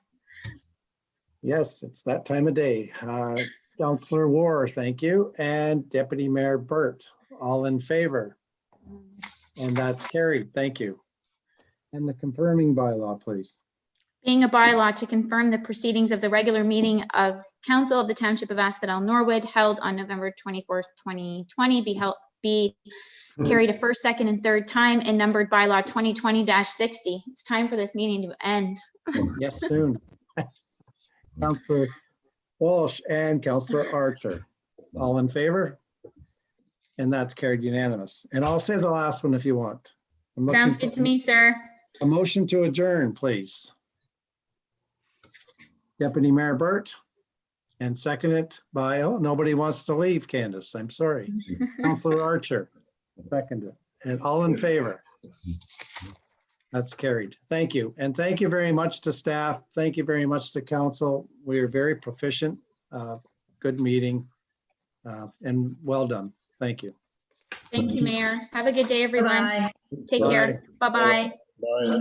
S8: Yes, it's that time of day. Councillor War, thank you. And Deputy Mayor Burt, all in favor? And that's carried, thank you. And the confirming bylaw, please.
S6: Being a bylaw to confirm the proceedings of the regular meeting of Council of the Township of Asphodel-Norwood held on November 24th, 2020 be carried a first, second, and third time and numbered bylaw 2020-60. It's time for this meeting to end.
S8: Yes, soon. Councillor Walsh and Councillor Archer, all in favor? And that's carried unanimous. And I'll say the last one if you want.
S6: Sounds good to me, sir.
S8: A motion to adjourn, please. Deputy Mayor Burt, and second it by, oh, nobody wants to leave, Candace, I'm sorry. Councillor Archer, seconded, and all in favor? That's carried. Thank you. And thank you very much to staff. Thank you very much to council. We are very proficient. Good meeting and well done. Thank you.
S6: Thank you, Mayor. Have a good day, everyone.
S4: Bye.
S6: Take
S8: Bye.
S6: care. Bye-bye.
S9: Bye.